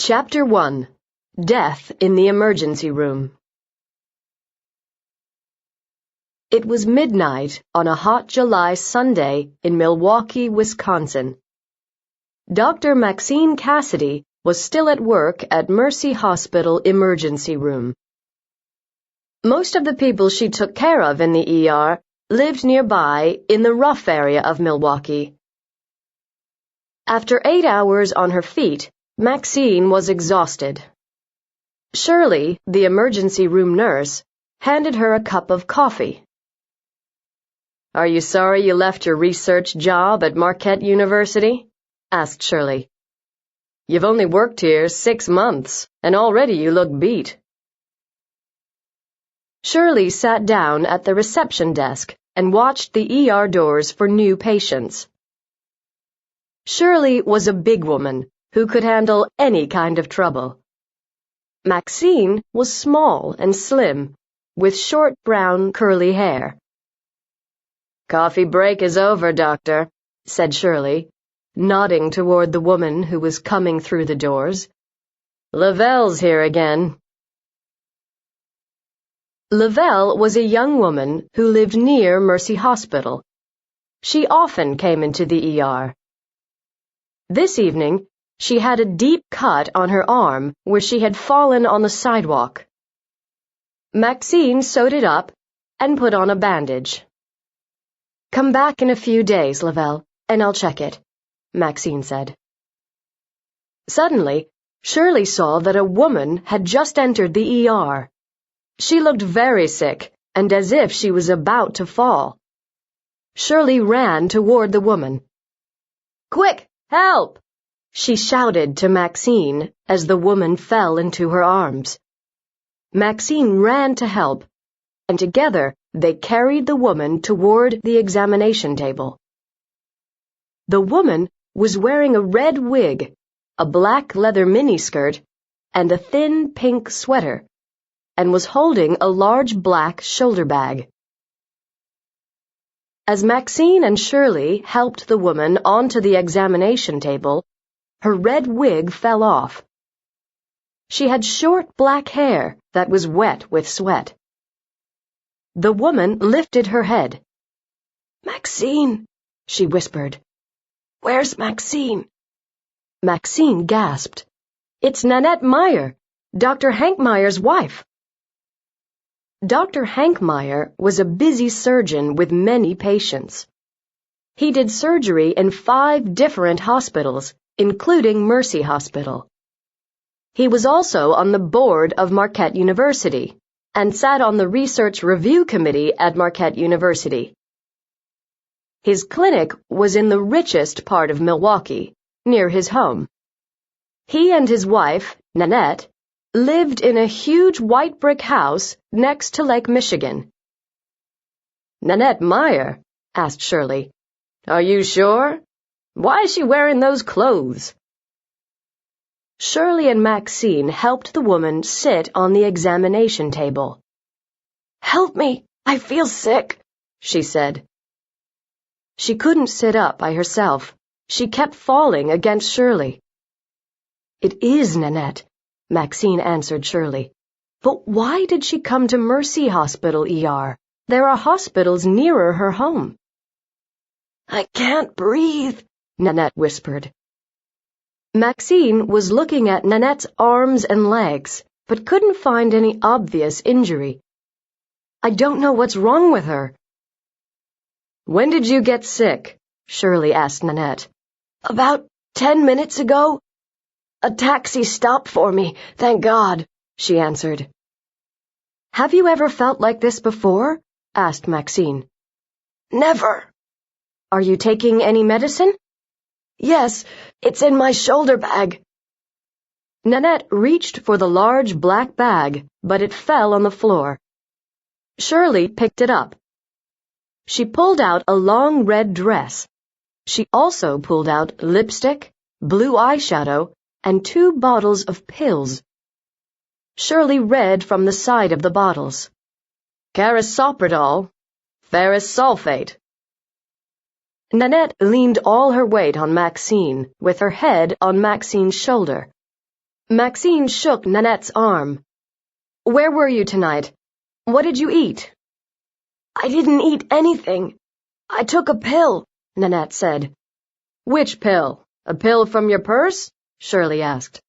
Chapter 1. Death in the Emergency Room. It was midnight on a hot July Sunday in Milwaukee, Wisconsin. Dr. Maxine Cassidy was still at work at Mercy Hospital Emergency Room. Most of the people she took care of in the ER lived nearby in the rough area of Milwaukee. After 8 hours on her feet, Maxine was exhausted. Shirley, the emergency room nurse, handed her a cup of coffee. "Are you sorry you left your research job at Marquette University?" asked Shirley. "You've only worked here 6 months, and already you look beat." Shirley sat down at the reception desk and watched the ER doors for new patients. Shirley was a big woman who could handle any kind of trouble. Maxine was small and slim, with short brown curly hair. "Coffee break is over, Doctor," said Shirley, nodding toward the woman who was coming through the doors. "Lavelle's here again." Lavelle was a young woman who lived near Mercy Hospital. She often came into the ER. This evening, she had a deep cut on her arm where she had fallen on the sidewalk. Maxine sewed it up and put on a bandage. "Come back in a few days, Lavelle, and I'll check it," Maxine said. Suddenly, Shirley saw that a woman had just entered the ER. She looked very sick and as if she was about to fall. Shirley ran toward the woman. "Quick, help!" she shouted to Maxine as the woman fell into her arms. Maxine ran to help, and together they carried the woman toward the examination table. The woman was wearing a red wig, a black leather miniskirt, and a thin pink sweater, and was holding a large black shoulder bag. As Maxine and Shirley helped the woman onto the examination table, her red wig fell off. She had short black hair that was wet with sweat. The woman lifted her head. "Maxine," she whispered. "Where's Maxine?" Maxine gasped. "It's Nanette Meyer, Dr. Hank Meyer's wife." Dr. Hank Meyer was a busy surgeon with many patients. He did surgery in 5 different hospitals, including Mercy Hospital. He was also on the board of Marquette University and sat on the Research Review Committee at Marquette University. His clinic was in the richest part of Milwaukee, near his home. He and his wife, Nanette, lived in a huge white brick house next to Lake Michigan. "Nanette Meyer?" asked Shirley. "Are you sure? Why is she wearing those clothes?" Shirley and Maxine helped the woman sit on the examination table. "Help me, I feel sick," she said. She couldn't sit up by herself. She kept falling against Shirley. "It is Nanette," Maxine answered Shirley. "But why did she come to Mercy Hospital ER? There are hospitals nearer her home." "I can't breathe," Nanette whispered. Maxine was looking at Nanette's arms and legs, but couldn't find any obvious injury. "I don't know what's wrong with her." "When did you get sick?" Shirley asked Nanette. "About 10 minutes ago. A taxi stopped for me, thank God," she answered. "Have you ever felt like this before?" asked Maxine. "Never." "Are you taking any medicine?" "Yes, it's in my shoulder bag." Nanette reached for the large black bag, but it fell on the floor. Shirley picked it up. She pulled out a long red dress. She also pulled out lipstick, blue eyeshadow, and 2 bottles of pills. Shirley read from the side of the bottles. "Carisoprodol, ferrous sulfate." Nanette leaned all her weight on Maxine, with her head on Maxine's shoulder. Maxine shook Nanette's arm. "Where were you tonight? What did you eat?" "I didn't eat anything. I took a pill," Nanette said. "Which pill? A pill from your purse?" Shirley asked.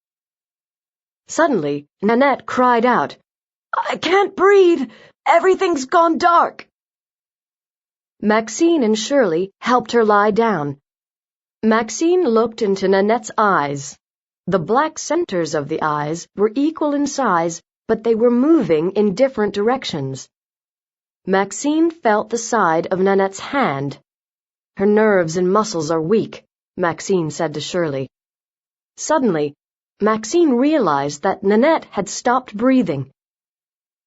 Suddenly, Nanette cried out, "I can't breathe! Everything's gone dark!" Maxine and Shirley helped her lie down. Maxine looked into Nanette's eyes. The black centers of the eyes were equal in size, but they were moving in different directions. Maxine felt the side of Nanette's hand. "Her nerves and muscles are weak," Maxine said to Shirley. Suddenly, Maxine realized that Nanette had stopped breathing.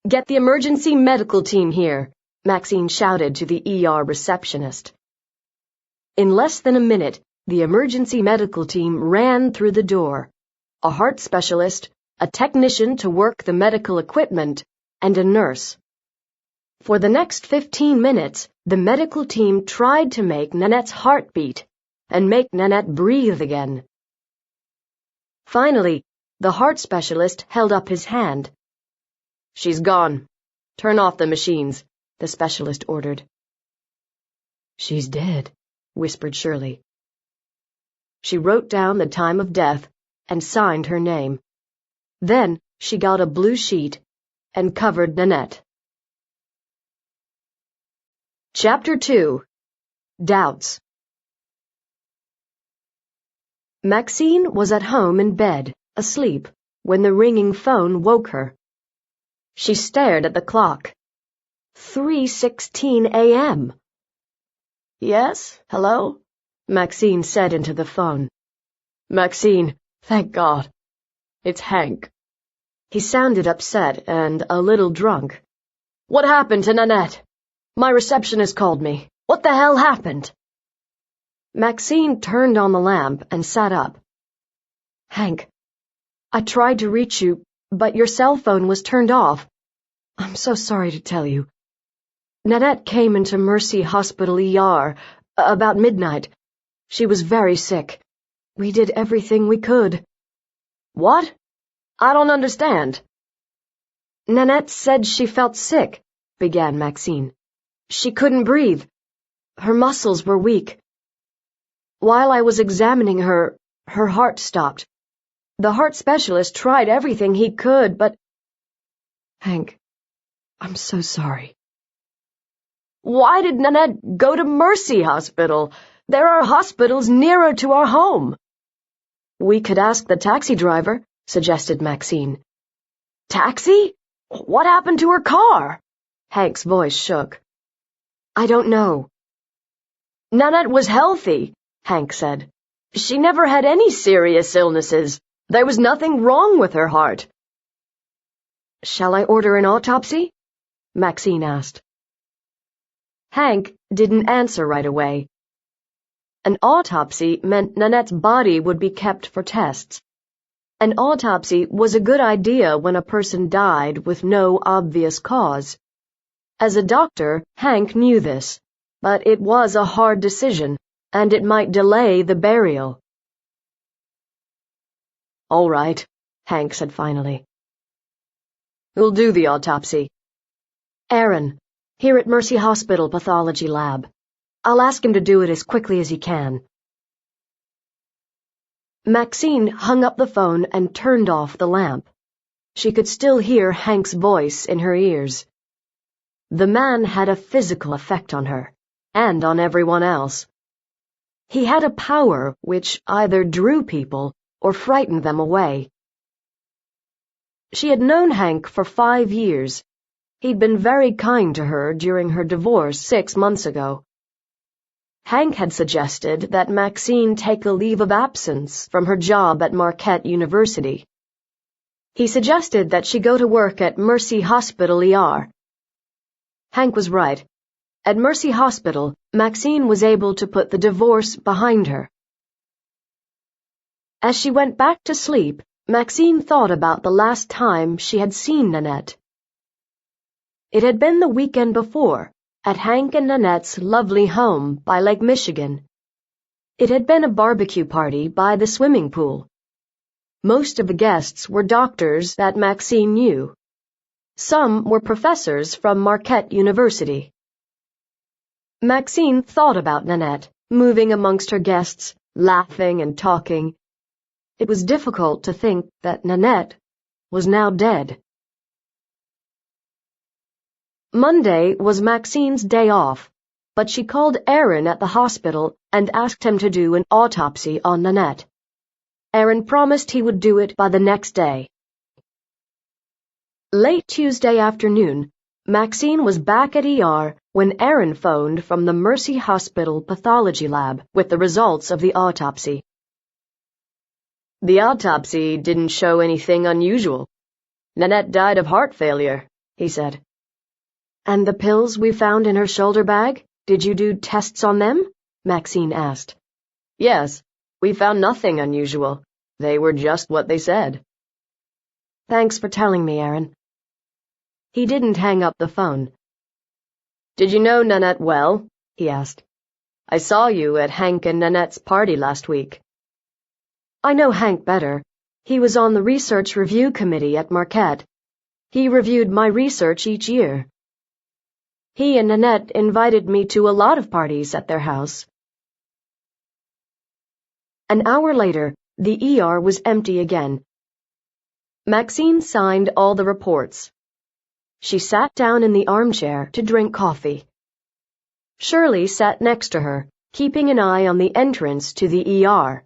"Get the emergency medical team here," Maxine shouted to the ER receptionist. In less than a minute, the emergency medical team ran through the door. A heart specialist, a technician to work the medical equipment, and a nurse. For the next 15 minutes, the medical team tried to make Nanette's heart beat and make Nanette breathe again. Finally, the heart specialist held up his hand. "She's gone. Turn off the machines," the specialist ordered. "She's dead," whispered Shirley. She wrote down the time of death and signed her name. Then she got a blue sheet and covered Nanette. Chapter 2. Doubts. Maxine was at home in bed, asleep, when the ringing phone woke her. She stared at the clock. 3:16 a.m. "Yes, hello?" Maxine said into the phone. "Maxine, thank God. It's Hank." He sounded upset and a little drunk. "What happened to Nanette? My receptionist called me. What the hell happened?" Maxine turned on the lamp and sat up. "Hank, I tried to reach you, but your cell phone was turned off. I'm so sorry to tell you. Nanette came into Mercy Hospital ER about midnight. She was very sick. We did everything we could." "What? I don't understand." "Nanette said she felt sick," began Maxine. "She couldn't breathe. Her muscles were weak. While I was examining her, her heart stopped. The heart specialist tried everything he could, but—" "Hank, I'm so sorry." "Why did Nanette go to Mercy Hospital? There are hospitals nearer to our home." "We could ask the taxi driver," suggested Maxine. "Taxi? What happened to her car?" Hank's voice shook. "I don't know." "Nanette was healthy," Hank said. "She never had any serious illnesses. There was nothing wrong with her heart." "Shall I order an autopsy?" Maxine asked. Hank didn't answer right away. An autopsy meant Nanette's body would be kept for tests. An autopsy was a good idea when a person died with no obvious cause. As a doctor, Hank knew this, but it was a hard decision, and it might delay the burial. "All right," Hank said finally. "Who'll do the autopsy?" "Aaron, here at Mercy Hospital Pathology Lab. I'll ask him to do it as quickly as he can." Maxine hung up the phone and turned off the lamp. She could still hear Hank's voice in her ears. The man had a physical effect on her, and on everyone else. He had a power which either drew people or frightened them away. She had known Hank for 5 years. He'd been very kind to her during her divorce 6 months ago. Hank had suggested that Maxine take a leave of absence from her job at Marquette University. He suggested that she go to work at Mercy Hospital ER. Hank was right. At Mercy Hospital, Maxine was able to put the divorce behind her. As she went back to sleep, Maxine thought about the last time she had seen Nanette. It had been the weekend before, at Hank and Nanette's lovely home by Lake Michigan. It had been a barbecue party by the swimming pool. Most of the guests were doctors that Maxine knew. Some were professors from Marquette University. Maxine thought about Nanette, moving amongst her guests, laughing and talking. It was difficult to think that Nanette was now dead. Monday was Maxine's day off, but she called Aaron at the hospital and asked him to do an autopsy on Nanette. Aaron promised he would do it by the next day. Late Tuesday afternoon, Maxine was back at ER when Aaron phoned from the Mercy Hospital pathology lab with the results of the autopsy. The autopsy didn't show anything unusual. Nanette died of heart failure, he said. And the pills we found in her shoulder bag, did you do tests on them? Maxine asked. Yes, we found nothing unusual. They were just what they said. Thanks for telling me, Aaron. He didn't hang up the phone. Did you know Nanette well? He asked. I saw you at Hank and Nanette's party last week. I know Hank better. He was on the research review committee at Marquette. He reviewed my research each year. He and Nanette invited me to a lot of parties at their house. An hour later, the ER was empty again. Maxine signed all the reports. She sat down in the armchair to drink coffee. Shirley sat next to her, keeping an eye on the entrance to the ER.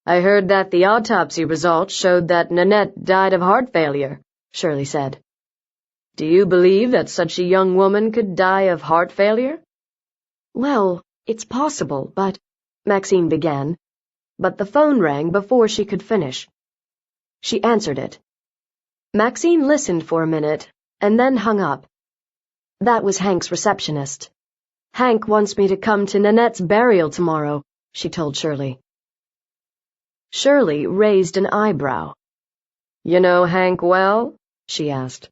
I heard that the autopsy results showed that Nanette died of heart failure, Shirley said. Do you believe that such a young woman could die of heart failure? Well, it's possible, but... Maxine began, but the phone rang before she could finish. She answered it. Maxine listened for a minute, and then hung up. That was Hank's receptionist. Hank wants me to come to Nanette's burial tomorrow, she told Shirley. Shirley raised an eyebrow. You know Hank well? She asked.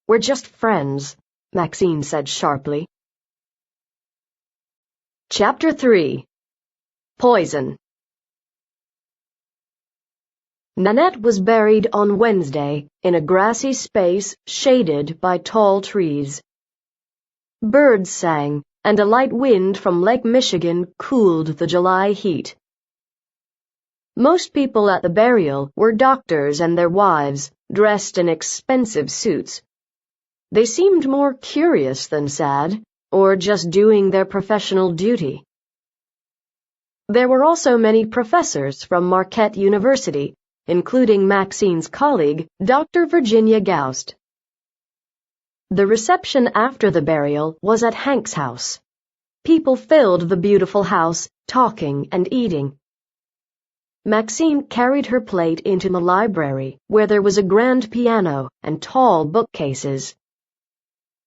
We're just friends, Maxine said sharply. Chapter 3. Poison. Nanette was buried on Wednesday in a grassy space shaded by tall trees. Birds sang, and a light wind from Lake Michigan cooled the July heat. Most people at the burial were doctors and their wives, dressed in expensive suits. They seemed more curious than sad, or just doing their professional duty. There were also many professors from Marquette University, including Maxine's colleague, Dr. Virginia Goust. The reception after the burial was at Hank's house. People filled the beautiful house, talking and eating. Maxine carried her plate into the library, where there was a grand piano and tall bookcases.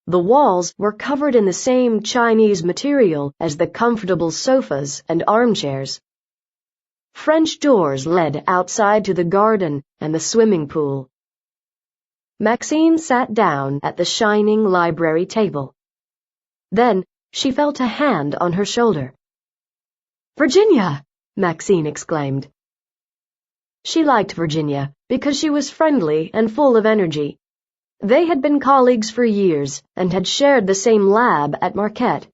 The walls were covered in the same Chinese material as the comfortable sofas and armchairs. French doors led outside to the garden and the swimming pool. Maxine sat down at the shining library table. Then she felt a hand on her shoulder. Virginia! Maxine exclaimed. She liked Virginia because she was friendly and full of energy. They had been colleagues for years and had shared the same lab at Marquette.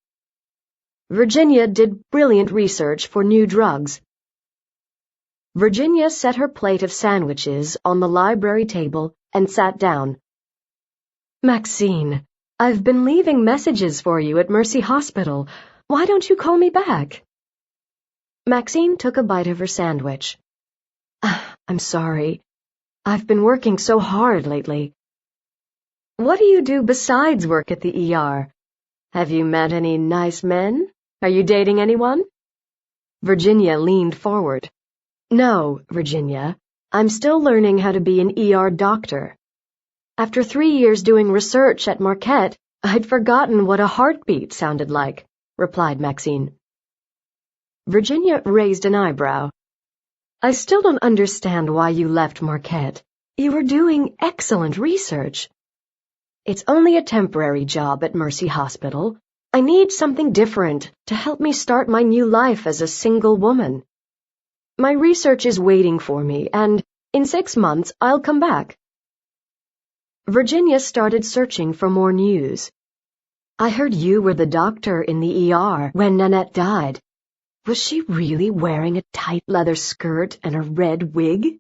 Virginia did brilliant research for new drugs. Virginia set her plate of sandwiches on the library table and sat down. Maxine, I've been leaving messages for you at Mercy Hospital. Why don't you call me back? Maxine took a bite of her sandwich. I'm sorry. I've been working so hard lately. What do you do besides work at the ER? Have you met any nice men? Are you dating anyone? Virginia leaned forward. No, Virginia. I'm still learning how to be an ER doctor. After 3 years doing research at Marquette, I'd forgotten what a heartbeat sounded like, replied Maxine. Virginia raised an eyebrow. I still don't understand why you left Marquette. You were doing excellent research. It's only a temporary job at Mercy Hospital. I need something different to help me start my new life as a single woman. My research is waiting for me, and in 6 months I'll come back. Virginia started searching for more news. I heard you were the doctor in the ER when Nanette died. Was she really wearing a tight leather skirt and a red wig?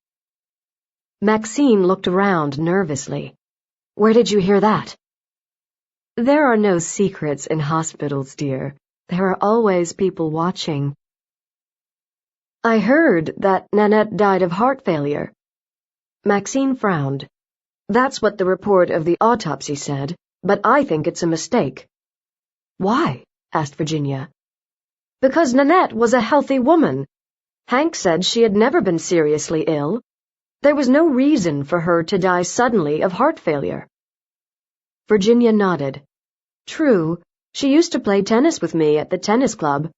Maxine looked around nervously. Where did you hear that? There are no secrets in hospitals, dear. There are always people watching. I heard that Nanette died of heart failure. Maxine frowned. That's what the report of the autopsy said, but I think it's a mistake. Why? Asked Virginia. Because Nanette was a healthy woman. Hank said she had never been seriously ill. There was no reason for her to die suddenly of heart failure. Virginia nodded. True, she used to play tennis with me at the tennis club.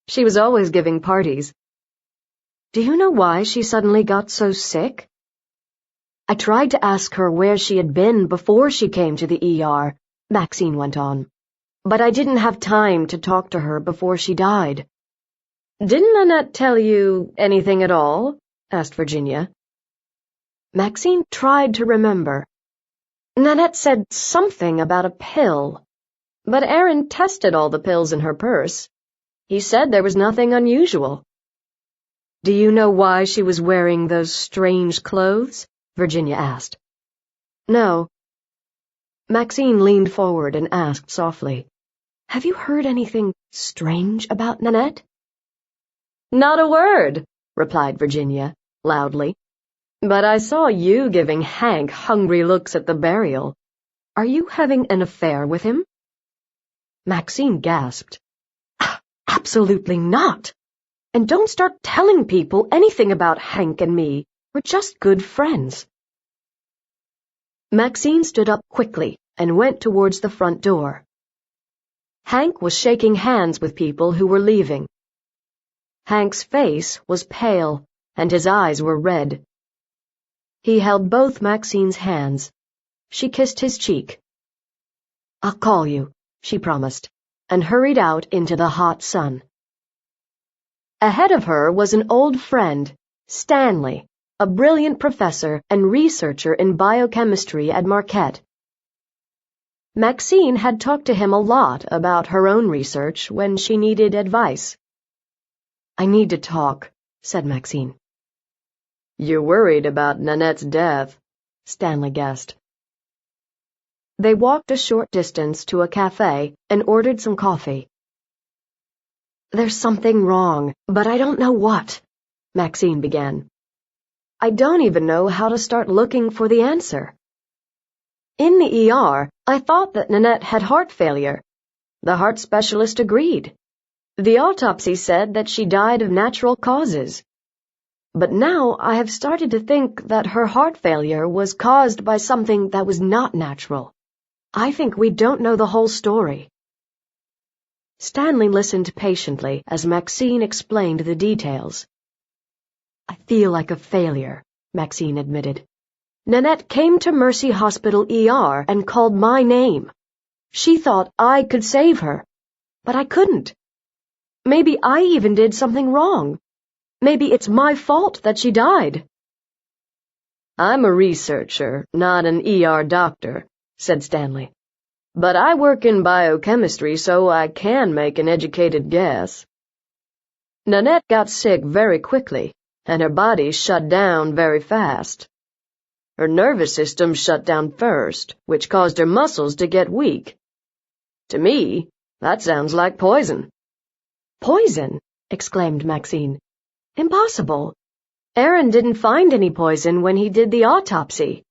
She was always giving parties. Do you know why she suddenly got so sick? I tried to ask her where she had been before she came to the ER, Maxine went on. But I didn't have time to talk to her before she died. Didn't Nanette tell you anything at all? Asked Virginia. Maxine tried to remember. Nanette said something about a pill, but Aaron tested all the pills in her purse. He said there was nothing unusual. Do you know why she was wearing those strange clothes? Virginia asked. No. Maxine leaned forward and asked softly, Have you heard anything strange about Nanette? Not a word, replied Virginia, loudly. But I saw you giving Hank hungry looks at the burial. Are you having an affair with him? Maxine gasped. Absolutely not. And don't start telling people anything about Hank and me. We're just good friends. Maxine stood up quickly and went towards the front door. Hank was shaking hands with people who were leaving. Hank's face was pale, and his eyes were red. He held both Maxine's hands. She kissed his cheek. I'll call you, she promised, and hurried out into the hot sun. Ahead of her was an old friend, Stanley, a brilliant professor and researcher in biochemistry at Marquette. Maxine had talked to him a lot about her own research when she needed advice. I need to talk, said Maxine. You're worried about Nanette's death, Stanley guessed. They walked a short distance to a cafe and ordered some coffee. There's something wrong, but I don't know what, Maxine began. I don't even know how to start looking for the answer. In the ER, I thought that Nanette had heart failure. The heart specialist agreed. The autopsy said that she died of natural causes. But now I have started to think that her heart failure was caused by something that was not natural. I think we don't know the whole story. Stanley listened patiently as Maxine explained the details. I feel like a failure, Maxine admitted. Nanette came to Mercy Hospital ER and called my name. She thought I could save her, but I couldn't. Maybe I even did something wrong. Maybe it's my fault that she died. I'm a researcher, not an ER doctor, said Stanley. But I work in biochemistry, so I can make an educated guess. Nanette got sick very quickly, and her body shut down very fast. Her nervous system shut down first, which caused her muscles to get weak. To me, that sounds like poison. Poison? Exclaimed Maxine. Impossible. Aaron didn't find any poison when he did the autopsy.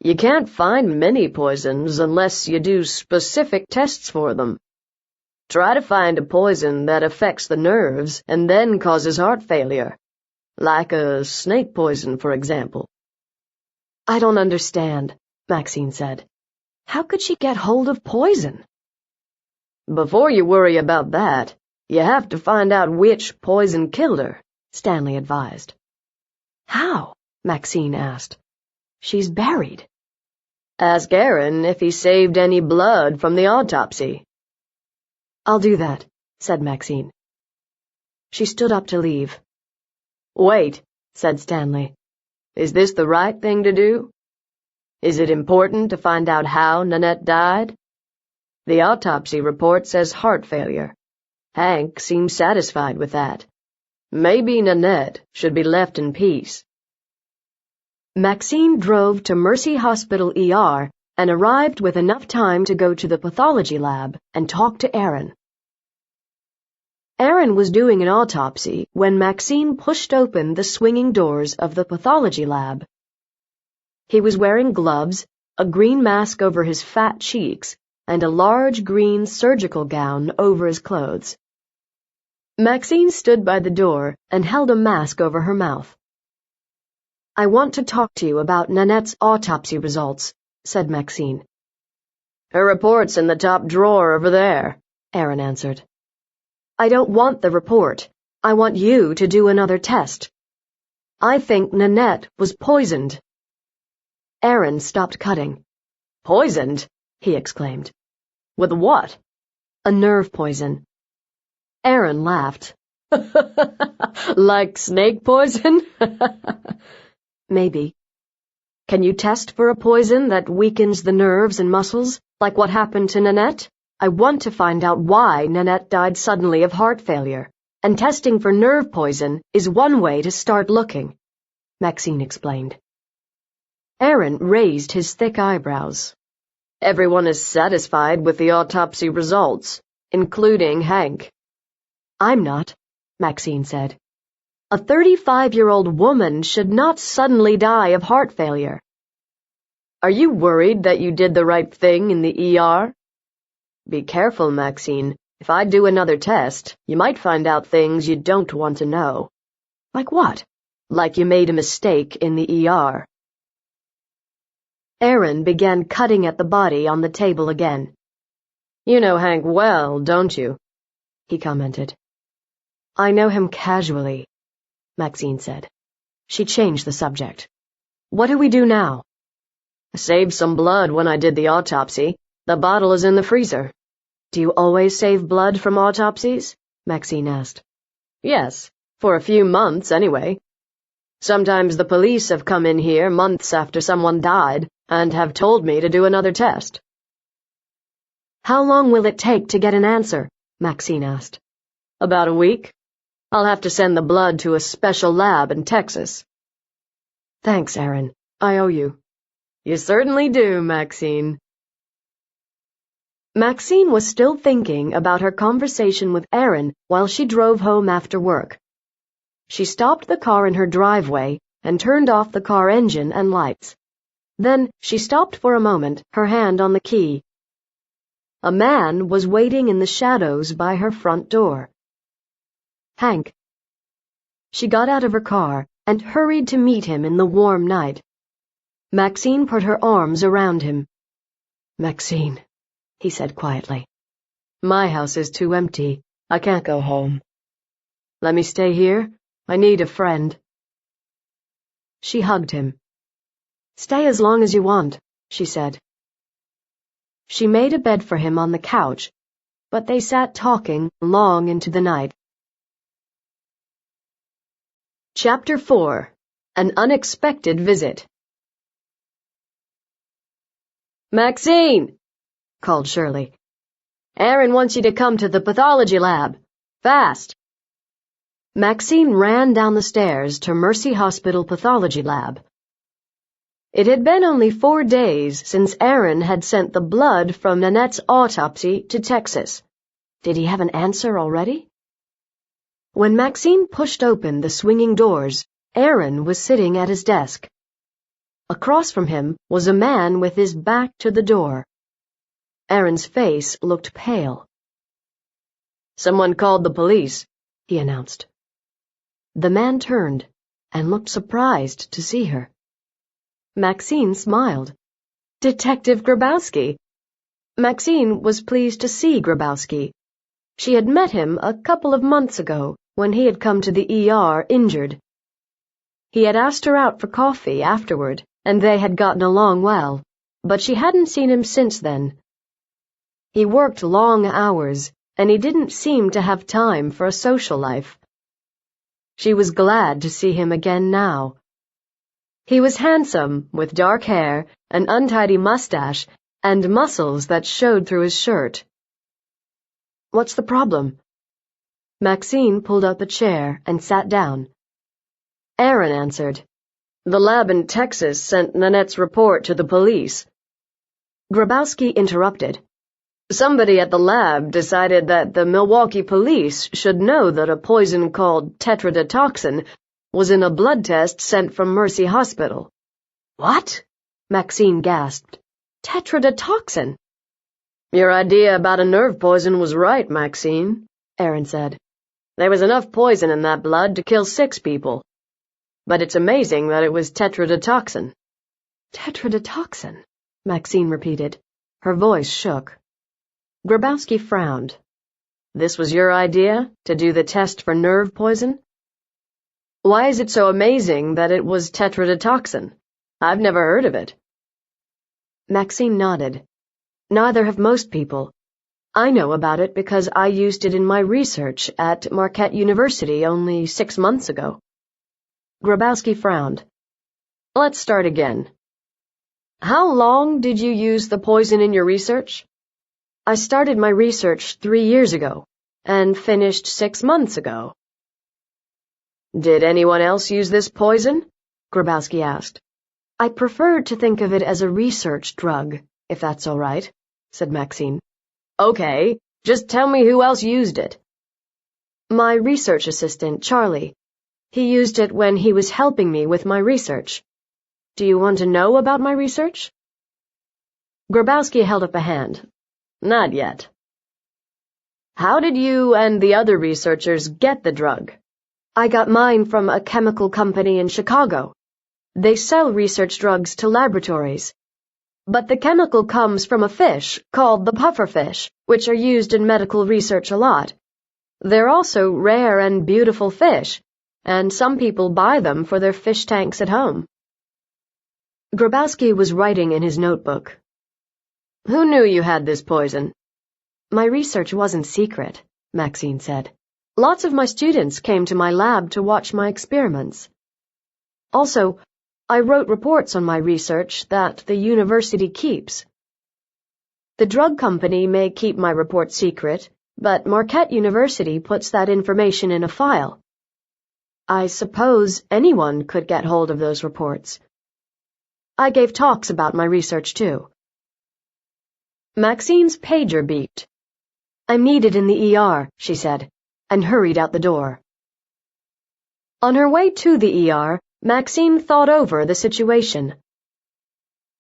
You can't find many poisons unless you do specific tests for them. Try to find a poison that affects the nerves and then causes heart failure, like a snake poison, for example. I don't understand, Maxine said. How could she get hold of poison? Before you worry about that, you have to find out which poison killed her, Stanley advised. How? Maxine asked. She's buried. Ask Aaron if he saved any blood from the autopsy. I'll do that, said Maxine. She stood up to leave. Wait, said Stanley. Is this the right thing to do? Is it important to find out how Nanette died? The autopsy report says heart failure. Hank seems satisfied with that. Maybe Nanette should be left in peace. Maxine drove to Mercy Hospital ER and arrived with enough time to go to the pathology lab and talk to Aaron. Aaron was doing an autopsy when Maxine pushed open the swinging doors of the pathology lab. He was wearing gloves, a green mask over his fat cheeks, and a large green surgical gown over his clothes. Maxine stood by the door and held a mask over her mouth. I want to talk to you about Nanette's autopsy results, said Maxine. Her report's in the top drawer over there, Aaron answered. I don't want the report. I want you to do another test. I think Nanette was poisoned. Aaron stopped cutting. Poisoned? He exclaimed. With what? A nerve poison. Aaron laughed. Like snake poison? Maybe. Can you test for a poison that weakens the nerves and muscles, like what happened to Nanette? I want to find out why Nanette died suddenly of heart failure, and testing for nerve poison is one way to start looking, Maxine explained. Aaron raised his thick eyebrows. Everyone is satisfied with the autopsy results, including Hank. I'm not, Maxine said. A 35-year-old woman should not suddenly die of heart failure. Are you worried that you did the right thing in the ER? Be careful, Maxine. If I do another test, you might find out things you don't want to know. Like what? Like you made a mistake in the ER. Aaron began cutting at the body on the table again. You know Hank well, don't you? He commented. I know him casually, Maxine said. She changed the subject. What do we do now? I saved some blood when I did the autopsy. The bottle is in the freezer. Do you always save blood from autopsies? Maxine asked. Yes, for a few months anyway. Sometimes the police have come in here months after someone died and have told me to do another test. How long will it take to get an answer? Maxine asked. About a week. I'll have to send the blood to a special lab in Texas. Thanks, Aaron. I owe you. You certainly do, Maxine. Maxine was still thinking about her conversation with Aaron while she drove home after work. She stopped the car in her driveway and turned off the car engine and lights. Then she stopped for a moment, her hand on the key. A man was waiting in the shadows by her front door. Hank. She got out of her car and hurried to meet him in the warm night. Maxine put her arms around him. Maxine, he said quietly. My house is too empty. I can't go home. Let me stay here. I need a friend. She hugged him. Stay as long as you want, she said. She made a bed for him on the couch, but they sat talking long into the night. Chapter 4. An Unexpected Visit. Maxine, called Shirley. Aaron wants you to come to the pathology lab. Fast. Maxine ran down the stairs to Mercy Hospital pathology lab. It had been only 4 days since Aaron had sent the blood from Nanette's autopsy to Texas. Did he have an answer already? When Maxine pushed open the swinging doors, Aaron was sitting at his desk. Across from him was a man with his back to the door. Aaron's face looked pale. Someone called the police, he announced. The man turned and looked surprised to see her. Maxine smiled. Detective Grabowski. Maxine was pleased to see Grabowski. She had met him a couple of months ago when he had come to the ER injured. He had asked her out for coffee afterward, and they had gotten along well, but she hadn't seen him since then. He worked long hours, and he didn't seem to have time for a social life. She was glad to see him again now. He was handsome, with dark hair, an untidy mustache, and muscles that showed through his shirt. "What's the problem?" Maxine pulled up a chair and sat down. Aaron answered. "The lab in Texas sent Nanette's report to the police." Grabowski interrupted. "Somebody at the lab decided that the Milwaukee police should know that a poison called tetrodotoxin was in a blood test sent from Mercy Hospital." "What?" Maxine gasped. "Tetrodotoxin?" "Your idea about a nerve poison was right, Maxine," Aaron said. "There was enough poison in that blood to kill 6 people. But it's amazing that it was tetrodotoxin." "Tetrodotoxin," Maxine repeated. Her voice shook. Grabowski frowned. "This was your idea, to do the test for nerve poison? Why is it so amazing that it was tetrodotoxin? I've never heard of it." Maxine nodded. "Neither have most people. I know about it because I used it in my research at Marquette University only 6 months ago." Grabowski frowned. "Let's start again. How long did you use the poison in your research?" "I started my research 3 years ago, and finished 6 months ago." "Did anyone else use this poison?" Grabowski asked. "I prefer to think of it as a research drug, if that's all right," said Maxine. "Okay, just tell me who else used it." "My research assistant, Charlie. He used it when he was helping me with my research. Do you want to know about my research?" Grabowski held up a hand. "Not yet." "How did you and the other researchers get the drug?" "I got mine from a chemical company in Chicago. They sell research drugs to laboratories. But the chemical comes from a fish called the pufferfish, which are used in medical research a lot. They're also rare and beautiful fish, and some people buy them for their fish tanks at home." Grabowski was writing in his notebook. "Who knew you had this poison?" "My research wasn't secret," Maxine said. "Lots of my students came to my lab to watch my experiments. Also, I wrote reports on my research that the university keeps. The drug company may keep my report secret, but Marquette University puts that information in a file. I suppose anyone could get hold of those reports. I gave talks about my research, too." Maxine's pager beeped. "I'm needed in the ER," she said, and hurried out the door. On her way to the ER, Maxine thought over the situation.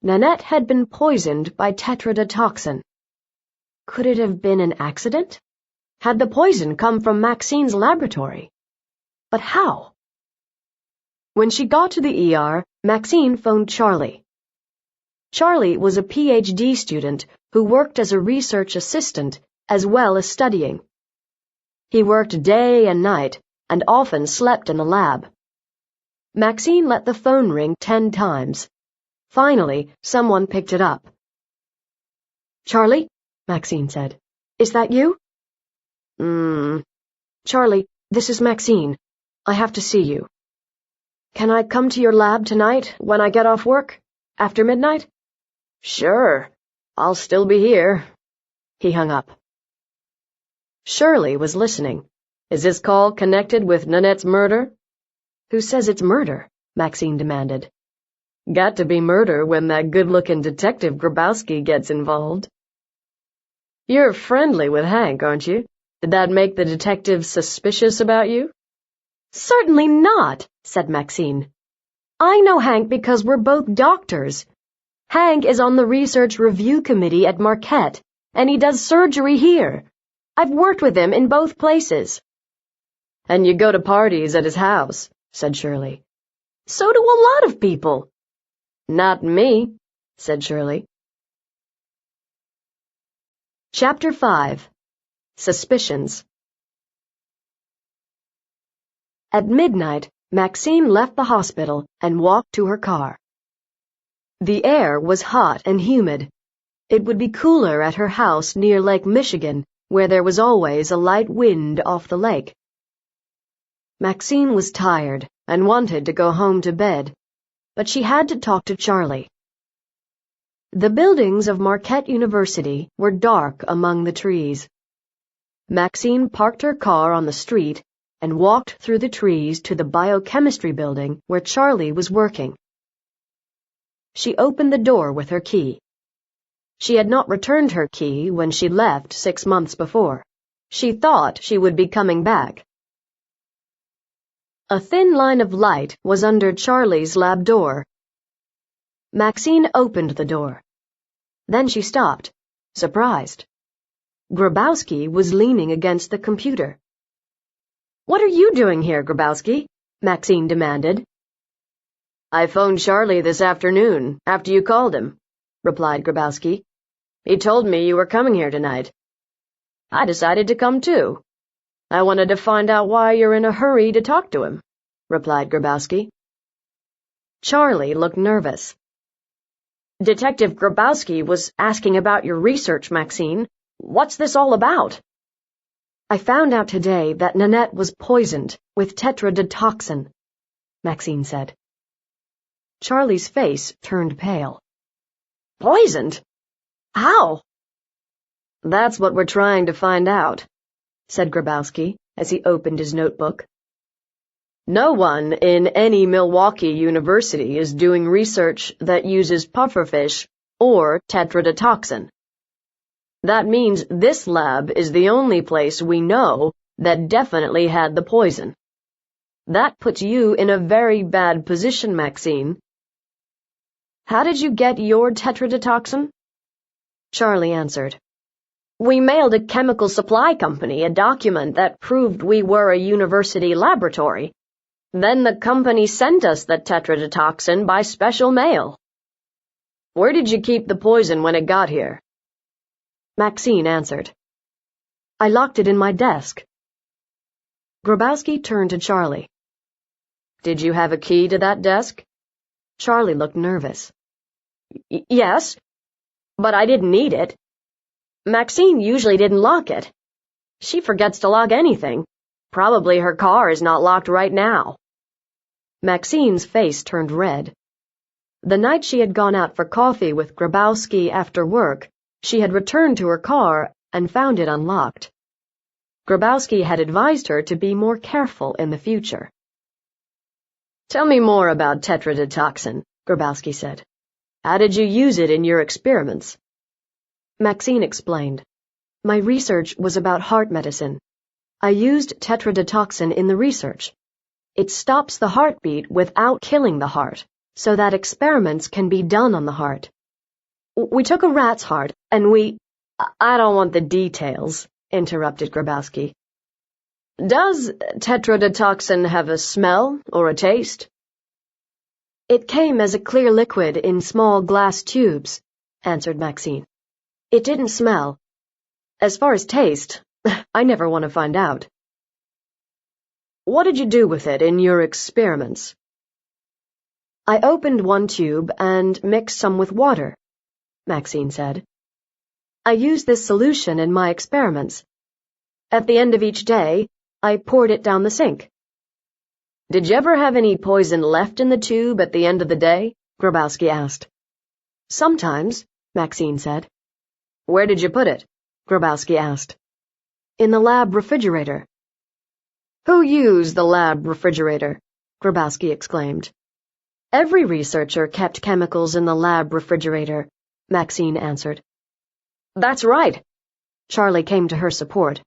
Nanette had been poisoned by tetrodotoxin. Could it have been an accident? Had the poison come from Maxine's laboratory? But how? When she got to the ER, Maxine phoned Charlie. Charlie was a PhD student who worked as a research assistant as well as studying. He worked day and night and often slept in the lab. Maxine let the phone ring 10 times. Finally, someone picked it up. "Charlie?" Maxine said. "Is that you?" "Charlie, this is Maxine. I have to see you." "Can I come to your lab tonight when I get off work? After midnight?" "Sure. I'll still be here." He hung up. Shirley was listening. "Is this call connected with Nanette's murder?" "Who says it's murder?" Maxine demanded. "Got to be murder when that good-looking Detective Grabowski gets involved." "You're friendly with Hank, aren't you? Did that make the detective suspicious about you?" "Certainly not," said Maxine. "I know Hank because we're both doctors. Hank is on the research review committee at Marquette, and he does surgery here. I've worked with him in both places." "And you go to parties at his house," said Shirley. "So do a lot of people." "Not me," said Shirley. Chapter 5. Suspicions. At midnight, Maxine left the hospital and walked to her car. The air was hot and humid. It would be cooler at her house near Lake Michigan, where there was always a light wind off the lake. Maxine was tired and wanted to go home to bed, but she had to talk to Charlie. The buildings of Marquette University were dark among the trees. Maxine parked her car on the street and walked through the trees to the biochemistry building where Charlie was working. She opened the door with her key. She had not returned her key when she left 6 months before. She thought she would be coming back. A thin line of light was under Charlie's lab door. Maxine opened the door. Then she stopped, surprised. Grabowski was leaning against the computer. "What are you doing here, Grabowski?" Maxine demanded. "I phoned Charlie this afternoon, after you called him," replied Grabowski. "He told me you were coming here tonight. I decided to come too. I wanted to find out why you're in a hurry to talk to him," replied Grabowski. Charlie looked nervous. "Detective Grabowski was asking about your research, Maxine. What's this all about?" "I found out today that Nanette was poisoned with tetrodotoxin," Maxine said. Charlie's face turned pale. "Poisoned? How?" "That's what we're trying to find out," said Grabowski as he opened his notebook. "No one in any Milwaukee university is doing research that uses pufferfish or tetrodotoxin. That means this lab is the only place we know that definitely had the poison. That puts you in a very bad position, Maxine." "How did you get your tetrodotoxin?" Charlie answered. "We mailed a chemical supply company a document that proved we were a university laboratory. Then the company sent us the tetrodotoxin by special mail." "Where did you keep the poison when it got here?" Maxine answered. "I locked it in my desk." Grabowski turned to Charlie. "Did you have a key to that desk?" Charlie looked nervous. "Yes, but I didn't need it. Maxine usually didn't lock it. She forgets to lock anything. Probably her car is not locked right now." Maxine's face turned red. The night she had gone out for coffee with Grabowski after work, she had returned to her car and found it unlocked. Grabowski had advised her to be more careful in the future. "Tell me more about tetrodotoxin," Grabowski said. "How did you use it in your experiments?" Maxine explained. "My research was about heart medicine. I used tetrodotoxin in the research. It stops the heartbeat without killing the heart, so that experiments can be done on the heart. We took a rat's heart, and I don't want the details," interrupted Grabowski. "Does tetrodotoxin have a smell or a taste?" "It came as a clear liquid in small glass tubes," answered Maxine. "It didn't smell. As far as taste, I never want to find out." "What did you do with it in your experiments?" "I opened one tube and mixed some with water," Maxine said. "I used this solution in my experiments. At the end of each day, I poured it down the sink." "Did you ever have any poison left in the tube at the end of the day?" Grabowski asked. "Sometimes," Maxine said. "Where did you put it?" Grabowski asked. "In the lab refrigerator." "Who used the lab refrigerator?" Grabowski exclaimed. "Every researcher kept chemicals in the lab refrigerator," Maxine answered. "That's right." Charlie came to her support.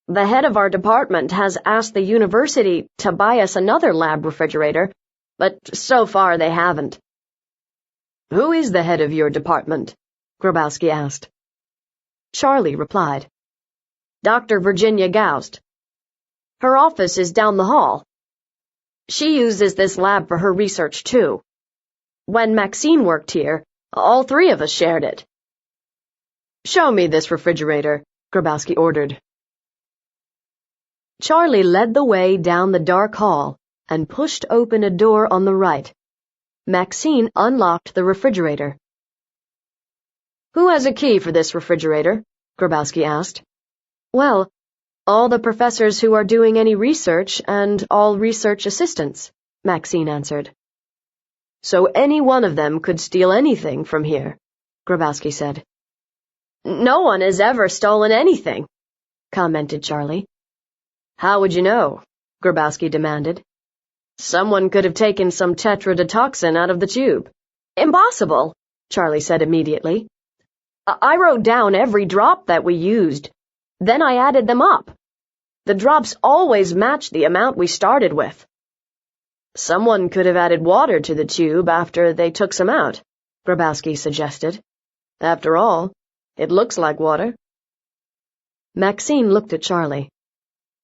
"The head of our department has asked the university to buy us another lab refrigerator, but so far they haven't." "Who is the head of your department?" Grabowski asked. Charlie replied. "Dr. Virginia Goust. Her office is down the hall. She uses this lab for her research, too. When Maxine worked here, all three of us shared it." "Show me this refrigerator," Grabowski ordered. Charlie led the way down the dark hall and pushed open a door on the right. Maxine unlocked the refrigerator. "Who has a key for this refrigerator?" Grabowski asked. "Well, All the professors who are doing any research and all research assistants, Maxine answered. So any one of them could steal anything from here, Grabowski said. No one has ever stolen anything, commented Charlie. How would you know? Grabowski demanded. Someone could have taken some tetrodotoxin out of the tube. Impossible, Charlie said immediately. I wrote down every drop that we used. Then I added them up. The drops always matched the amount we started with. Someone could have added water to the tube after they took some out, Grabowski suggested. After all, it looks like water. Maxine looked at Charlie.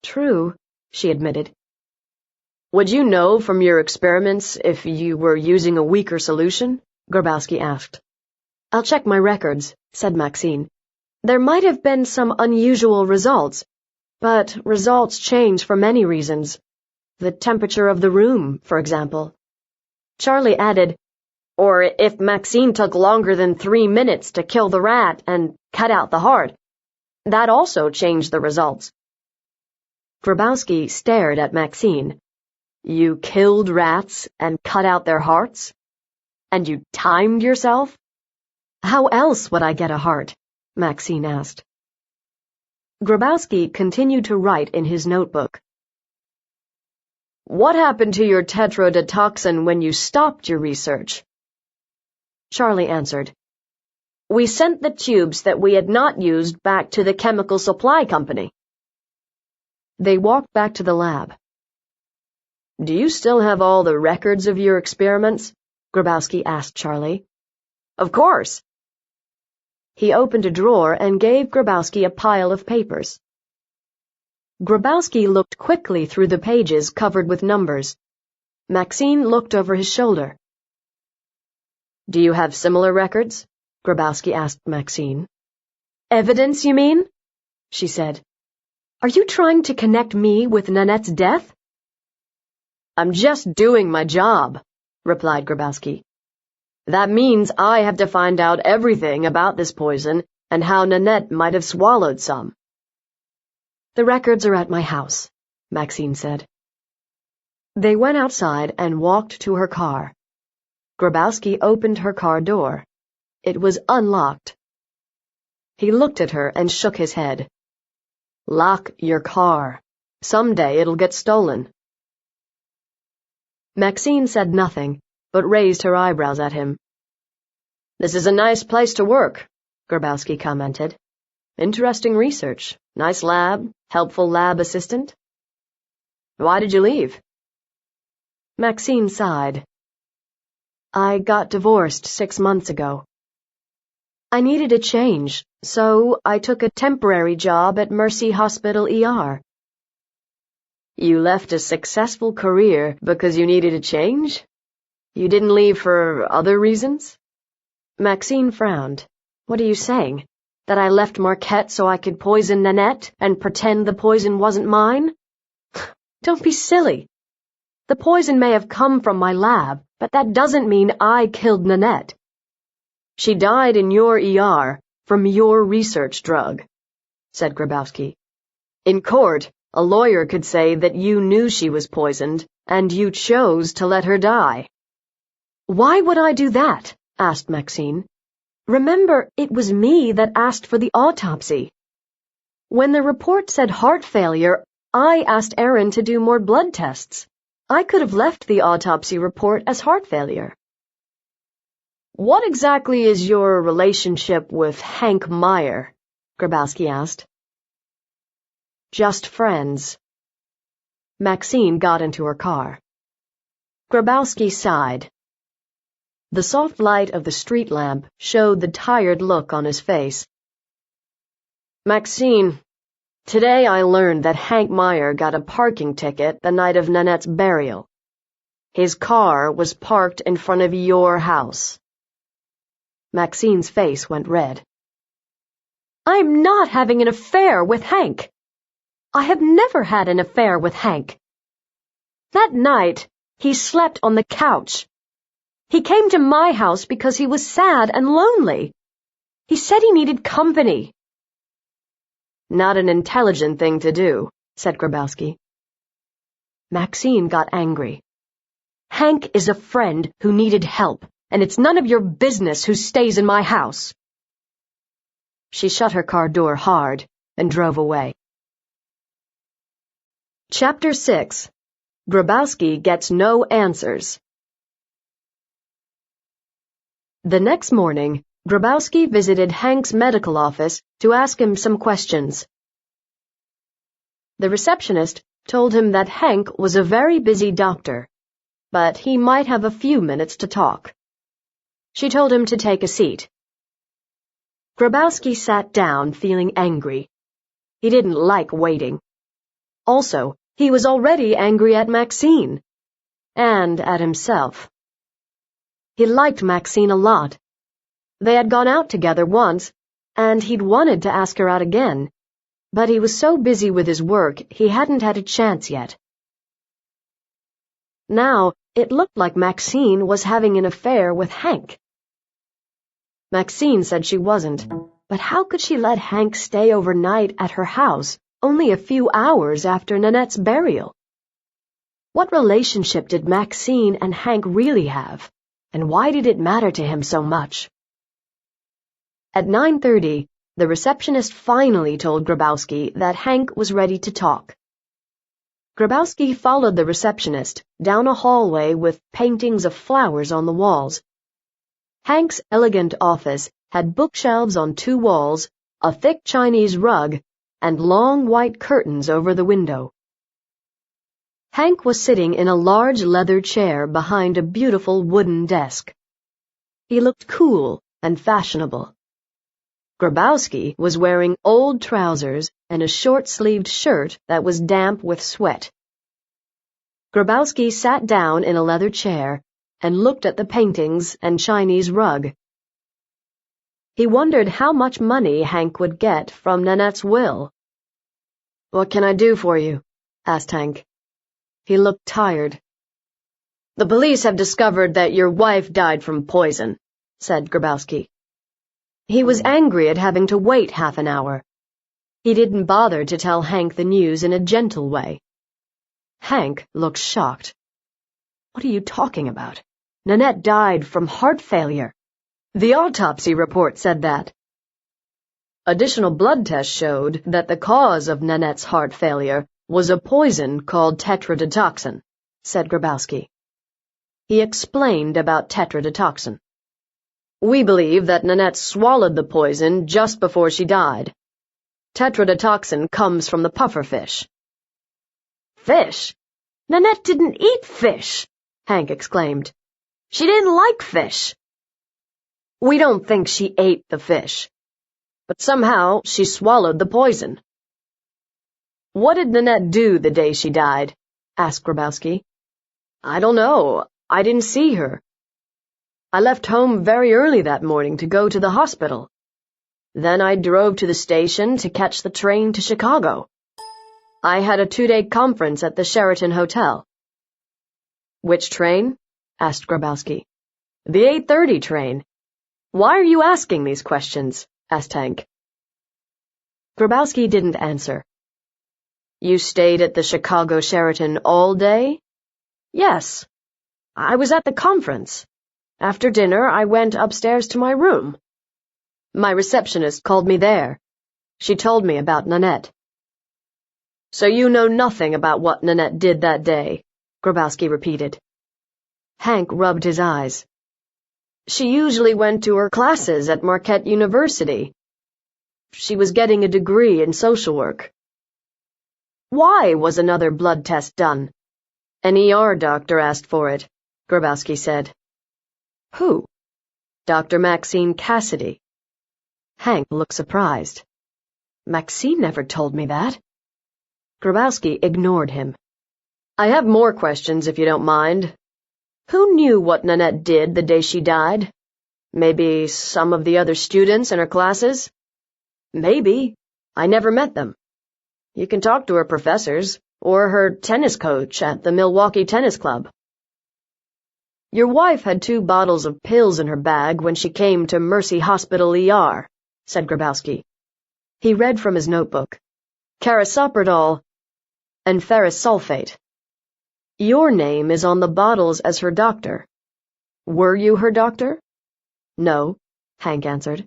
True, she admitted. Would you know from your experiments if you were using a weaker solution? Grabowski asked. I'll check my records, said Maxine. There might have been some unusual results, but results change for many reasons. The temperature of the room, for example. Charlie added, or if Maxine took longer than 3 minutes to kill the rat and cut out the heart. That also changed the results. Grabowski stared at Maxine. You killed rats and cut out their hearts? And you timed yourself? How else would I get a heart? Maxine asked. Grabowski continued to write in his notebook. What happened to your tetrodotoxin when you stopped your research? Charlie answered. We sent the tubes that we had not used back to the chemical supply company. They walked back to the lab. Do you still have all the records of your experiments? Grabowski asked Charlie. Of course. He opened a drawer and gave Grabowski a pile of papers. Grabowski looked quickly through the pages covered with numbers. Maxine looked over his shoulder. Do you have similar records? Grabowski asked Maxine. Evidence, you mean? She said. Are you trying to connect me with Nanette's death? I'm just doing my job, replied Grabowski. That means I have to find out everything about this poison and how Nanette might have swallowed some. The records are at my house, Maxine said. They went outside and walked to her car. Grabowski opened her car door. It was unlocked. He looked at her and shook his head. Lock your car. Someday it'll get stolen. Maxine said nothing, but raised her eyebrows at him. This is a nice place to work, Grabowski commented. Interesting research. Nice lab. Helpful lab assistant. Why did you leave? Maxine sighed. I got divorced 6 months ago. I needed a change, so I took a temporary job at Mercy Hospital ER. You left a successful career because you needed a change? You didn't leave for other reasons? Maxine frowned. What are you saying? That I left Marquette so I could poison Nanette and pretend the poison wasn't mine? Don't be silly. The poison may have come from my lab, but that doesn't mean I killed Nanette. She died in your ER from your research drug, said Grabowski. In court, a lawyer could say that you knew she was poisoned, and you chose to let her die. Why would I do that? Asked Maxine. Remember, it was me that asked for the autopsy. When the report said heart failure, I asked Erin to do more blood tests. I could have left the autopsy report as heart failure. What exactly is your relationship with Hank Meyer? Grabowski asked. Just friends. Maxine got into her car. Grabowski sighed. The soft light of the street lamp showed the tired look on his face. Maxine, today I learned that Hank Meyer got a parking ticket the night of Nanette's burial. His car was parked in front of your house. Maxine's face went red. I'm not having an affair with Hank. I have never had an affair with Hank. That night, he slept on the couch. He came to my house because he was sad and lonely. He said he needed company. Not an intelligent thing to do, said Grabowski. Maxine got angry. Hank is a friend who needed help, and it's none of your business who stays in my house. She shut her car door hard and drove away. Chapter 6. Grabowski Gets No Answers. The next morning, Grabowski visited Hank's medical office to ask him some questions. The receptionist told him that Hank was a very busy doctor, but he might have a few minutes to talk. She told him to take a seat. Grabowski sat down feeling angry. He didn't like waiting. Also, he was already angry at Maxine, and at himself. He liked Maxine a lot. They had gone out together once, and he'd wanted to ask her out again, but he was so busy with his work he hadn't had a chance yet. Now, it looked like Maxine was having an affair with Hank. Maxine said she wasn't, but how could she let Hank stay overnight at her house only a few hours after Nanette's burial? What relationship did Maxine and Hank really have, and why did it matter to him so much? At 9:30, the receptionist finally told Grabowski that Hank was ready to talk. Grabowski followed the receptionist down a hallway with paintings of flowers on the walls. Hank's elegant office had bookshelves on 2 walls, a thick Chinese rug, and long white curtains over the window. Hank was sitting in a large leather chair behind a beautiful wooden desk. He looked cool and fashionable. Grabowski was wearing old trousers and a short-sleeved shirt that was damp with sweat. Grabowski sat down in a leather chair and looked at the paintings and Chinese rug. He wondered how much money Hank would get from Nanette's will. "What can I do for you?" asked Hank. He looked tired. "The police have discovered that your wife died from poison," said Grabowski. He was angry at having to wait half an hour. He didn't bother to tell Hank the news in a gentle way. Hank looked shocked. "What are you talking about? Nanette died from heart failure. The autopsy report said that." "Additional blood tests showed that the cause of Nanette's heart failure was a poison called tetrodotoxin," said Grabowski. He explained about tetrodotoxin. "We believe that Nanette swallowed the poison just before she died. Tetrodotoxin comes from the pufferfish." "Fish? Nanette didn't eat fish," Hank exclaimed. "She didn't like fish." "We don't think she ate the fish, but somehow she swallowed the poison." "What did Nanette do the day she died?" asked Grabowski. "I don't know. I didn't see her. I left home very early that morning to go to the hospital. Then I drove to the station to catch the train to Chicago. I had a 2-day conference at the Sheraton Hotel." "Which train?" asked Grabowski. "The 8:30 train. Why are you asking these questions?" asked Hank. Grabowski didn't answer. "You stayed at the Chicago Sheraton all day?" "Yes. I was at the conference. After dinner, I went upstairs to my room. My receptionist called me there. She told me about Nanette." "So you know nothing about what Nanette did that day?" Grabowski repeated. Hank rubbed his eyes. "She usually went to her classes at Marquette University. She was getting a degree in social work." "Why was another blood test done?" "An ER doctor asked for it," Grabowski said. "Who?" "Dr. Maxine Cassidy." Hank looked surprised. "Maxine never told me that." Grabowski ignored him. "I have more questions if you don't mind. Who knew what Nanette did the day she died? Maybe some of the other students in her classes?" "Maybe. I never met them. You can talk to her professors, or her tennis coach at the Milwaukee Tennis Club." "Your wife had 2 bottles of pills in her bag when she came to Mercy Hospital ER," said Grabowski. He read from his notebook. Carisoprodol and ferrous sulfate. Your name is on the bottles as her doctor. Were you her doctor? No, Hank answered.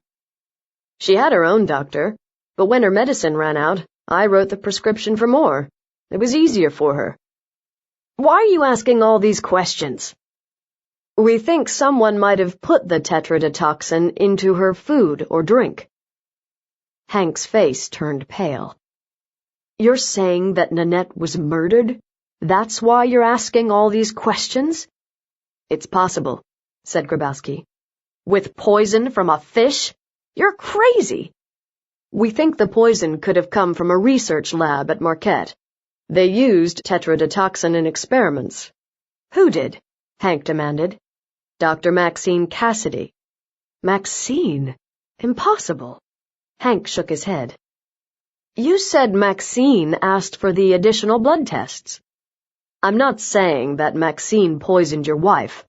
She had her own doctor, but when her medicine ran out, I wrote the prescription for more. It was easier for her. Why are you asking all these questions? We think someone might have put the tetrodotoxin into her food or drink. Hank's face turned pale. You're saying that Nanette was murdered? That's why you're asking all these questions? It's possible, said Grabowski. With poison from a fish? You're crazy. We think the poison could have come from a research lab at Marquette. They used tetrodotoxin in experiments. Who did? Hank demanded. Dr. Maxine Cassidy. Maxine? Impossible. Hank shook his head. You said Maxine asked for the additional blood tests. I'm not saying that Maxine poisoned your wife.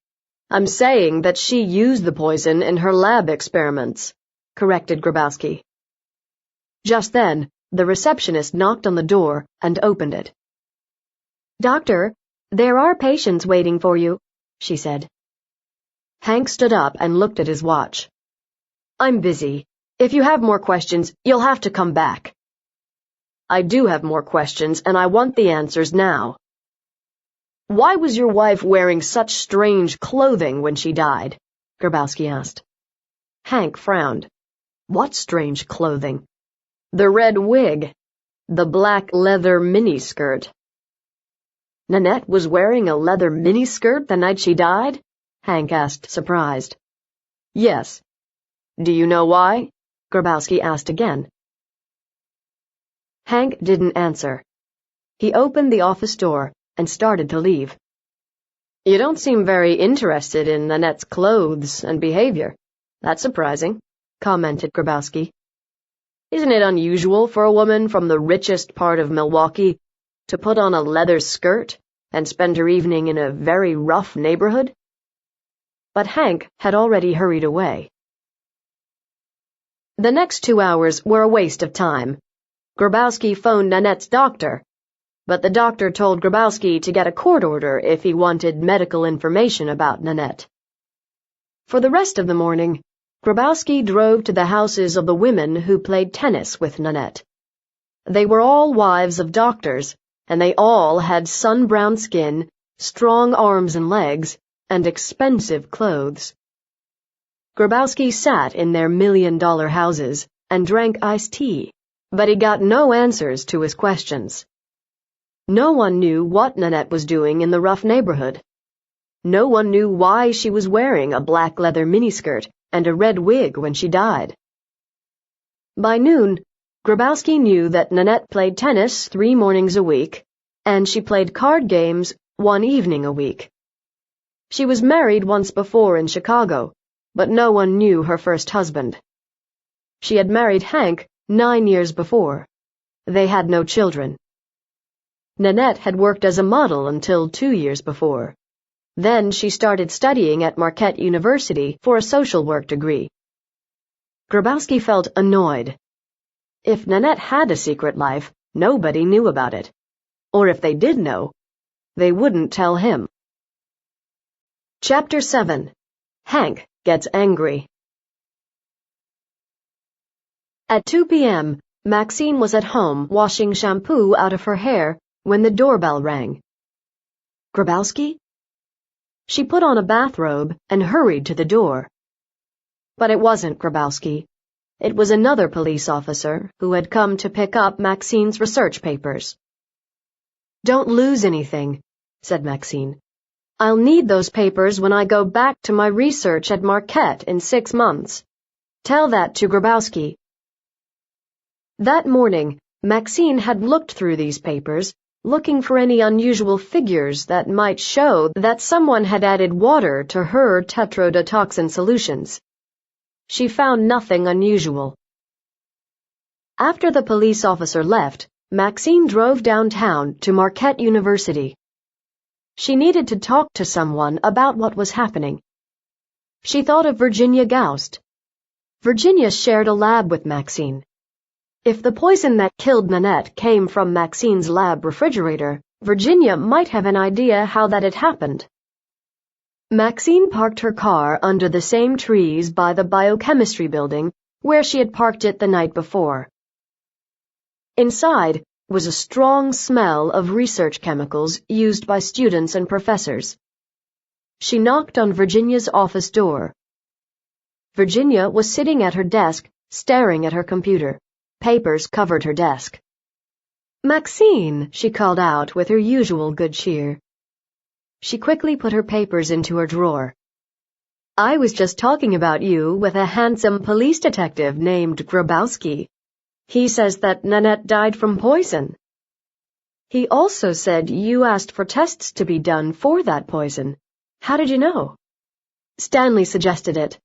I'm saying that she used the poison in her lab experiments, corrected Grabowski. Just then, the receptionist knocked on the door and opened it. Doctor, there are patients waiting for you, she said. Hank stood up and looked at his watch. I'm busy. If you have more questions, you'll have to come back. I do have more questions, and I want the answers now. Why was your wife wearing such strange clothing when she died? Grabowski asked. Hank frowned. What strange clothing? The red wig. The black leather miniskirt. Nanette was wearing a leather miniskirt the night she died? Hank asked, surprised. Yes. Do you know why? Grabowski asked again. Hank didn't answer. He opened the office door and started to leave. You don't seem very interested in Nanette's clothes and behavior. That's surprising, commented Grabowski. Isn't it unusual for a woman from the richest part of Milwaukee to put on a leather skirt and spend her evening in a very rough neighborhood? But Hank had already hurried away. The next 2 hours were a waste of time. Grabowski phoned Nanette's doctor, but the doctor told Grabowski to get a court order if he wanted medical information about Nanette. For the rest of the morning, Grabowski drove to the houses of the women who played tennis with Nanette. They were all wives of doctors, and they all had sun-browned skin, strong arms and legs, and expensive clothes. Grabowski sat in their million-dollar houses and drank iced tea, but he got no answers to his questions. No one knew what Nanette was doing in the rough neighborhood. No one knew why she was wearing a black leather miniskirt and a red wig when she died. By noon, Grabowski knew that Nanette played tennis 3 mornings a week, and she played card games 1 evening a week. She was married once before in Chicago, but no one knew her first husband. She had married Hank 9 years before. They had no children. Nanette had worked as a model until 2 years before. Then she started studying at Marquette University for a social work degree. Grabowski felt annoyed. If Nanette had a secret life, nobody knew about it. Or if they did know, they wouldn't tell him. Chapter 7. Hank Gets Angry. At 2 p.m., Maxine was at home washing shampoo out of her hair when the doorbell rang. Grabowski? She put on a bathrobe and hurried to the door. But it wasn't Grabowski. It was another police officer who had come to pick up Maxine's research papers. Don't lose anything, said Maxine. I'll need those papers when I go back to my research at Marquette in 6 months. Tell that to Grabowski. That morning, Maxine had looked through these papers, looking for any unusual figures that might show that someone had added water to her tetrodotoxin solutions. She found nothing unusual. After the police officer left, Maxine drove downtown to Marquette University. She needed to talk to someone about what was happening. She thought of Virginia Goust. Virginia shared a lab with Maxine. If the poison that killed Nanette came from Maxine's lab refrigerator, Virginia might have an idea how that had happened. Maxine parked her car under the same trees by the biochemistry building where she had parked it the night before. Inside was a strong smell of research chemicals used by students and professors. She knocked on Virginia's office door. Virginia was sitting at her desk, staring at her computer. Papers covered her desk. "Maxine," she called out with her usual good cheer. She quickly put her papers into her drawer. "I was just talking about you with a handsome police detective named Grabowski. He says that Nanette died from poison. He also said you asked for tests to be done for that poison. How did you know?" Stanley suggested it.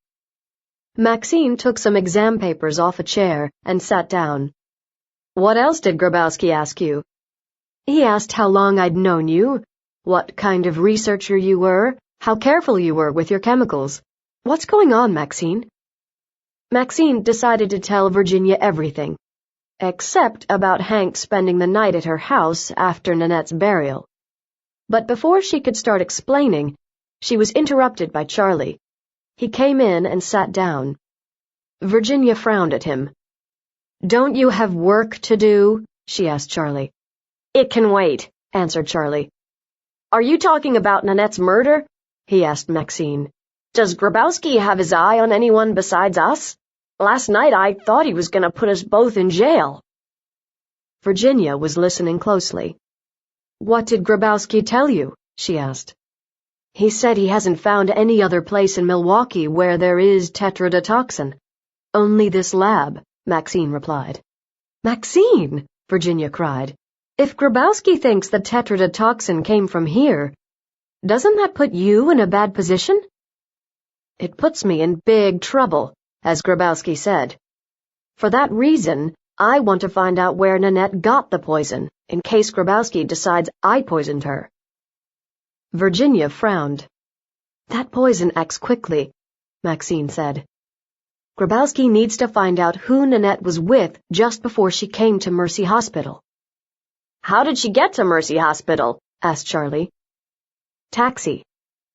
Maxine took some exam papers off a chair and sat down. "What else did Grabowski ask you?" "He asked how long I'd known you, what kind of researcher you were, how careful you were with your chemicals. What's going on, Maxine?" Maxine decided to tell Virginia everything, except about Hank spending the night at her house after Nanette's burial. But before she could start explaining, she was interrupted by Charlie. He came in and sat down. Virginia frowned at him. "Don't you have work to do?" she asked Charlie. "It can wait," answered Charlie. "Are you talking about Nanette's murder?" he asked Maxine. "Does Grabowski have his eye on anyone besides us? Last night I thought he was going to put us both in jail." Virginia was listening closely. "What did Grabowski tell you?" she asked. "He said he hasn't found any other place in Milwaukee where there is tetrodotoxin. Only this lab," Maxine replied. "Maxine!" Virginia cried. "If Grabowski thinks the tetrodotoxin came from here, doesn't that put you in a bad position?" "It puts me in big trouble, as Grabowski said. For that reason, I want to find out where Nanette got the poison, in case Grabowski decides I poisoned her." Virginia frowned. "That poison acts quickly," Maxine said. "Grabowski needs to find out who Nanette was with just before she came to Mercy Hospital." "How did she get to Mercy Hospital?" asked Charlie. "Taxi,"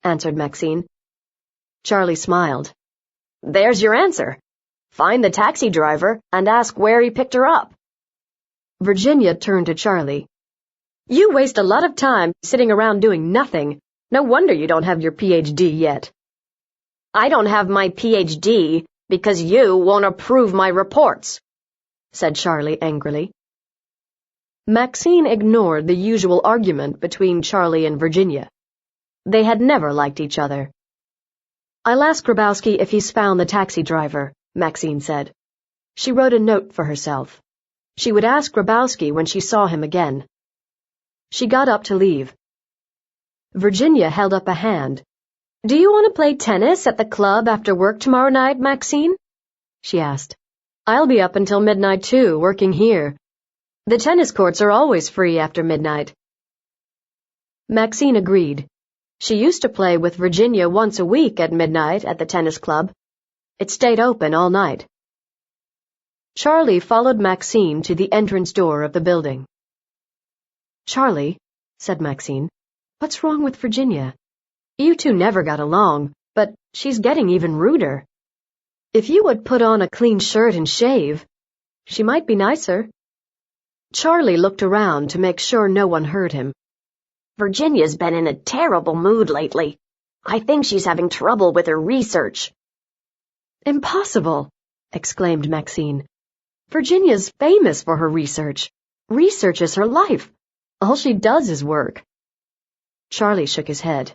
answered Maxine. Charlie smiled. "There's your answer. Find the taxi driver and ask where he picked her up." Virginia turned to Charlie. "You waste a lot of time sitting around doing nothing. No wonder you don't have your PhD yet." "I don't have my PhD because you won't approve my reports," said Charlie angrily. Maxine ignored the usual argument between Charlie and Virginia. They had never liked each other. "I'll ask Grabowski if he's found the taxi driver," Maxine said. She wrote a note for herself. She would ask Grabowski when she saw him again. She got up to leave. Virginia held up a hand. "Do you want to play tennis at the club after work tomorrow night, Maxine?" she asked. "I'll be up until midnight too, working here. The tennis courts are always free after midnight." Maxine agreed. She used to play with Virginia once a week at midnight at the tennis club. It stayed open all night. Charlie followed Maxine to the entrance door of the building. "Charlie," said Maxine, "what's wrong with Virginia? You two never got along, but she's getting even ruder. If you would put on a clean shirt and shave, she might be nicer." Charlie looked around to make sure no one heard him. "Virginia's been in a terrible mood lately. I think she's having trouble with her research." "Impossible!" exclaimed Maxine. "Virginia's famous for her research. Research is her life. All she does is work." Charlie shook his head.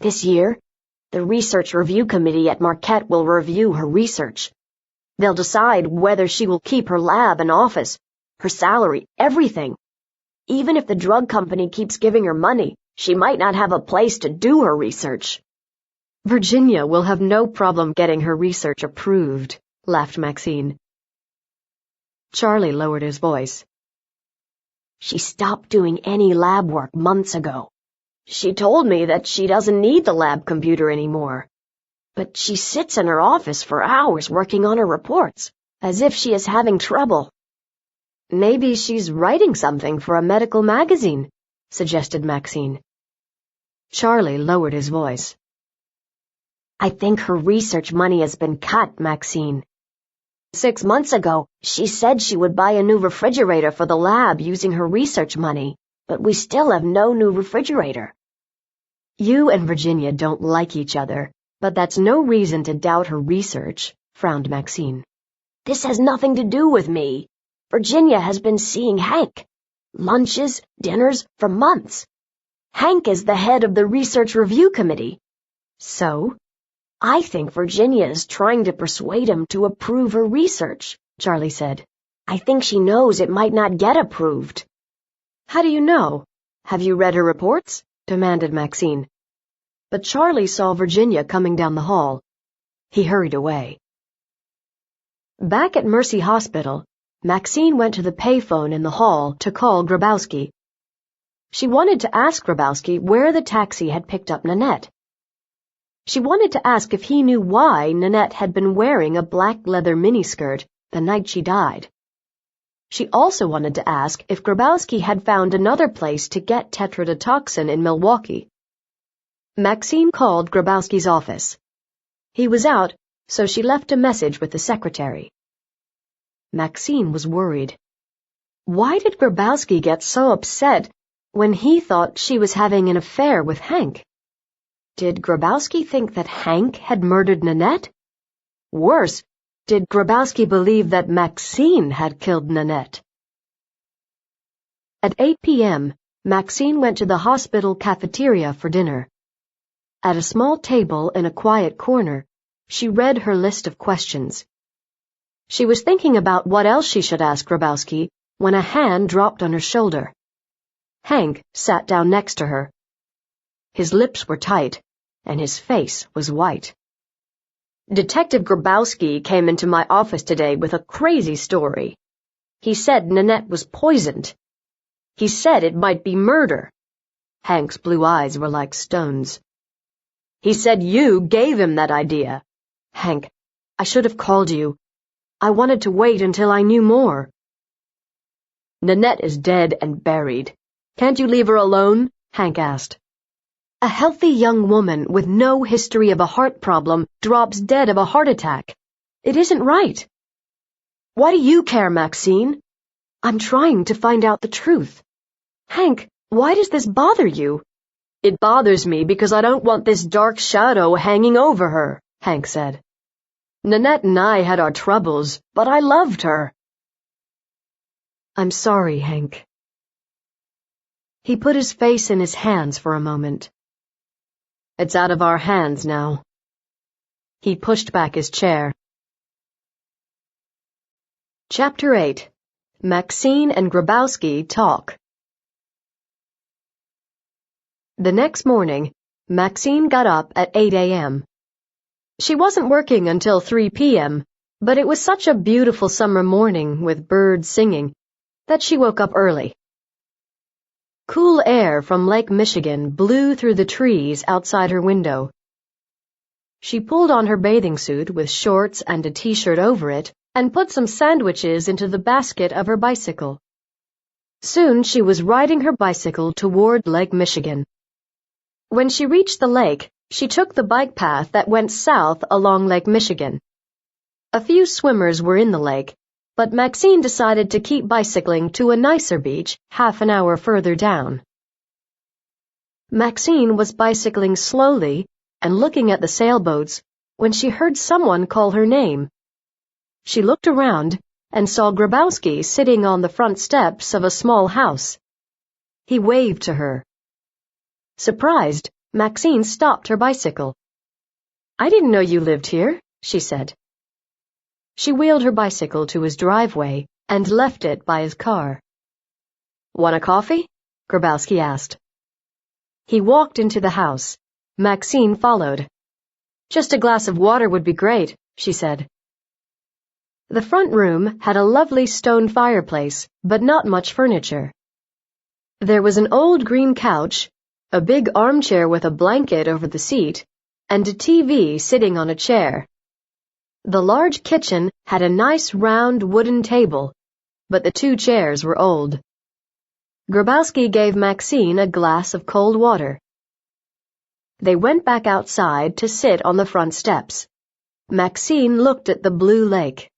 "This year, the Research Review Committee at Marquette will review her research. They'll decide whether she will keep her lab and office, her salary, everything. Even if the drug company keeps giving her money, she might not have a place to do her research." "Virginia will have no problem getting her research approved," laughed Maxine. Charlie lowered his voice. "She stopped doing any lab work months ago. She told me that she doesn't need the lab computer anymore. But she sits in her office for hours working on her reports, as if she is having trouble. Maybe she's writing something for a medical magazine, suggested Maxine. Charlie lowered his voice. I think her research money has been cut, Maxine. 6 months ago, she said she would buy a new refrigerator for the lab using her research money, but we still have no new refrigerator. You and Virginia don't like each other, but that's no reason to doubt her research, frowned Maxine. This has nothing to do with me. Virginia has been seeing Hank. Lunches, dinners, for months. Hank is the head of the research review committee. So? I think Virginia is trying to persuade him to approve her research, Charlie said. I think she knows it might not get approved. How do you know? Have you read her reports? Demanded Maxine. But Charlie saw Virginia coming down the hall. He hurried away. Back at Mercy Hospital, Maxine went to the payphone in the hall to call Grabowski. She wanted to ask Grabowski where the taxi had picked up Nanette. She wanted to ask if he knew why Nanette had been wearing a black leather miniskirt the night she died. She also wanted to ask if Grabowski had found another place to get tetrodotoxin in Milwaukee. Maxine called Grabowski's office. He was out, so she left a message with the secretary. Maxine was worried. Why did Grabowski get so upset when he thought she was having an affair with Hank? Did Grabowski think that Hank had murdered Nanette? Worse, did Grabowski believe that Maxine had killed Nanette? At 8 p.m., Maxine went to the hospital cafeteria for dinner. At a small table in a quiet corner, she read her list of questions. She was thinking about what else she should ask Grabowski when a hand dropped on her shoulder. Hank sat down next to her. His lips were tight, and his face was white. Detective Grabowski came into my office today with a crazy story. He said Nanette was poisoned. He said it might be murder. Hank's blue eyes were like stones. He said you gave him that idea. Hank, I should have called you. I wanted to wait until I knew more. Nanette is dead and buried. Can't you leave her alone? Hank asked. A healthy young woman with no history of a heart problem drops dead of a heart attack. It isn't right. Why do you care, Maxine? I'm trying to find out the truth. Hank, why does this bother you? It bothers me because I don't want this dark shadow hanging over her, Hank said. Nanette and I had our troubles, but I loved her. I'm sorry, Hank. He put his face in his hands for a moment. It's out of our hands now. He pushed back his chair. Chapter 8. Maxine and Grabowski Talk. The next morning, Maxine got up at 8 a.m. She wasn't working until 3 p.m., but it was such a beautiful summer morning with birds singing that she woke up early. Cool air from Lake Michigan blew through the trees outside her window. She pulled on her bathing suit with shorts and a t-shirt over it and put some sandwiches into the basket of her bicycle. Soon she was riding her bicycle toward Lake Michigan. When she reached the lake, she took the bike path that went south along Lake Michigan. A few swimmers were in the lake, but Maxine decided to keep bicycling to a nicer beach half an hour further down. Maxine was bicycling slowly and looking at the sailboats when she heard someone call her name. She looked around and saw Grabowski sitting on the front steps of a small house. He waved to her. Surprised, Maxine stopped her bicycle. I didn't know you lived here, she said. She wheeled her bicycle to his driveway and left it by his car. Want a coffee? Grabowski asked. He walked into the house. Maxine followed. Just a glass of water would be great, she said. The front room had a lovely stone fireplace, but not much furniture. There was an old green couch, a big armchair with a blanket over the seat, and a TV sitting on a chair. The large kitchen had a nice round wooden table, but the 2 chairs were old. Grabowski gave Maxine a glass of cold water. They went back outside to sit on the front steps. Maxine looked at the blue lake.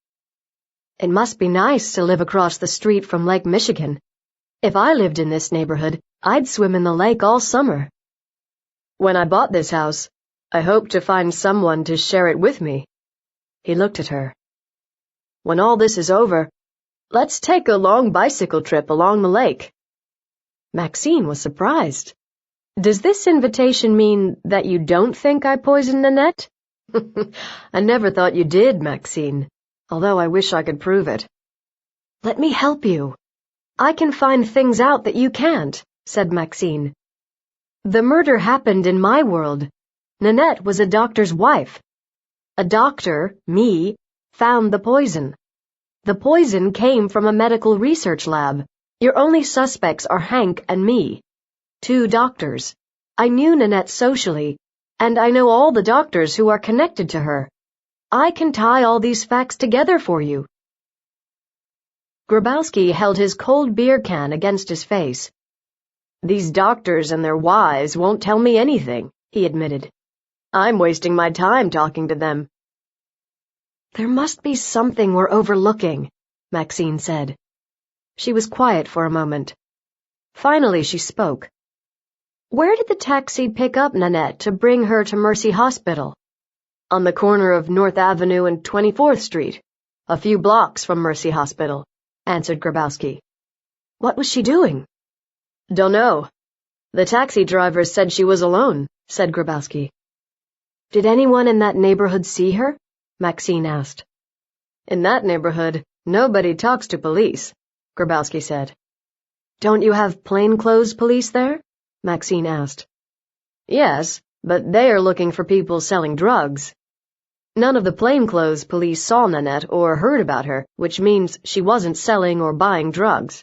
It must be nice to live across the street from Lake Michigan. If I lived in this neighborhood, I'd swim in the lake all summer. When I bought this house, I hoped to find someone to share it with me. He looked at her. When all this is over, let's take a long bicycle trip along the lake. Maxine was surprised. Does this invitation mean that you don't think I poisoned Nanette? I never thought you did, Maxine, although I wish I could prove it. Let me help you. I can find things out that you can't, said Maxine. The murder happened in my world. Nanette was a doctor's wife. A doctor, me, found the poison. The poison came from a medical research lab. Your only suspects are Hank and me. 2 doctors. I knew Nanette socially, and I know all the doctors who are connected to her. I can tie all these facts together for you. Grabowski held his cold beer can against his face. These doctors and their wives won't tell me anything, he admitted. I'm wasting my time talking to them. There must be something we're overlooking, Maxine said. She was quiet for a moment. Finally she spoke. Where did the taxi pick up Nanette to bring her to Mercy Hospital? On the corner of North Avenue and 24th Street, a few blocks from Mercy Hospital, answered Grabowski. What was she doing? Dunno. The taxi driver said she was alone, said Grabowski. Did anyone in that neighborhood see her? Maxine asked. In that neighborhood, nobody talks to police, Grabowski said. Don't you have plainclothes police there? Maxine asked. Yes, but they are looking for people selling drugs. None of the plainclothes police saw Nanette or heard about her, which means she wasn't selling or buying drugs.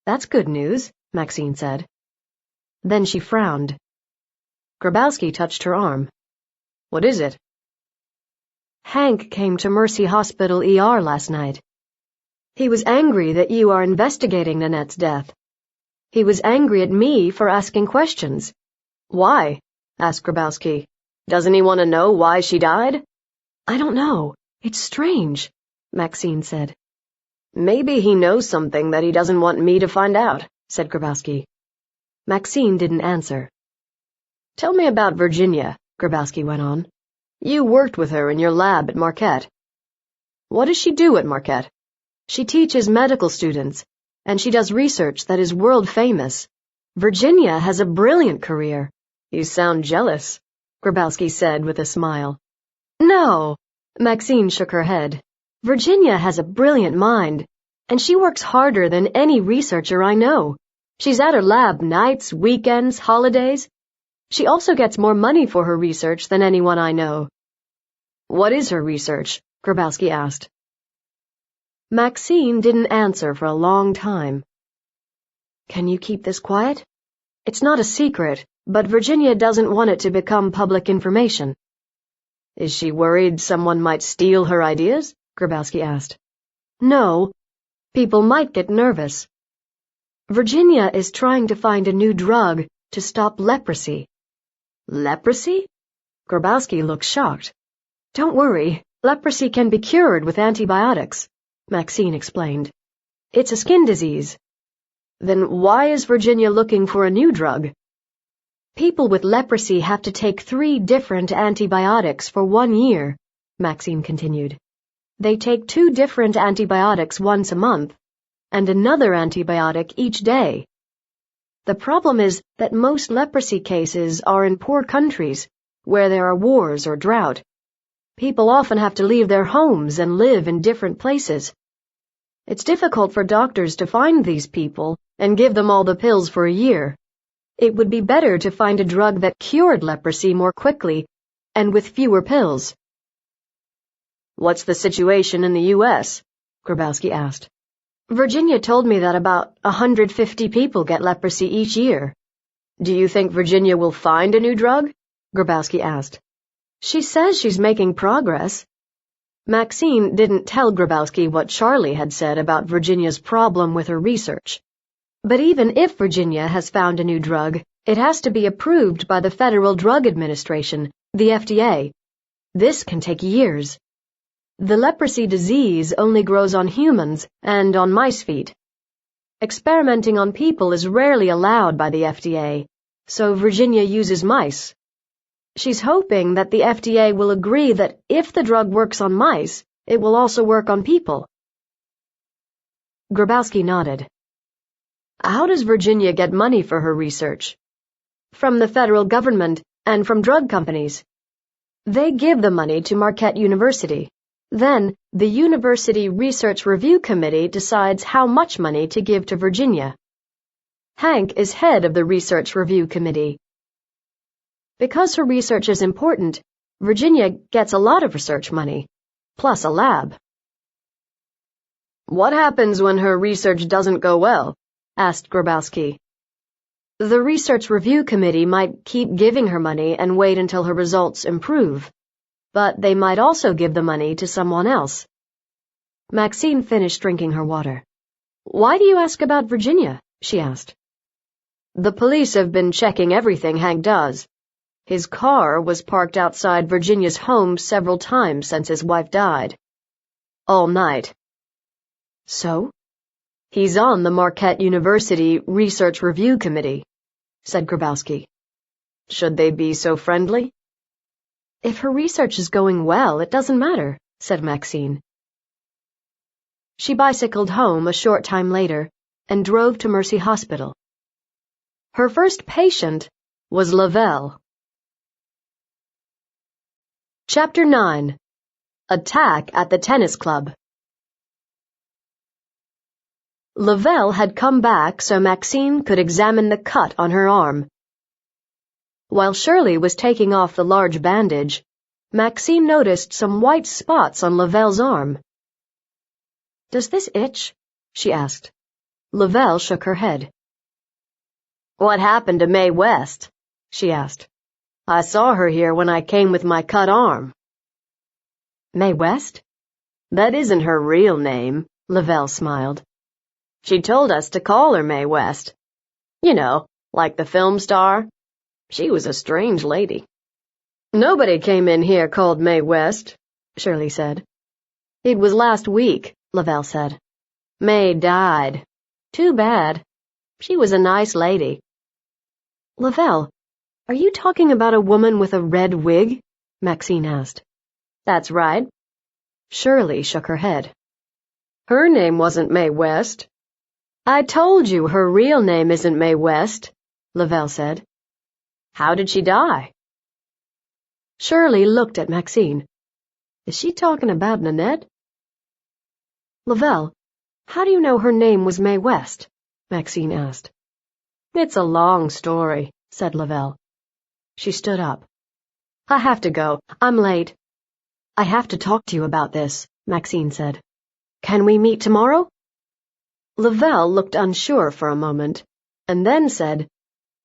That's good news, Maxine said. Then she frowned. Grabowski touched her arm. What is it? Hank came to Mercy Hospital ER last night. He was angry that you are investigating Nanette's death. He was angry at me for asking questions. Why? Asked Grabowski. Doesn't he want to know why she died? I don't know. It's strange, Maxine said. Maybe he knows something that he doesn't want me to find out, said Grabowski. Maxine didn't answer. Tell me about Virginia, Grabowski went on. You worked with her in your lab at Marquette. What does she do at Marquette? She teaches medical students, and she does research that is world famous. Virginia has a brilliant career. You sound jealous, Grabowski said with a smile. No, Maxine shook her head. Virginia has a brilliant mind, and she works harder than any researcher I know. She's at her lab nights, weekends, holidays. She also gets more money for her research than anyone I know. What is her research? Grabowski asked. Maxine didn't answer for a long time. Can you keep this quiet? It's not a secret, but Virginia doesn't want it to become public information. Is she worried someone might steal her ideas? Grabowski asked. No. People might get nervous. Virginia is trying to find a new drug to stop leprosy. Leprosy? Grabowski looked shocked. Don't worry, leprosy can be cured with antibiotics, Maxine explained. It's a skin disease. Then why is Virginia looking for a new drug? People with leprosy have to take 3 different antibiotics for 1 year, Maxine continued. They take 2 different antibiotics once a month, and another antibiotic each day. The problem is that most leprosy cases are in poor countries, where there are wars or drought. People often have to leave their homes and live in different places. It's difficult for doctors to find these people and give them all the pills for a year. It would be better to find a drug that cured leprosy more quickly and with fewer pills. What's the situation in the U.S.? Grabowski asked. Virginia told me that about 150 people get leprosy each year. Do you think Virginia will find a new drug? Grabowski asked. She says she's making progress. Maxine didn't tell Grabowski what Charlie had said about Virginia's problem with her research. But even if Virginia has found a new drug, it has to be approved by the Federal Drug Administration, the FDA. This can take years. The leprosy disease only grows on humans and on mice feet. Experimenting on people is rarely allowed by the FDA, so Virginia uses mice. She's hoping that the FDA will agree that if the drug works on mice, it will also work on people. Grabowski nodded. How does Virginia get money for her research? From the federal government and from drug companies. They give the money to Marquette University. Then, the University Research Review Committee decides how much money to give to Virginia. Hank is head of the Research Review Committee. Because her research is important, Virginia gets a lot of research money, plus a lab. What happens when her research doesn't go well? Asked Grabowski. The Research Review Committee might keep giving her money and wait until her results improve, but they might also give the money to someone else. Maxine finished drinking her water. Why do you ask about Virginia? She asked. The police have been checking everything Hank does. His car was parked outside Virginia's home several times since his wife died. All night. So? He's on the Marquette University Research Review Committee, said Grabowski. Should they be so friendly? If her research is going well, it doesn't matter, said Maxine. She bicycled home a short time later and drove to Mercy Hospital. Her first patient was Lavelle. Chapter 9. Attack at the Tennis Club. Lavelle had come back so Maxine could examine the cut on her arm. While Shirley was taking off the large bandage, Maxine noticed some white spots on Lavelle's arm. Does this itch? She asked. Lavelle shook her head. What happened to Mae West? She asked. I saw her here when I came with my cut arm. Mae West? That isn't her real name, Lavelle smiled. She told us to call her Mae West. You know, like the film star. She was a strange lady. Nobody came in here called Mae West, Shirley said. It was last week, Lavelle said. Mae died. Too bad. She was a nice lady. Lavelle, are you talking about a woman with a red wig? Maxine asked. That's right. Shirley shook her head. Her name wasn't Mae West. I told you her real name isn't Mae West, Lavelle said. How did she die? Shirley looked at Maxine. Is she talking about Nanette? Lavelle, how do you know her name was Mae West? Maxine asked. It's a long story, said Lavelle. She stood up. I have to go. I'm late. I have to talk to you about this, Maxine said. Can we meet tomorrow? Lavelle looked unsure for a moment, and then said,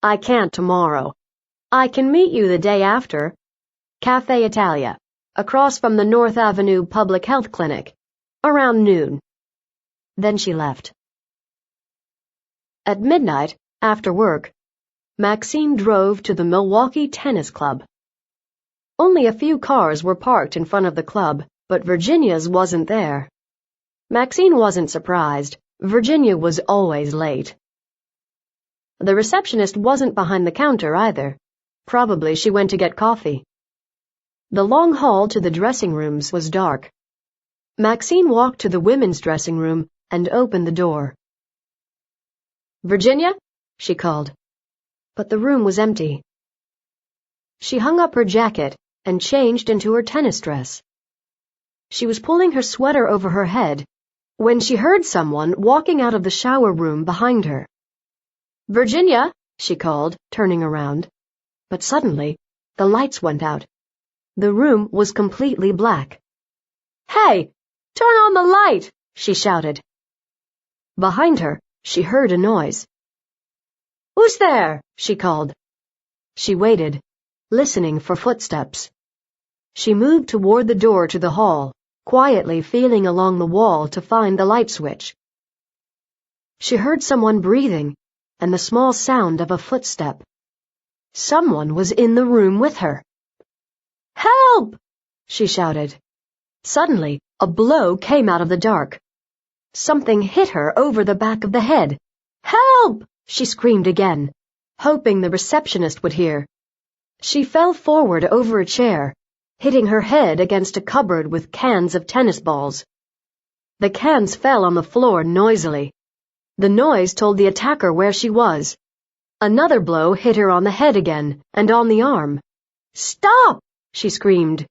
I can't tomorrow. I can meet you the day after. Cafe Italia, across from the North Avenue Public Health Clinic, around noon. Then she left. At midnight, after work, Maxine drove to the Milwaukee Tennis Club. Only a few cars were parked in front of the club, but Virginia's wasn't there. Maxine wasn't surprised. Virginia was always late. The receptionist wasn't behind the counter either. Probably she went to get coffee. The long hall to the dressing rooms was dark. Maxine walked to the women's dressing room and opened the door. Virginia? She called. But the room was empty. She hung up her jacket and changed into her tennis dress. She was pulling her sweater over her head when she heard someone walking out of the shower room behind her. Virginia, she called, turning around. But suddenly, the lights went out. The room was completely black. Hey, turn on the light, she shouted. Behind her, she heard a noise. Who's there? She called. She waited, listening for footsteps. She moved toward the door to the hall. quietly feeling along the wall to find the light switch. She heard someone breathing and the small sound of a footstep. Someone was in the room with her. "Help!" she shouted. Suddenly, a blow came out of the dark. Something hit her over the back of the head. "Help!" she screamed again, hoping the receptionist would hear. She fell forward over a chair, hitting her head against a cupboard with cans of tennis balls. The cans fell on the floor noisily. The noise told the attacker where she was. Another blow hit her on the head again and on the arm. "Stop!" she screamed.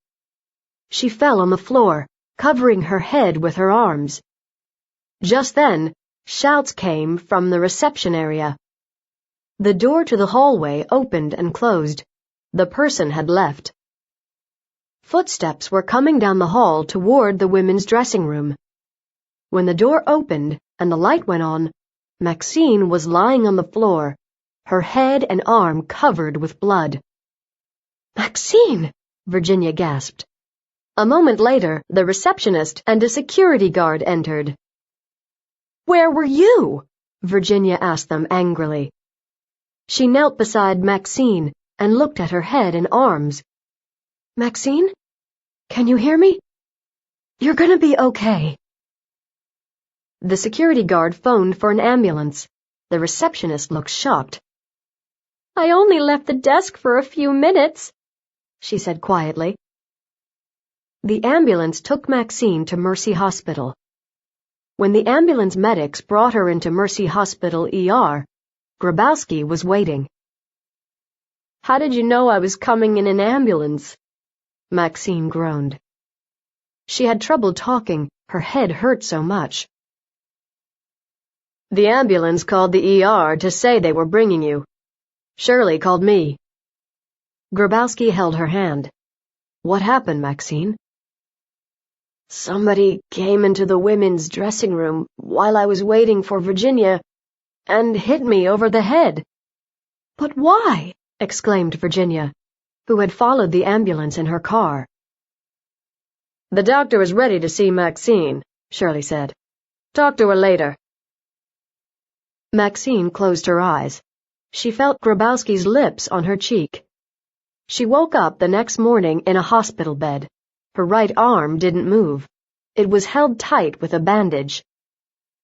She fell on the floor, covering her head with her arms. Just then, shouts came from the reception area. The door to the hallway opened and closed. The person had left. Footsteps were coming down the hall toward the women's dressing room. When the door opened and the light went on, Maxine was lying on the floor, her head and arm covered with blood. "Maxine!" Virginia gasped. A moment later, the receptionist and a security guard entered. "Where were you?" Virginia asked them angrily. She knelt beside Maxine and looked at her head and arms. "Maxine? Can you hear me? You're gonna be okay." The security guard phoned for an ambulance. The receptionist looked shocked. "I only left the desk for a few minutes," she said quietly. The ambulance took Maxine to Mercy Hospital. When the ambulance medics brought her into Mercy Hospital ER, Grabowski was waiting. "How did you know I was coming in an ambulance?" Maxine groaned. She had trouble talking, her head hurt so much. "The ambulance called the ER to say they were bringing you. Shirley called me." Grabowski held her hand. "What happened, Maxine?" "Somebody came into the women's dressing room while I was waiting for Virginia and hit me over the head." "But why?" exclaimed Virginia, who had followed the ambulance in her car. "The doctor is ready to see Maxine," Shirley said. "Talk to her later." Maxine closed her eyes. She felt Grabowski's lips on her cheek. She woke up the next morning in a hospital bed. Her right arm didn't move. It was held tight with a bandage.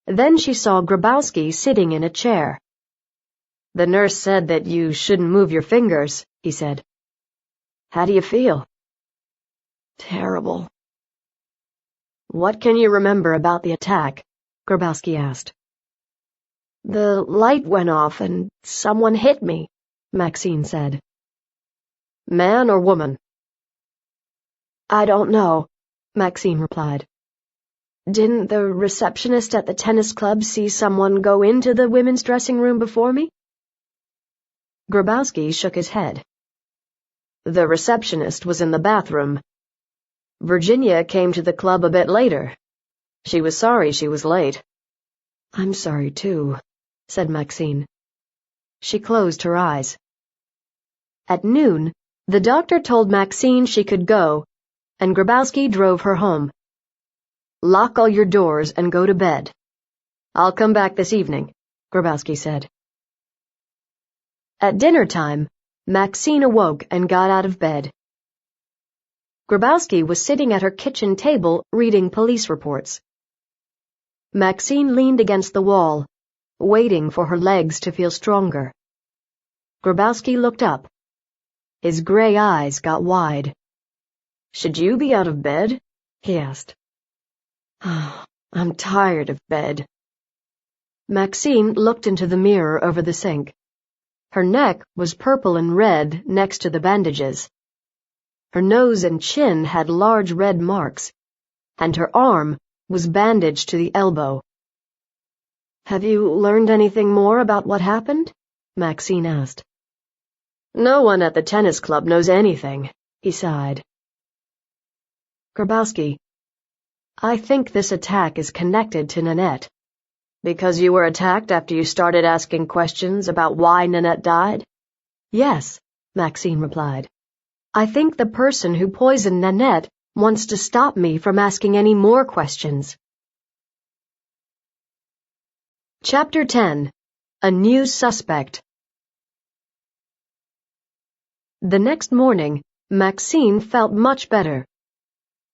Then she saw Grabowski sitting in a chair. "The nurse said that you shouldn't move your fingers," he said. "How do you feel?" "Terrible." "What can you remember about the attack?" Grabowski asked. "The light went off and someone hit me," Maxine said. "Man or woman?" "I don't know," Maxine replied. "Didn't the receptionist at the tennis club see someone go into the women's dressing room before me?" Grabowski shook his head. "The receptionist was in the bathroom. Virginia came to the club a bit later. She was sorry she was late." "I'm sorry, too," said Maxine. She closed her eyes. At noon, the doctor told Maxine she could go, and Grabowski drove her home. "Lock all your doors and go to bed. I'll come back this evening," Grabowski said. At dinner time, Maxine awoke and got out of bed. Grabowski was sitting at her kitchen table reading police reports. Maxine leaned against the wall, waiting for her legs to feel stronger. Grabowski looked up. His gray eyes got wide. "Should you be out of bed?" he asked. "Oh, I'm tired of bed." Maxine looked into the mirror over the sink. Her neck was purple and red next to the bandages. Her nose and chin had large red marks, and her arm was bandaged to the elbow. "Have you learned anything more about what happened?" Maxine asked. "No one at the tennis club knows anything," he sighed. "Grabowski, I think this attack is connected to Nanette." "Because you were attacked after you started asking questions about why Nanette died?" "Yes," Maxine replied. "I think the person who poisoned Nanette wants to stop me from asking any more questions. Chapter 10. A New Suspect. The next morning, Maxine felt much better.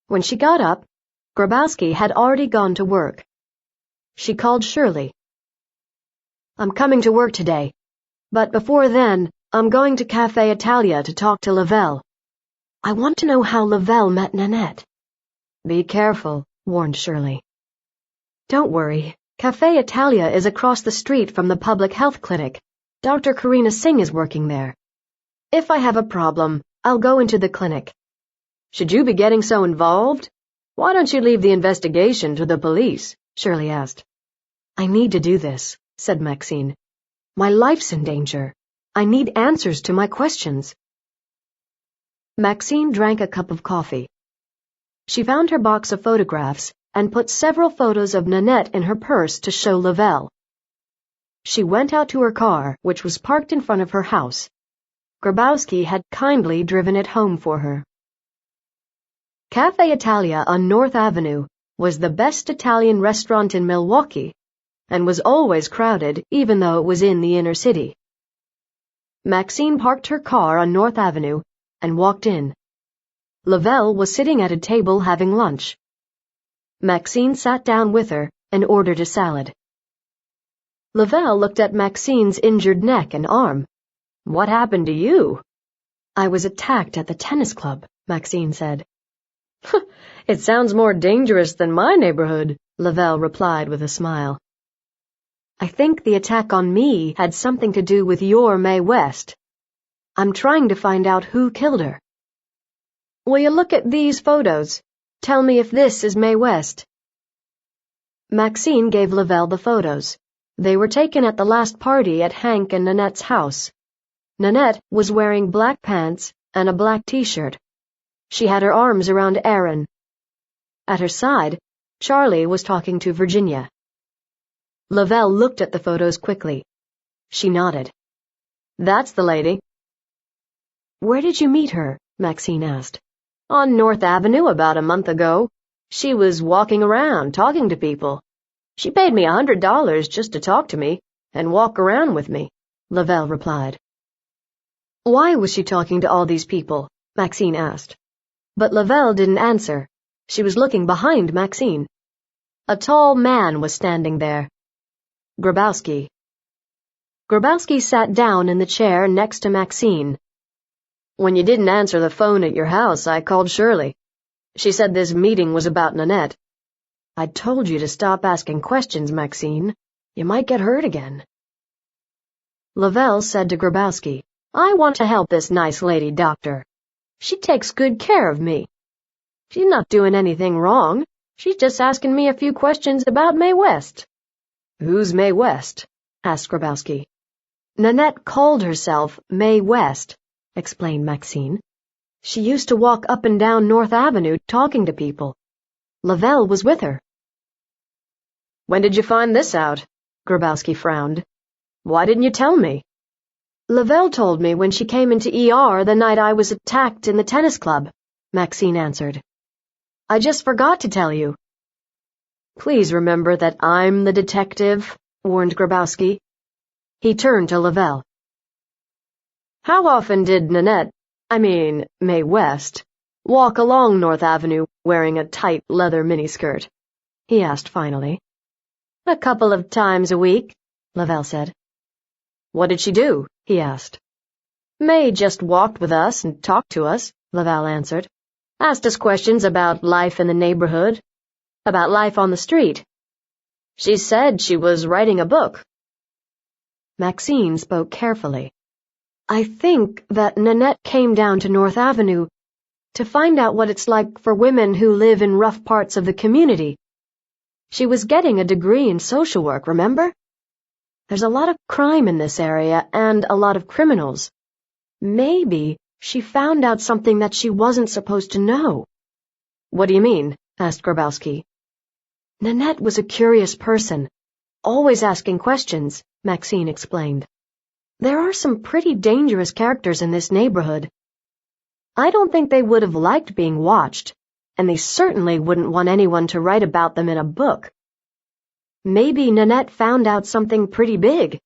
When she got up, Grabowski had already gone to work. She called Shirley. "I'm coming to work today, but before then, I'm going to Cafe Italia to talk to Lavelle. I want to know how Lavelle met Nanette." "Be careful," warned Shirley. "Don't worry. Cafe Italia is across the street from the public health clinic. Dr. Karina Singh is working there. If I have a problem, I'll go into the clinic." "Should you be getting so involved? Why don't you leave the investigation to the police?" Shirley asked. "I need to do this," said Maxine. "My life's in danger. I need answers to my questions." Maxine drank a cup of coffee. She found her box of photographs and put several photos of Nanette in her purse to show Lavelle. She went out to her car, which was parked in front of her house. Grabowski had kindly driven it home for her. Cafe Italia on North Avenue was the best Italian restaurant in Milwaukee and was always crowded even though it was in the inner city. Maxine parked her car on North Avenue and walked in. Lavelle was sitting at a table having lunch. Maxine sat down with her and ordered a salad. Lavelle looked at Maxine's injured neck and arm. "What happened to you?" "I was attacked at the tennis club," Maxine said. "It sounds more dangerous than my neighborhood," Lavelle replied with a smile. "I think the attack on me had something to do with your Mae West. I'm trying to find out who killed her." "Will you look at these photos? Tell me if this is Mae West." Maxine gave Lavelle the photos. They were taken at the last party at Hank and Nanette's house. Nanette was wearing black pants and a black t-shirt. She had her arms around Aaron. At her side, Charlie was talking to Virginia. Lavelle looked at the photos quickly. She nodded. "That's the lady." "Where did you meet her?" Maxine asked. "On North Avenue about a month ago. She was walking around, talking to people. She paid me $100 just to talk to me and walk around with me," Lavelle replied. "Why was she talking to all these people?" Maxine asked. But Lavelle didn't answer. She was looking behind Maxine. A tall man was standing there. Grabowski. Grabowski sat down in the chair next to Maxine. "When you didn't answer the phone at your house, I called Shirley. She said this meeting was about Nanette. I told you to stop asking questions, Maxine. You might get hurt again." Lavelle said to Grabowski, "I want to help this nice lady doctor. She takes good care of me. She's not doing anything wrong. She's just asking me a few questions about Mae West." "Who's Mae West?" asked Grabowski. "Nanette called herself Mae West," explained Maxine. "She used to walk up and down North Avenue talking to people. Lavelle was with her." "When did you find this out?" Grabowski frowned. "Why didn't you tell me?" "Lavelle told me when she came into ER the night I was attacked in the tennis club," Maxine answered. "I just forgot to tell you." "Please remember that I'm the detective," warned Grabowski. He turned to Lavelle. "How often did Mae West, walk along North Avenue wearing a tight leather miniskirt?" he asked finally. "A couple of times a week," Lavelle said. "What did she do?" he asked. "Mae just walked with us and talked to us," Lavelle answered. "Asked us questions about life in the neighborhood, about life on the street. She said she was writing a book." Maxine spoke carefully. "I think that Nanette came down to North Avenue to find out what it's like for women who live in rough parts of the community. She was getting a degree in social work, remember? There's a lot of crime in this area and a lot of criminals. Maybe she found out something that she wasn't supposed to know." "What do you mean?" asked Grabowski. "Nanette was a curious person, always asking questions," Maxine explained. "There are some pretty dangerous characters in this neighborhood. I don't think they would have liked being watched, and they certainly wouldn't want anyone to write about them in a book. Maybe Nanette found out something pretty big.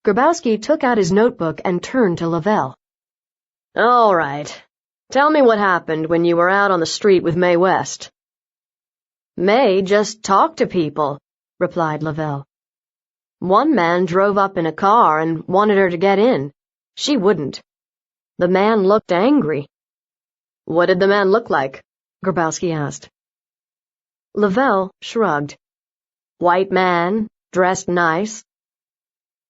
Grabowski took out his notebook and turned to Lavelle. "All right. Tell me what happened when you were out on the street with Mae West." "Mae just talked to people," replied Lavelle. "One man drove up in a car and wanted her to get in. She wouldn't. The man looked angry." "What did the man look like?" Grabowski asked. Lavelle shrugged. "White man, dressed nice."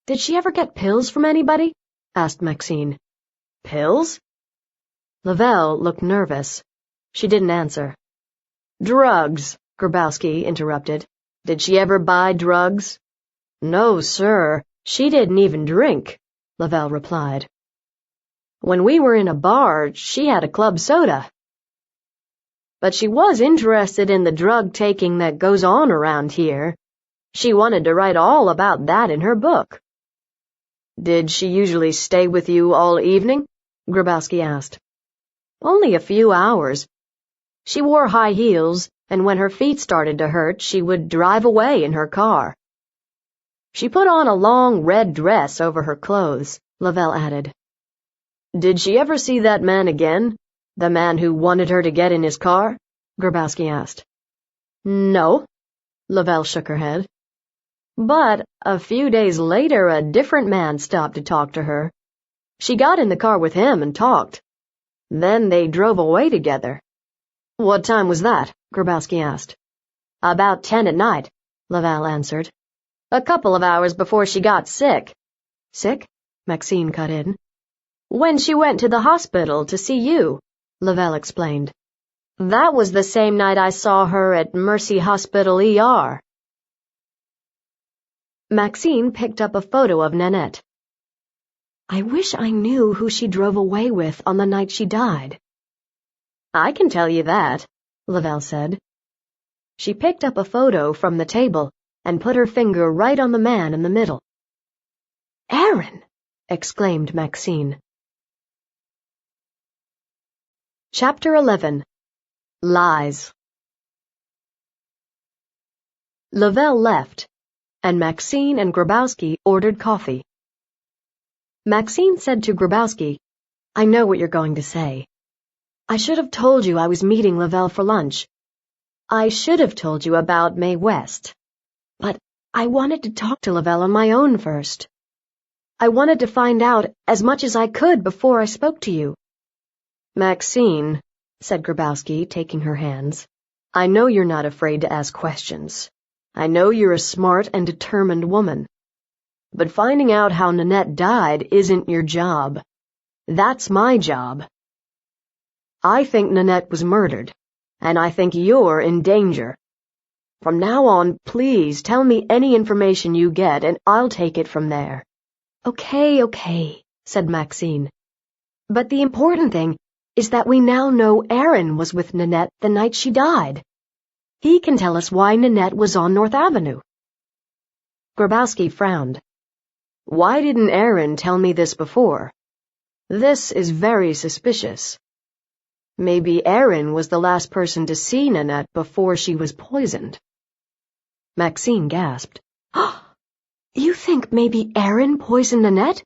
"Did she ever get pills from anybody?" asked Maxine. "Pills?" Lavelle looked nervous. She didn't answer. "Drugs," Grabowski interrupted. "Did she ever buy drugs?" "No, sir. She didn't even drink," Lavelle replied. "When we were in a bar, she had a club soda." "But she was interested in the drug-taking that goes on around here. She wanted to write all about that in her book." "Did she usually stay with you all evening?" Grabowski asked. "Only a few hours. She wore high heels, and when her feet started to hurt, she would drive away in her car." "She put on a long red dress over her clothes," Lavelle added. "Did she ever see that man again? The man who wanted her to get in his car?" Grabowski asked. "No," Lavelle shook her head. "But a few days later a different man stopped to talk to her. She got in the car with him and talked. Then they drove away together." "What time was that?" Grabowski asked. "About 10 at night," Lavelle answered. "A couple of hours before she got sick." "Sick?" Maxine cut in. "When she went to the hospital to see you," Lavelle explained. "That was the same night I saw her at Mercy Hospital ER." Maxine picked up a photo of Nanette. "I wish I knew who she drove away with on the night she died." "I can tell you that," Lavelle said. She picked up a photo from the table and put her finger right on the man in the middle. "Aaron!" exclaimed Maxine. Chapter 11. Lies. Lavelle left, and Maxine and Grabowski ordered coffee. Maxine said to Grabowski, "I know what you're going to say. I should have told you I was meeting Lavelle for lunch. I should have told you about Mae West. But I wanted to talk to Lavelle on my own first. I wanted to find out as much as I could before I spoke to you." "Maxine," said Grabowski, taking her hands, "I know you're not afraid to ask questions. I know you're a smart and determined woman. But finding out how Nanette died isn't your job. That's my job. I think Nanette was murdered, and I think you're in danger. From now on, please tell me any information you get, and I'll take it from there." Okay, said Maxine. "But the important thing is that we now know Aaron was with Nanette the night she died. He can tell us why Nanette was on North Avenue." Grabowski frowned. "Why didn't Aaron tell me this before? This is very suspicious. Maybe Aaron was the last person to see Nanette before she was poisoned." Maxine gasped. "You think maybe Aaron poisoned Nanette?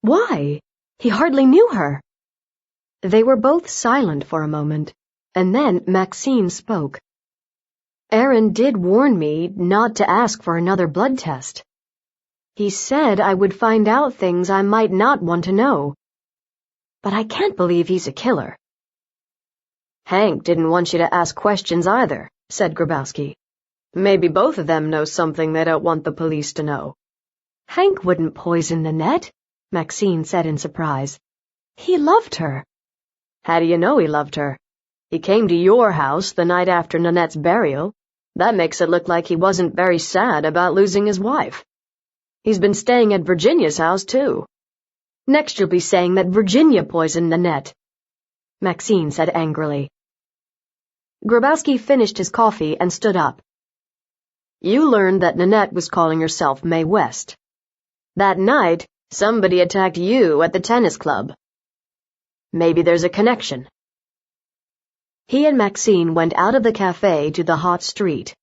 Why? He hardly knew her." They were both silent for a moment, and then Maxine spoke. "Aaron did warn me not to ask for another blood test. He said I would find out things I might not want to know. But I can't believe he's a killer." "Hank didn't want you to ask questions either," said Grabowski. "Maybe both of them know something they don't want the police to know." "Hank wouldn't poison Nanette," Maxine said in surprise. "He loved her." "How do you know he loved her? He came to your house the night after Nanette's burial. That makes it look like he wasn't very sad about losing his wife. He's been staying at Virginia's house, too. Next you'll be saying that Virginia poisoned Nanette," Maxine said angrily. Grabowski finished his coffee and stood up. "You learned that Nanette was calling herself Mae West. That night, somebody attacked you at the tennis club. Maybe there's a connection." He and Maxine went out of the cafe to the hot street.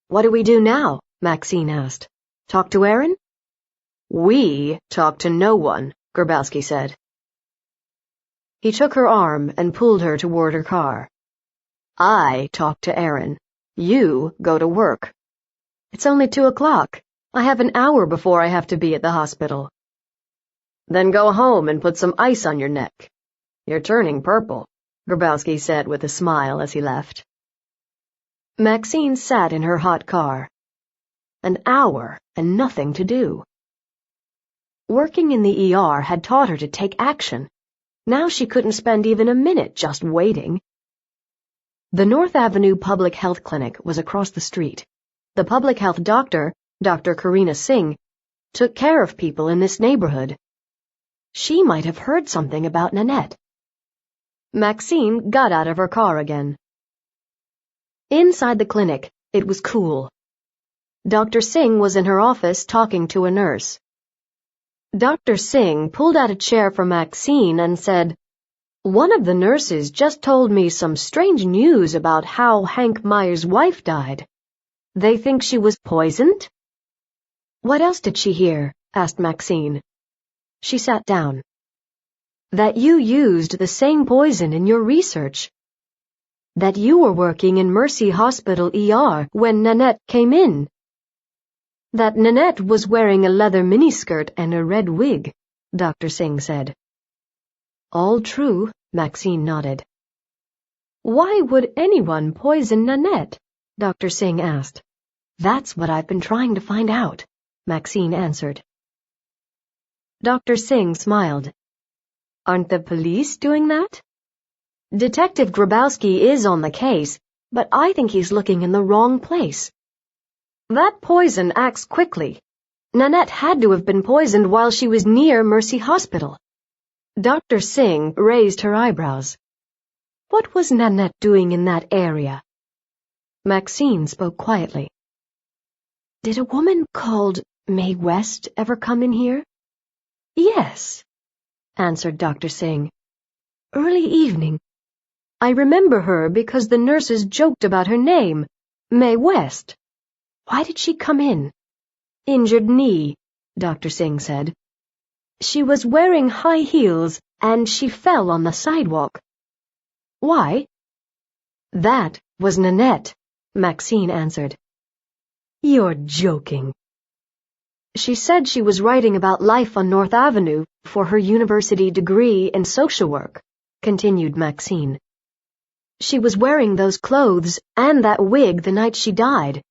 "What do we do now?" Maxine asked. "Talk to Aaron?" "We talk to no one," Grabowski said. He took her arm and pulled her toward her car. "I talk to Aaron. You go to work. It's only 2:00. I have an hour before I have to be at the hospital." "Then go home and put some ice on your neck. You're turning purple," Grabowski said with a smile as he left. Maxine sat in her hot car. An hour and nothing to do. Working in the ER had taught her to take action. Now she couldn't spend even a minute just waiting. The North Avenue Public Health Clinic was across the street. The public health doctor, Dr. Karina Singh, took care of people in this neighborhood. She might have heard something about Nanette. Maxine got out of her car again. Inside the clinic, it was cool. Dr. Singh was in her office talking to a nurse. Dr. Singh pulled out a chair for Maxine and said, "One of the nurses just told me some strange news about how Hank Meyer's wife died. They think she was poisoned?" "What else did she hear?" asked Maxine. She sat down. "That you used the same poison in your research. That you were working in Mercy Hospital ER when Nanette came in. That Nanette was wearing a leather miniskirt and a red wig," Dr. Singh said. "All true," Maxine nodded. "Why would anyone poison Nanette?" Dr. Singh asked. "That's what I've been trying to find out," Maxine answered. Dr. Singh smiled. "Aren't the police doing that? Detective Grabowski is on the case, but I think he's looking in the wrong place. That poison acts quickly. Nanette had to have been poisoned while she was near Mercy Hospital." Dr. Singh raised her eyebrows. "What was Nanette doing in that area?" Maxine spoke quietly. "Did a woman called Mae West ever come in here?" "Yes," answered Dr. Singh. "Early evening. I remember her because the nurses joked about her name, Mae West. Why did she come in?" "Injured knee," Dr. Singh said. "She was wearing high heels and she fell on the sidewalk." "Why?" "That was Nanette," Maxine answered. "You're joking." "She said she was writing about life on North Avenue for her university degree in social work," continued Maxine. "She was wearing those clothes and that wig the night she died.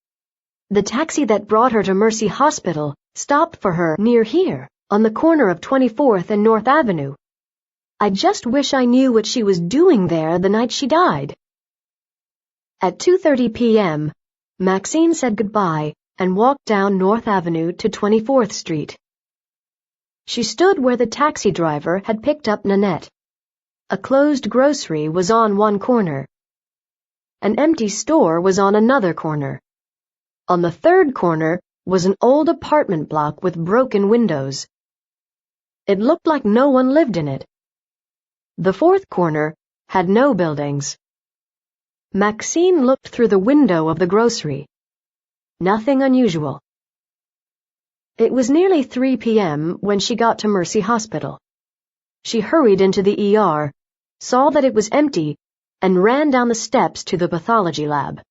The taxi that brought her to Mercy Hospital stopped for her near here, on the corner of 24th and North Avenue. I just wish I knew what she was doing there the night she died." At 2:30 p.m., Maxine said goodbye and walked down North Avenue to 24th Street. She stood where the taxi driver had picked up Nanette. A closed grocery was on one corner. An empty store was on another corner. On the third corner was an old apartment block with broken windows. It looked like no one lived in it. The fourth corner had no buildings. Maxine looked through the window of the grocery. Nothing unusual. It was nearly 3 p.m. when she got to Mercy Hospital. She hurried into the ER, saw that it was empty, and ran down the steps to the pathology lab.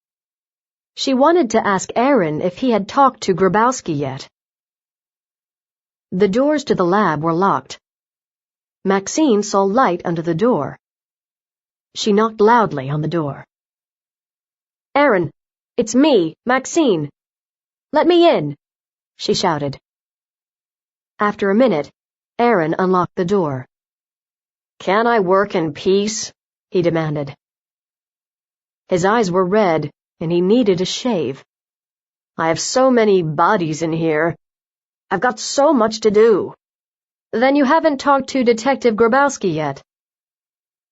She wanted to ask Aaron if he had talked to Grabowski yet. The doors to the lab were locked. Maxine saw light under the door. She knocked loudly on the door. "Aaron, it's me, Maxine. Let me in," she shouted. After a minute, Aaron unlocked the door. "Can I work in peace?" he demanded. His eyes were red, and he needed a shave. "I have so many bodies in here. I've got so much to do." "Then you haven't talked to Detective Grabowski yet."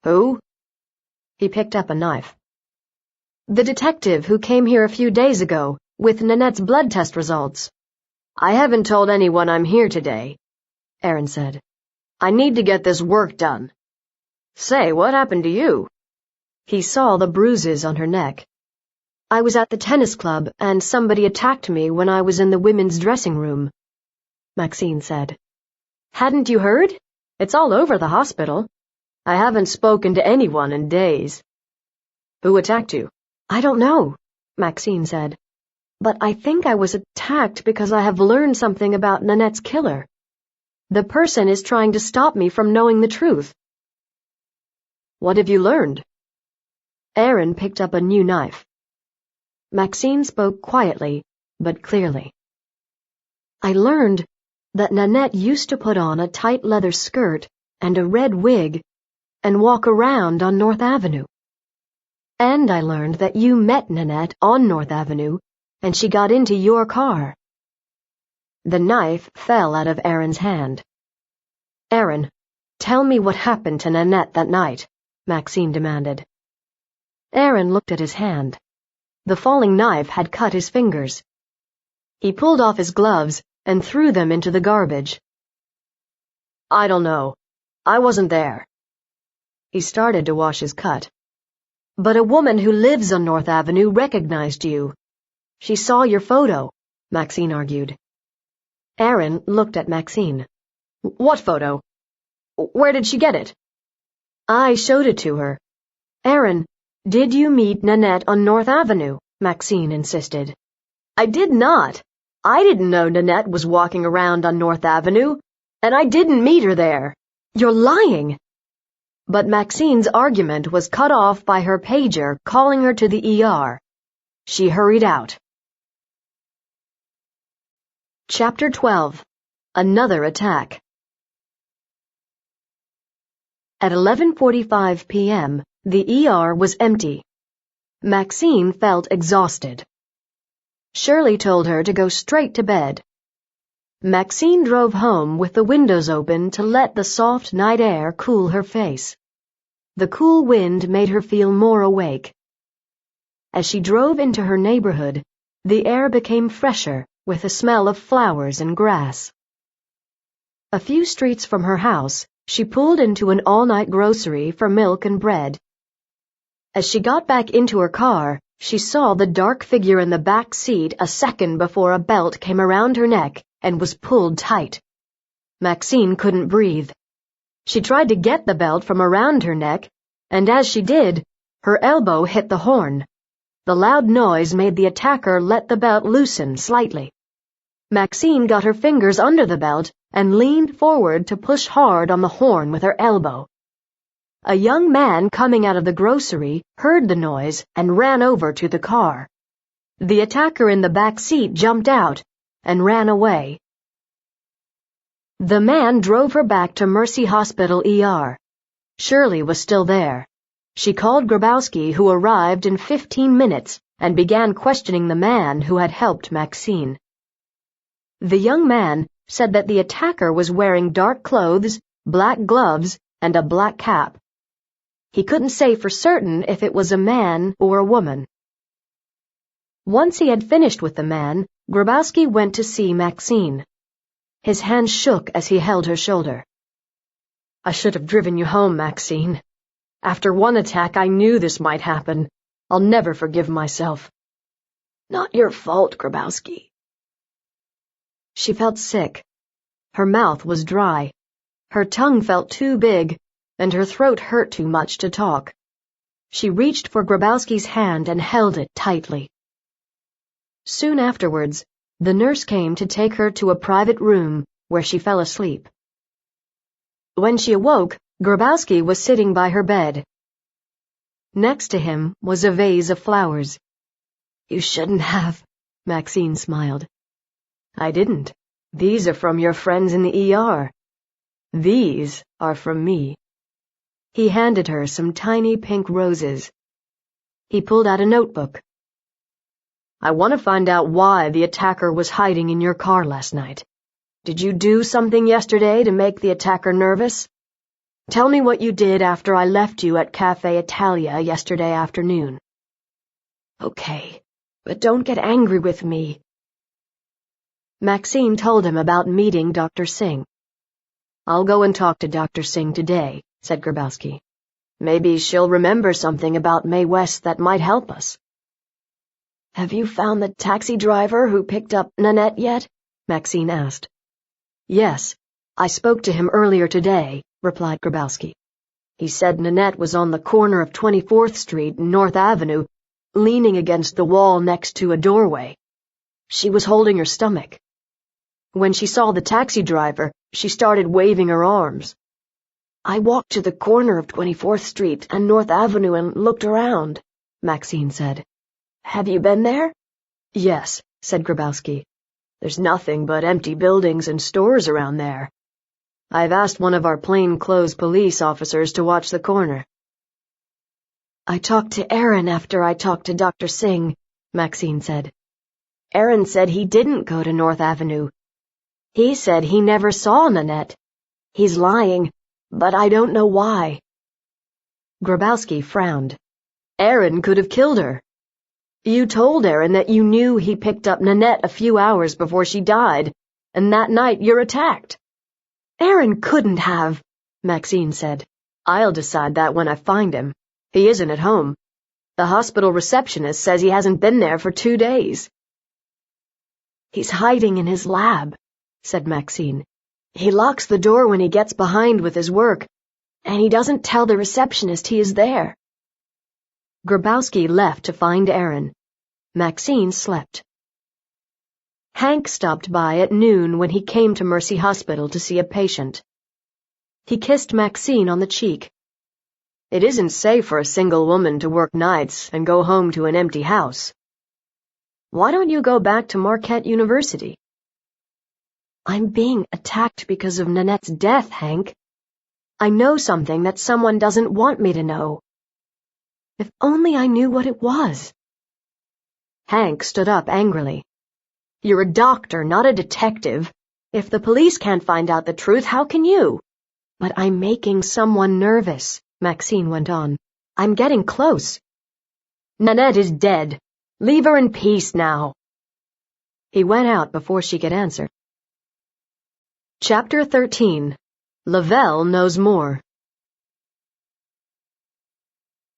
"Who?" He picked up a knife. "The detective who came here a few days ago with Nanette's blood test results." "I haven't told anyone I'm here today," Aaron said. "I need to get this work done." "Say, what happened to you?" He saw the bruises on her neck. "I was at the tennis club and somebody attacked me when I was in the women's dressing room," Maxine said. "Hadn't you heard? It's all over the hospital. I haven't spoken to anyone in days." "Who attacked you?" "I don't know," Maxine said. "But I think I was attacked because I have learned something about Nanette's killer. The person is trying to stop me from knowing the truth." "What have you learned?" Aaron picked up a new knife. Maxine spoke quietly, but clearly. "I learned that Nanette used to put on a tight leather skirt and a red wig and walk around on North Avenue. And I learned that you met Nanette on North Avenue and she got into your car." The knife fell out of Aaron's hand. "Aaron, tell me what happened to Nanette that night," Maxine demanded. Aaron looked at his hand. The falling knife had cut his fingers. He pulled off his gloves and threw them into the garbage. "I don't know. I wasn't there." He started to wash his cut. "But a woman who lives on North Avenue recognized you. She saw your photo," Maxine argued. Aaron looked at Maxine. "What photo? Where did she get it?" "I showed it to her." "Aaron, did you meet Nanette on North Avenue?" Maxine insisted. "I did not. I didn't know Nanette was walking around on North Avenue, and I didn't meet her there." "You're lying!" But Maxine's argument was cut off by her pager calling her to the ER. She hurried out. Chapter 12. Another Attack. At 11:45 p.m., the ER was empty. Maxine felt exhausted. Shirley told her to go straight to bed. Maxine drove home with the windows open to let the soft night air cool her face. The cool wind made her feel more awake. As she drove into her neighborhood, the air became fresher with the smell of flowers and grass. A few streets from her house, she pulled into an all-night grocery for milk and bread. As she got back into her car, she saw the dark figure in the back seat a second before a belt came around her neck and was pulled tight. Maxine couldn't breathe. She tried to get the belt from around her neck, and as she did, her elbow hit the horn. The loud noise made the attacker let the belt loosen slightly. Maxine got her fingers under the belt and leaned forward to push hard on the horn with her elbow. A young man coming out of the grocery heard the noise and ran over to the car. The attacker in the back seat jumped out and ran away. The man drove her back to Mercy Hospital ER. Shirley was still there. She called Grabowski, who arrived in 15 minutes, and began questioning the man who had helped Maxine. The young man said that the attacker was wearing dark clothes, black gloves, and a black cap. He couldn't say for certain if it was a man or a woman. Once he had finished with the man, Grabowski went to see Maxine. His hand shook as he held her shoulder. "I should have driven you home, Maxine. After one attack, I knew this might happen. I'll never forgive myself." "Not your fault, Grabowski." She felt sick. Her mouth was dry. Her tongue felt too big, and her throat hurt too much to talk. She reached for Grabowski's hand and held it tightly. Soon afterwards, the nurse came to take her to a private room where she fell asleep. When she awoke, Grabowski was sitting by her bed. Next to him was a vase of flowers. "You shouldn't have," Maxine smiled. "I didn't. These are from your friends in the ER. These are from me." He handed her some tiny pink roses. He pulled out a notebook. "I want to find out why the attacker was hiding in your car last night. Did you do something yesterday to make the attacker nervous? Tell me what you did after I left you at Cafe Italia yesterday afternoon." "Okay, but don't get angry with me." Maxine told him about meeting Dr. Singh. "I'll go and talk to Dr. Singh today," said Grabowski. Maybe she'll remember something about Mae West that might help us." "Have you found the taxi driver who picked up Nanette yet?" Maxine asked. "Yes, I spoke to him earlier today," replied Grabowski. "He said Nanette was on the corner of 24th Street and North Avenue, leaning against the wall next to a doorway. She was holding her stomach. When she saw the taxi driver, she started waving her arms. I walked to the corner of 24th Street and North Avenue and looked around," Maxine said. "Have you been there?" "Yes," said Grabowski. "There's nothing but empty buildings and stores around there. I've asked one of our plainclothes police officers to watch the corner." "I talked to Aaron after I talked to Dr. Singh," Maxine said. "Aaron said he didn't go to North Avenue. He said he never saw Nanette. He's lying, but I don't know why." Grabowski frowned. "Aaron could have killed her. You told Aaron that you knew he picked up Nanette a few hours before she died, and that night you're attacked." "Aaron couldn't have," Maxine said. "I'll decide that when I find him. He isn't at home. The hospital receptionist says he hasn't been there for 2 days." "He's hiding in his lab," said Maxine. "He locks the door when he gets behind with his work, and he doesn't tell the receptionist he is there." Grabowski left to find Aaron. Maxine slept. Hank stopped by at noon when he came to Mercy Hospital to see a patient. He kissed Maxine on the cheek. "It isn't safe for a single woman to work nights and go home to an empty house. Why don't you go back to Marquette University?" "I'm being attacked because of Nanette's death, Hank. I know something that someone doesn't want me to know. If only I knew what it was." Hank stood up angrily. "You're a doctor, not a detective. If the police can't find out the truth, how can you?" "But I'm making someone nervous," Maxine went on. "I'm getting close." "Nanette is dead. Leave her in peace now." He went out before she could answer. Chapter 13. Lavelle Knows More.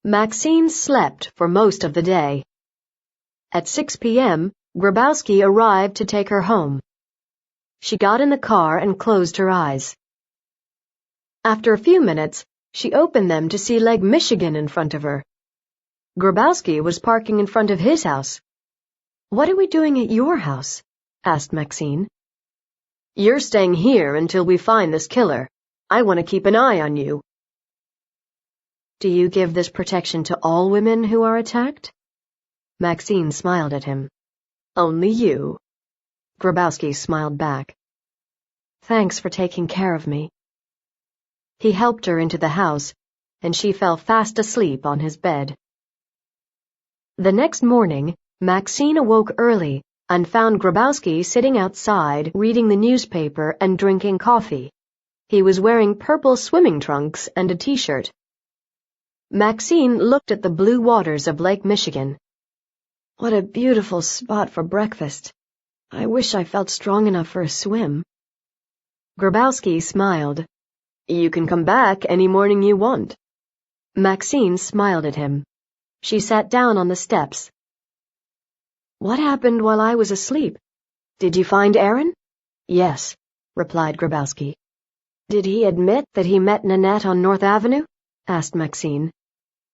Maxine slept for most of the day. At 6 p.m., Grabowski arrived to take her home. She got in the car and closed her eyes. After a few minutes, she opened them to see Lake Michigan in front of her. Grabowski was parking in front of his house. "What are we doing at your house?" asked Maxine. "You're staying here until we find this killer. I want to keep an eye on you." "Do you give this protection to all women who are attacked?" Maxine smiled at him. "Only you." Grabowski smiled back. "Thanks for taking care of me." He helped her into the house, and she fell fast asleep on his bed. The next morning, Maxine awoke early and found Grabowski sitting outside reading the newspaper and drinking coffee. He was wearing purple swimming trunks and a t-shirt. Maxine looked at the blue waters of Lake Michigan. "What a beautiful spot for breakfast. I wish I felt strong enough for a swim." Grabowski smiled. "You can come back any morning you want." Maxine smiled at him. She sat down on the steps. "What happened while I was asleep? Did you find Aaron?" "Yes," replied Grabowski. "Did he admit that he met Nanette on North Avenue?" asked Maxine.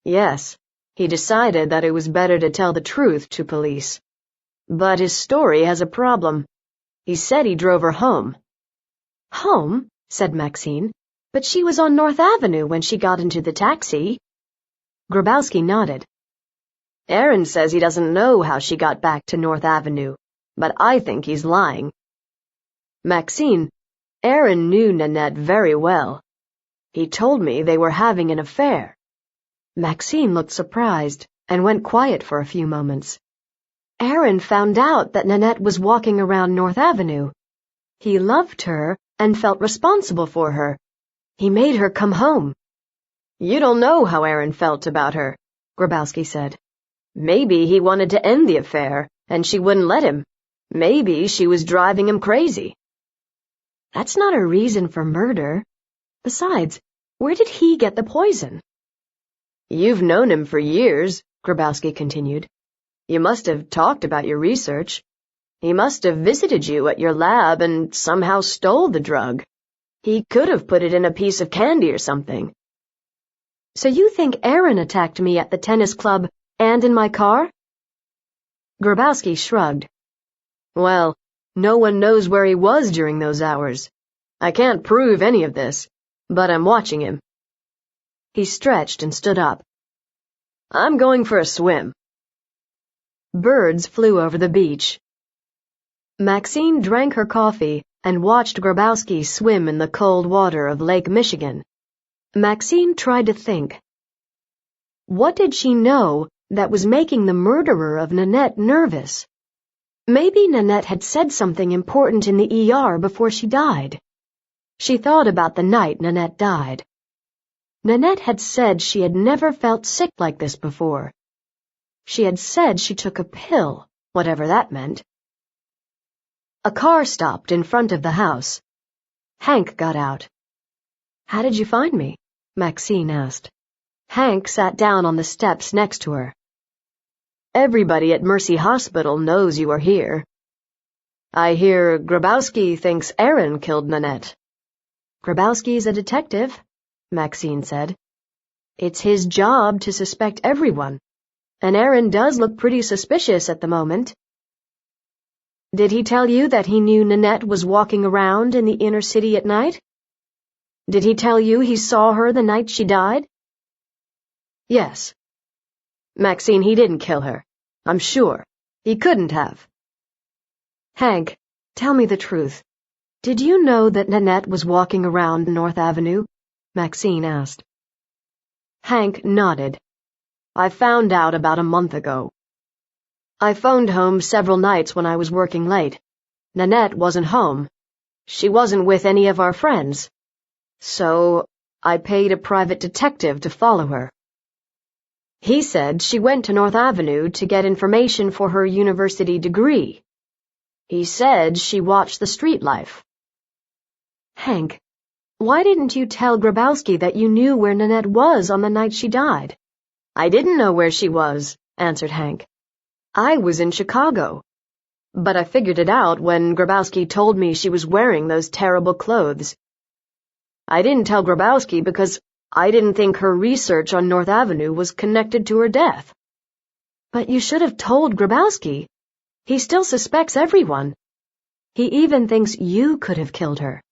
"Yes. He decided that it was better to tell the truth to police. But his story has a problem. He said he drove her home." "Home?" said Maxine. "But she was on North Avenue when she got into the taxi." Grabowski nodded. "Aaron says he doesn't know how she got back to North Avenue, but I think he's lying." "Maxine, Aaron knew Nanette very well. He told me they were having an affair." Maxine looked surprised and went quiet for a few moments. "Aaron found out that Nanette was walking around North Avenue. He loved her and felt responsible for her. He made her come home." "You don't know how Aaron felt about her," Grabowski said. "Maybe he wanted to end the affair, and she wouldn't let him. Maybe she was driving him crazy." "That's not a reason for murder. Besides, where did he get the poison?" You've known him for years, Grabowski continued. You must have talked about your research. He must have visited you at your lab and somehow stole the drug. He could have put it in a piece of candy or something. So you think Aaron attacked me at the tennis club and in my car? Grabowski shrugged. Well, no one knows where he was during those hours. I can't prove any of this, but I'm watching him. He stretched and stood up. I'm going for a swim. Birds flew over the beach. Maxine drank her coffee and watched Grabowski swim in the cold water of Lake Michigan. Maxine tried to think. What did she know that was making the murderer of Nanette nervous? Maybe Nanette had said something important in the ER before she died. She thought about the night Nanette died. Nanette had said she had never felt sick like this before. She had said she took a pill, whatever that meant. A car stopped in front of the house. Hank got out. How did you find me? Maxine asked. Hank sat down on the steps next to her. Everybody at Mercy Hospital knows you are here. I hear Grabowski thinks Aaron killed Nanette. Grabowski's a detective, Maxine said. It's his job to suspect everyone, and Aaron does look pretty suspicious at the moment. Did he tell you that he knew Nanette was walking around in the inner city at night? Did he tell you he saw her the night she died? Yes. Maxine, he didn't kill her. I'm sure. He couldn't have. Hank, tell me the truth. Did you know that Nanette was walking around North Avenue? Maxine asked. Hank nodded. I found out about a month ago. I phoned home several nights when I was working late. Nanette wasn't home. She wasn't with any of our friends. So I paid a private detective to follow her. He said she went to North Avenue to get information for her university degree. He said she watched the street life. Hank, why didn't you tell Grabowski that you knew where Nanette was on the night she died? I didn't know where she was, answered Hank. I was in Chicago. But I figured it out when Grabowski told me she was wearing those terrible clothes. I didn't tell Grabowski because I didn't think her research on North Avenue was connected to her death. But you should have told Grabowski. He still suspects everyone. He even thinks you could have killed her.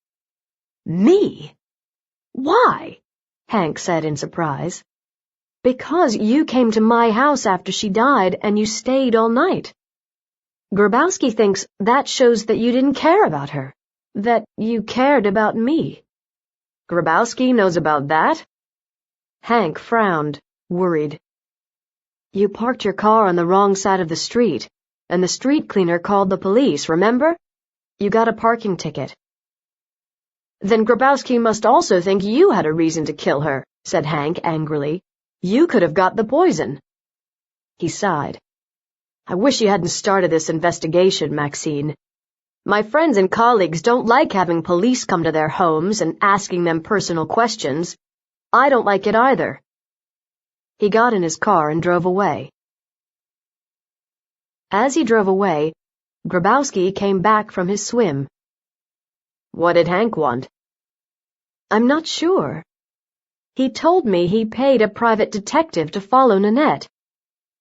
Me? Why? Hank said in surprise. Because you came to my house after she died and you stayed all night. Grabowski thinks that shows that you didn't care about her, that you cared about me. Grabowski knows about that? Hank frowned, worried. You parked your car on the wrong side of the street, and the street cleaner called the police, remember? You got a parking ticket. Then Grabowski must also think you had a reason to kill her, said Hank angrily. You could have got the poison. He sighed. I wish you hadn't started this investigation, Maxine. My friends and colleagues don't like having police come to their homes and asking them personal questions. I don't like it either. He got in his car and drove away. As he drove away, Grabowski came back from his swim. What did Hank want? I'm not sure. He told me he paid a private detective to follow Nanette,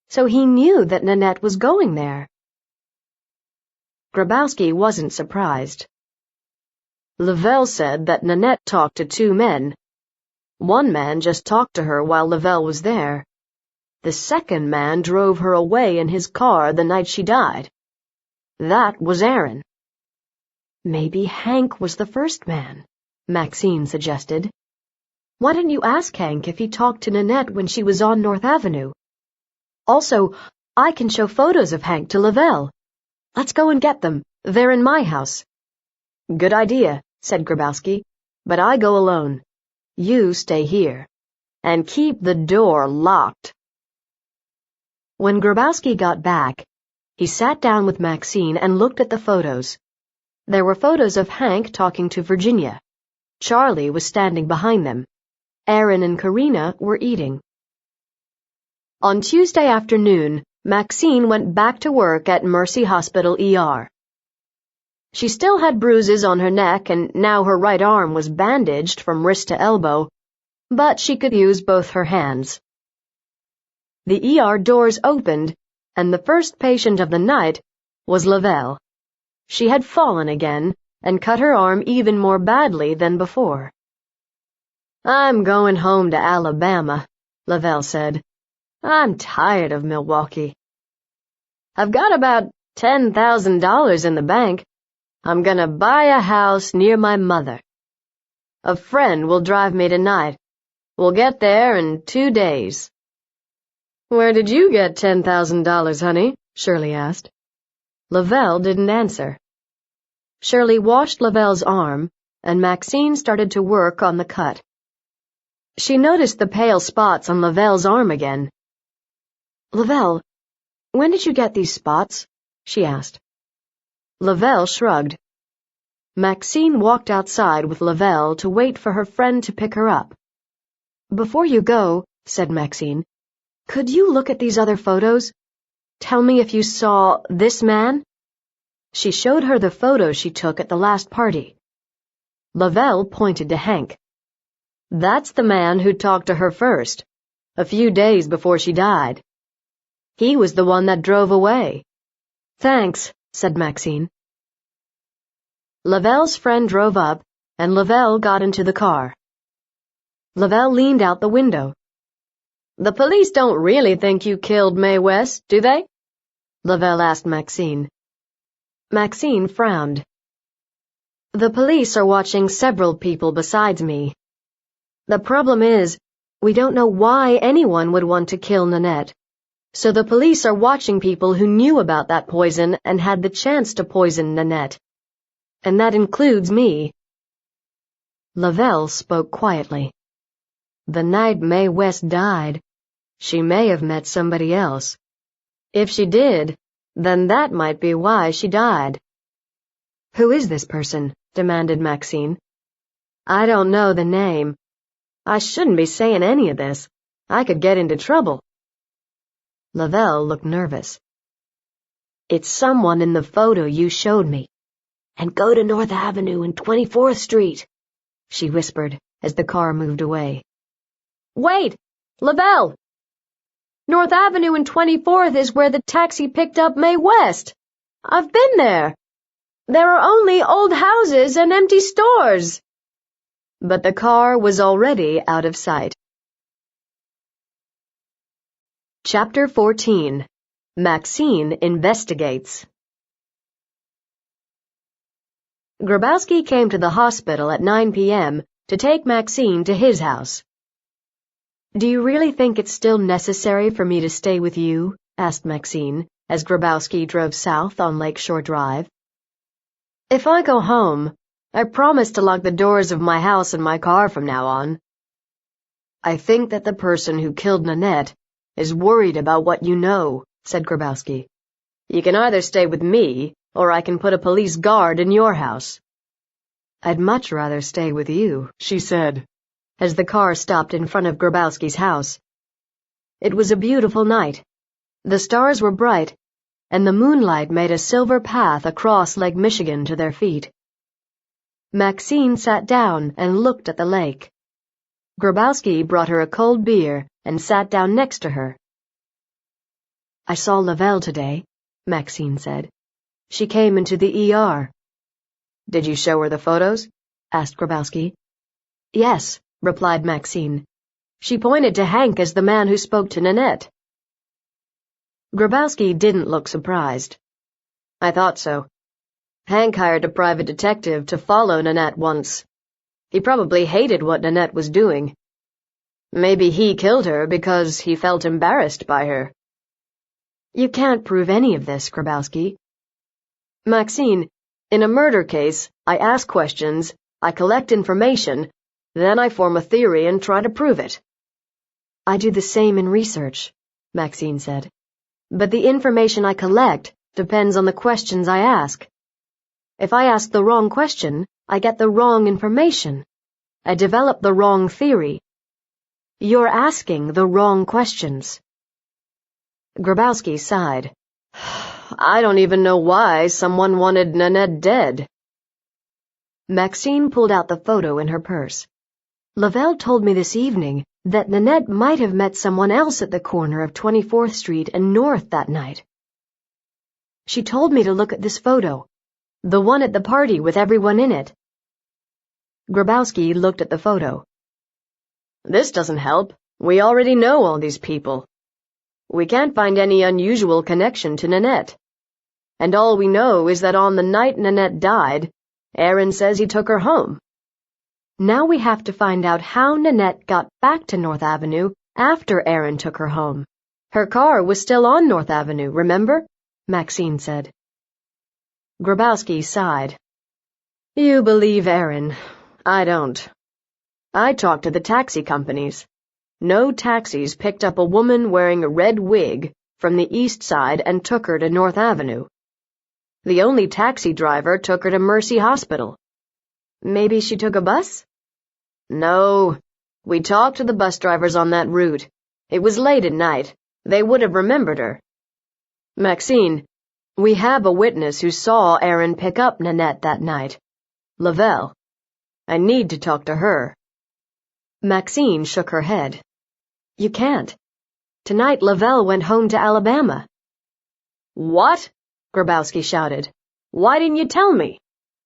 so he knew that Nanette was going there. Grabowski wasn't surprised. Lavelle said that Nanette talked to two men. One man just talked to her while Lavelle was there. The second man drove her away in his car the night she died. That was Aaron. Maybe Hank was the first man, Maxine suggested. Why didn't you ask Hank if he talked to Nanette when she was on North Avenue? Also, I can show photos of Hank to Lavelle. Let's go and get them. They're in my house. Good idea, said Grabowski, but I go alone. You stay here. And keep the door locked. When Grabowski got back, he sat down with Maxine and looked at the photos. There were photos of Hank talking to Virginia. Charlie was standing behind them. Aaron and Karina were eating. On Tuesday afternoon, Maxine went back to work at Mercy Hospital ER. She still had bruises on her neck, and now her right arm was bandaged from wrist to elbow, but she could use both her hands. The ER doors opened, and the first patient of the night was Lavelle. She had fallen again and cut her arm even more badly than before. "I'm going home to Alabama," Lavelle said. "I'm tired of Milwaukee. I've got about $10,000 in the bank. I'm gonna buy a house near my mother. A friend will drive me tonight. We'll get there in 2 days." "Where did you get $10,000, honey?" Shirley asked. Lavelle didn't answer. Shirley washed Lavelle's arm, and Maxine started to work on the cut. She noticed the pale spots on Lavelle's arm again. "Lavelle, when did you get these spots?" she asked. Lavelle shrugged. Maxine walked outside with Lavelle to wait for her friend to pick her up. "Before you go," said Maxine, "could you look at these other photos? Tell me if you saw this man?" She showed her the photos she took at the last party. Lavelle pointed to Hank. "That's the man who talked to her first, a few days before she died. He was the one that drove away." "Thanks," said Maxine. Lavelle's friend drove up, and Lavelle got into the car. Lavelle leaned out the window. "The police don't really think you killed Mae West, do they?" Lavelle asked Maxine. Maxine frowned. "The police are watching several people besides me. The problem is, we don't know why anyone would want to kill Nanette. So the police are watching people who knew about that poison and had the chance to poison Nanette. And that includes me." Lavelle spoke quietly. "The night Mae West died, she may have met somebody else. If she did, then that might be why she died." "Who is this person?" demanded Maxine. "I don't know the name. I shouldn't be saying any of this. I could get into trouble." Lavelle looked nervous. "It's someone in the photo you showed me. And go to North Avenue and 24th Street, she whispered as the car moved away. "Wait! Lavelle! North Avenue and 24th is where the taxi picked up Mae West. I've been there. There are only old houses and empty stores." But the car was already out of sight. Chapter 14. Maxine Investigates. Grabowski came to the hospital at 9 p.m. to take Maxine to his house. "Do you really think it's still necessary for me to stay with you?" asked Maxine, as Grabowski drove south on Lakeshore Drive. "If I go home, I promise to lock the doors of my house and my car from now on." "I think that the person who killed Nanette is worried about what you know," said Grabowski. "You can either stay with me, or I can put a police guard in your house." "I'd much rather stay with you," she said, as the car stopped in front of Grabowski's house. It was a beautiful night. The stars were bright, and the moonlight made a silver path across Lake Michigan to their feet. Maxine sat down and looked at the lake. Grabowski brought her a cold beer and sat down next to her. "I saw Lavelle today," Maxine said. "She came into the ER. "Did you show her the photos?" asked Grabowski. "Yes," replied Maxine. "She pointed to Hank as the man who spoke to Nanette." Grabowski didn't look surprised. "I thought so. Hank hired a private detective to follow Nanette once. He probably hated what Nanette was doing. Maybe he killed her because he felt embarrassed by her." "You can't prove any of this, Grabowski." "Maxine, in a murder case, I ask questions, I collect information, then I form a theory and try to prove it." "I do the same in research," Maxine said. "But the information I collect depends on the questions I ask. If I ask the wrong question, I get the wrong information. I develop the wrong theory. You're asking the wrong questions." Grabowski sighed. I don't even know why someone wanted Nanette dead. Maxine pulled out the photo in her purse. Lavelle told me this evening that Nanette might have met someone else at the corner of 24th Street and North that night. She told me to look at this photo, the one at the party with everyone in it. Grabowski looked at the photo. This doesn't help. We already know all these people. We can't find any unusual connection to Nanette. And all we know is that on the night Nanette died, Aaron says he took her home. Now we have to find out how Nanette got back to North Avenue after Aaron took her home. Her car was still on North Avenue, remember? Maxine said. Grabowski sighed. You believe Aaron. I don't. I talked to the taxi companies. No taxis picked up a woman wearing a red wig from the east side and took her to North Avenue. The only taxi driver took her to Mercy Hospital. Maybe she took a bus? No. We talked to the bus drivers on that route. It was late at night. They would have remembered her. Maxine, we have a witness who saw Aaron pick up Nanette that night. Lavelle. I need to talk to her. Maxine shook her head. You can't. Tonight Lavelle went home to Alabama. What? Grabowski shouted. Why didn't you tell me?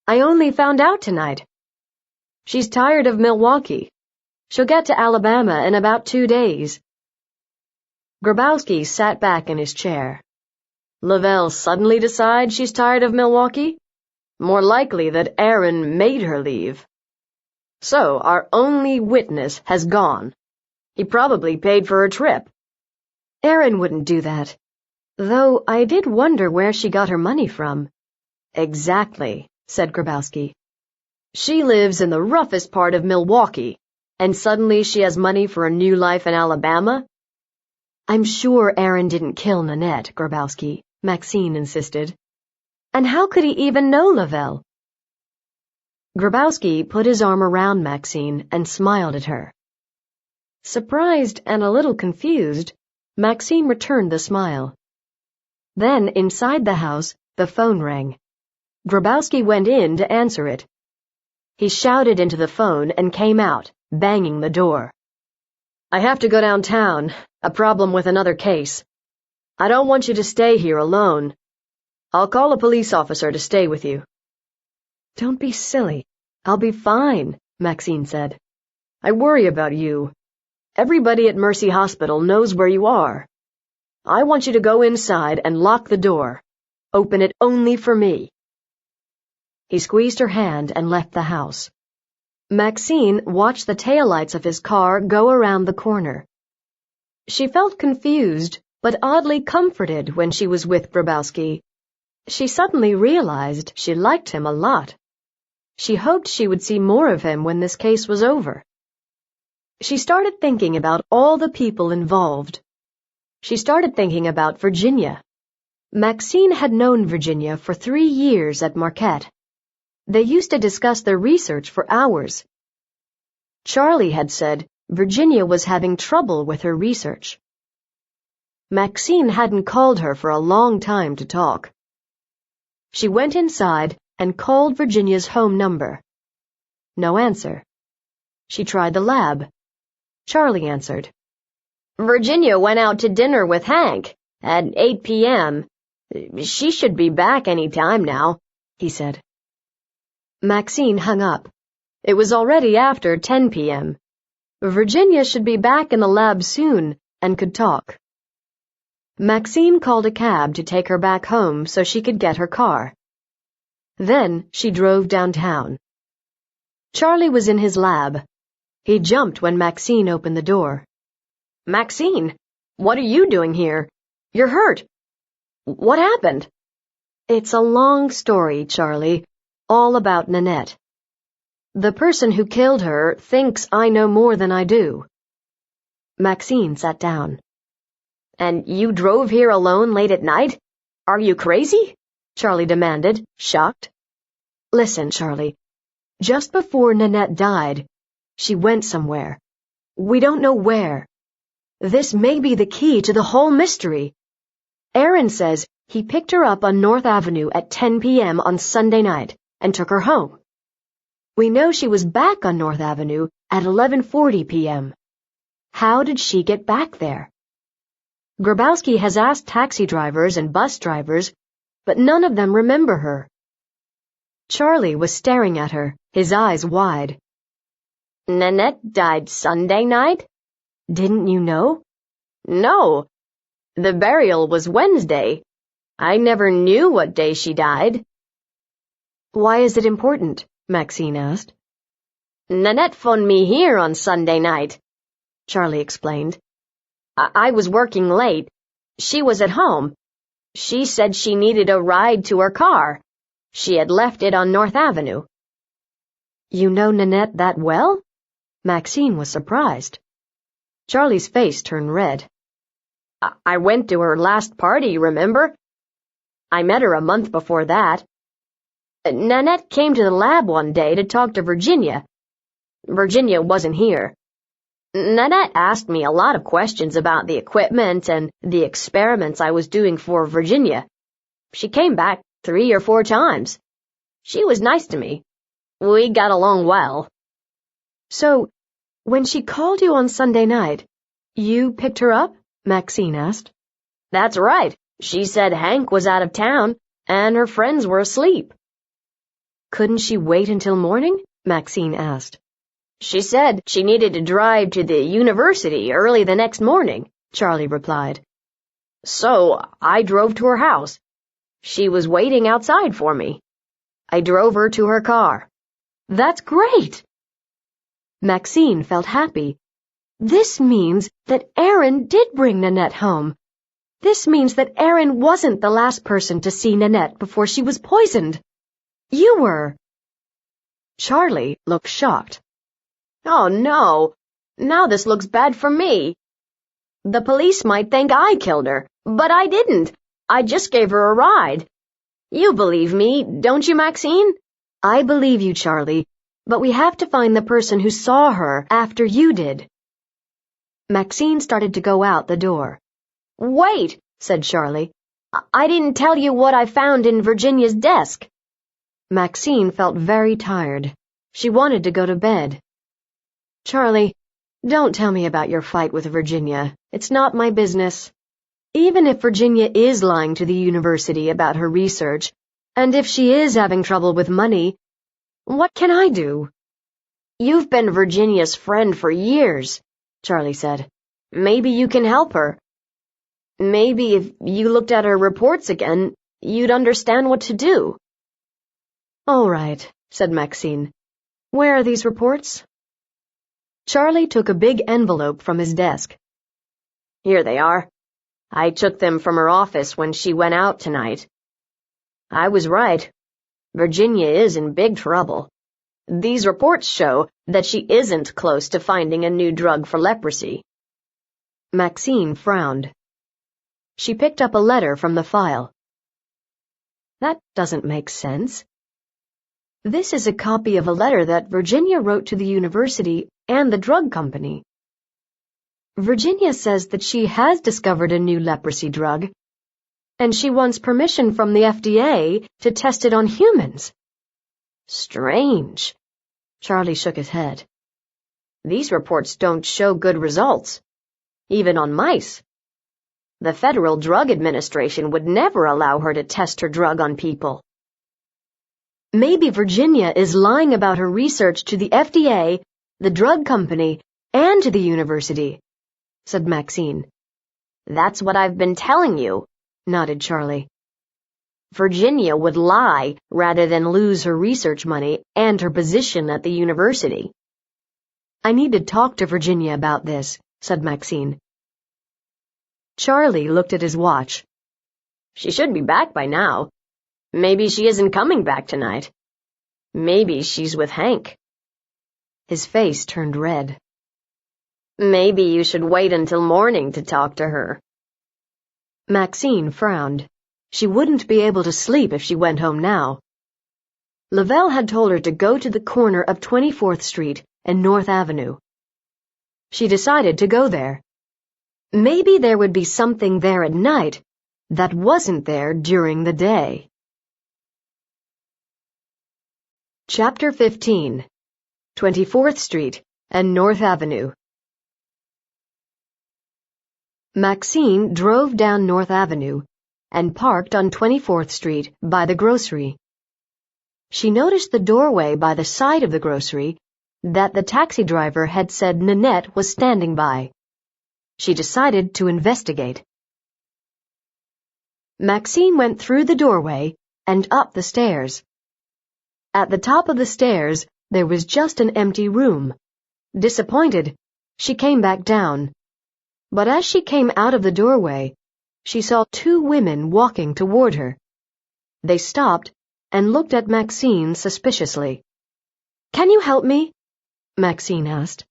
I only found out tonight. She's tired of Milwaukee. She'll get to Alabama in about 2 days. Grabowski sat back in his chair. Lavelle suddenly decides she's tired of Milwaukee? More likely that Aaron made her leave. So our only witness has gone. He probably paid for her trip. Aaron wouldn't do that. Though I did wonder where she got her money from. Exactly, said Grabowski. She lives in the roughest part of Milwaukee, and suddenly she has money for a new life in Alabama? I'm sure Aaron didn't kill Nanette, Grabowski, Maxine insisted. And how could he even know Lavelle? Grabowski put his arm around Maxine and smiled at her. Surprised and a little confused, Maxine returned the smile. Then, inside the house, the phone rang. Grabowski went in to answer it. He shouted into the phone and came out, banging the door. I have to go downtown. A problem with another case. I don't want you to stay here alone. I'll call a police officer to stay with you. Don't be silly. I'll be fine, Maxine said. I worry about you. Everybody at Mercy Hospital knows where you are. I want you to go inside and lock the door. Open it only for me. He squeezed her hand and left the house. Maxine watched the taillights of his car go around the corner. She felt confused, but oddly comforted when she was with Grabowski. She suddenly realized she liked him a lot. She hoped she would see more of him when this case was over. She started thinking about all the people involved. She started thinking about Virginia. Maxine had known Virginia for 3 years at Marquette. They used to discuss their research for hours. Charlie had said Virginia was having trouble with her research. Maxine hadn't called her for a long time to talk. She went inside and called Virginia's home number. No answer. She tried the lab. Charlie answered. Virginia went out to dinner with Hank at 8 p.m. She should be back any time now, he said. Maxine hung up. It was already after 10 p.m. Virginia should be back in the lab soon and could talk. Maxine called a cab to take her back home so she could get her car. Then she drove downtown. Charlie was in his lab. He jumped when Maxine opened the door. Maxine, what are you doing here? You're hurt. What happened? It's a long story, Charlie, all about Nanette. The person who killed her thinks I know more than I do. Maxine sat down. And you drove here alone late at night? Are you crazy? Charlie demanded, shocked. Listen, Charlie. Just before Nanette died, she went somewhere. We don't know where. This may be the key to the whole mystery. Aaron says he picked her up on North Avenue at 10 p.m. on Sunday night and took her home. We know she was back on North Avenue at 11:40 p.m. How did she get back there? Grabowski has asked taxi drivers and bus drivers, but none of them remember her. Charlie was staring at her, his eyes wide. Nanette died Sunday night? Didn't you know? No. The burial was Wednesday. I never knew what day she died. Why is it important? Maxine asked. Nanette phoned me here on Sunday night, Charlie explained. I was working late. She was at home. She said she needed a ride to her car. She had left it on North Avenue. You know Nanette that well? Maxine was surprised. Charlie's face turned red. I went to her last party, remember? I met her a month before that. Nanette came to the lab one day to talk to Virginia. Virginia wasn't here. Nanette asked me a lot of questions about the equipment and the experiments I was doing for Virginia. She came back 3 or 4 times. She was nice to me. We got along well. So, when she called you on Sunday night, you picked her up? Maxine asked. That's right. She said Hank was out of town and her friends were asleep. Couldn't she wait until morning? Maxine asked. She said she needed to drive to the university early the next morning, Charlie replied. So I drove to her house. She was waiting outside for me. I drove her to her car. That's great! Maxine felt happy. This means that Aaron did bring Nanette home. This means that Aaron wasn't the last person to see Nanette before she was poisoned. You were. Charlie looked shocked. Oh no, now this looks bad for me. The police might think I killed her, but I didn't. I just gave her a ride. You believe me, don't you, Maxine? I believe you, Charlie, but we have to find the person who saw her after you did. Maxine started to go out the door. Wait, said Charlie. I didn't tell you what I found in Virginia's desk. Maxine felt very tired. She wanted to go to bed. Charlie, don't tell me about your fight with Virginia. It's not my business. Even if Virginia is lying to the university about her research, and if she is having trouble with money, what can I do? You've been Virginia's friend for years, Charlie said. Maybe you can help her. Maybe if you looked at her reports again, you'd understand what to do. All right, said Maxine. Where are these reports? Charlie took a big envelope from his desk. Here they are. I took them from her office when she went out tonight. I was right. Virginia is in big trouble. These reports show that she isn't close to finding a new drug for leprosy. Maxine frowned. She picked up a letter from the file. That doesn't make sense. This is a copy of a letter that Virginia wrote to the university and the drug company. Virginia says that she has discovered a new leprosy drug, and she wants permission from the FDA to test it on humans. Strange. Charlie shook his head. These reports don't show good results, even on mice. The Federal Drug Administration would never allow her to test her drug on people. Maybe Virginia is lying about her research to the FDA, the drug company, and to the university, said Maxine. That's what I've been telling you, nodded Charlie. Virginia would lie rather than lose her research money and her position at the university. I need to talk to Virginia about this, said Maxine. Charlie looked at his watch. She should be back by now. Maybe she isn't coming back tonight. Maybe she's with Hank. His face turned red. Maybe you should wait until morning to talk to her. Maxine frowned. She wouldn't be able to sleep if she went home now. Lavelle had told her to go to the corner of 24th Street and North Avenue. She decided to go there. Maybe there would be something there at night, that wasn't there during the day. Chapter 15. 24th Street and North Avenue. Maxine drove down North Avenue and parked on 24th Street by the grocery. She noticed the doorway by the side of the grocery that the taxi driver had said Nanette was standing by. She decided to investigate. Maxine went through the doorway and up the stairs. At the top of the stairs, there was just an empty room. Disappointed, she came back down. But as she came out of the doorway, she saw two women walking toward her. They stopped and looked at Maxine suspiciously. "Can you help me?" Maxine asked.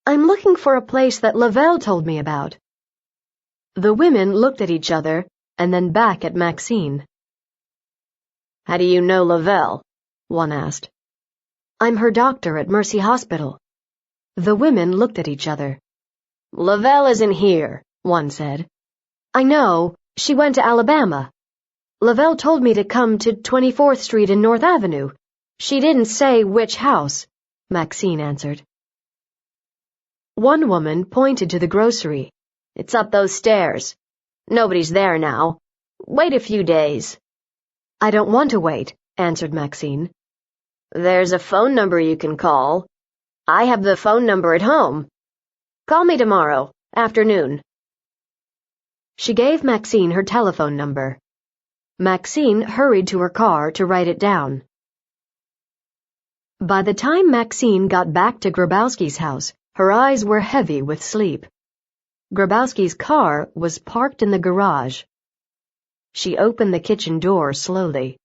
"I'm looking for a place that Lavelle told me about." The women looked at each other and then back at Maxine. "How do you know Lavelle?" one asked. "I'm her doctor at Mercy Hospital." The women looked at each other. "Lavelle isn't here," one said. "I know. She went to Alabama. Lavelle told me to come to 24th Street and North Avenue. She didn't say which house," Maxine answered. One woman pointed to the grocery. "It's up those stairs. Nobody's there now. Wait a few days." "I don't want to wait," answered Maxine. "There's a phone number you can call. I have the phone number at home. Call me tomorrow, afternoon." She gave Maxine her telephone number. Maxine hurried to her car to write it down. By the time Maxine got back to Grabowski's house, her eyes were heavy with sleep. Grabowski's car was parked in the garage. She opened the kitchen door slowly.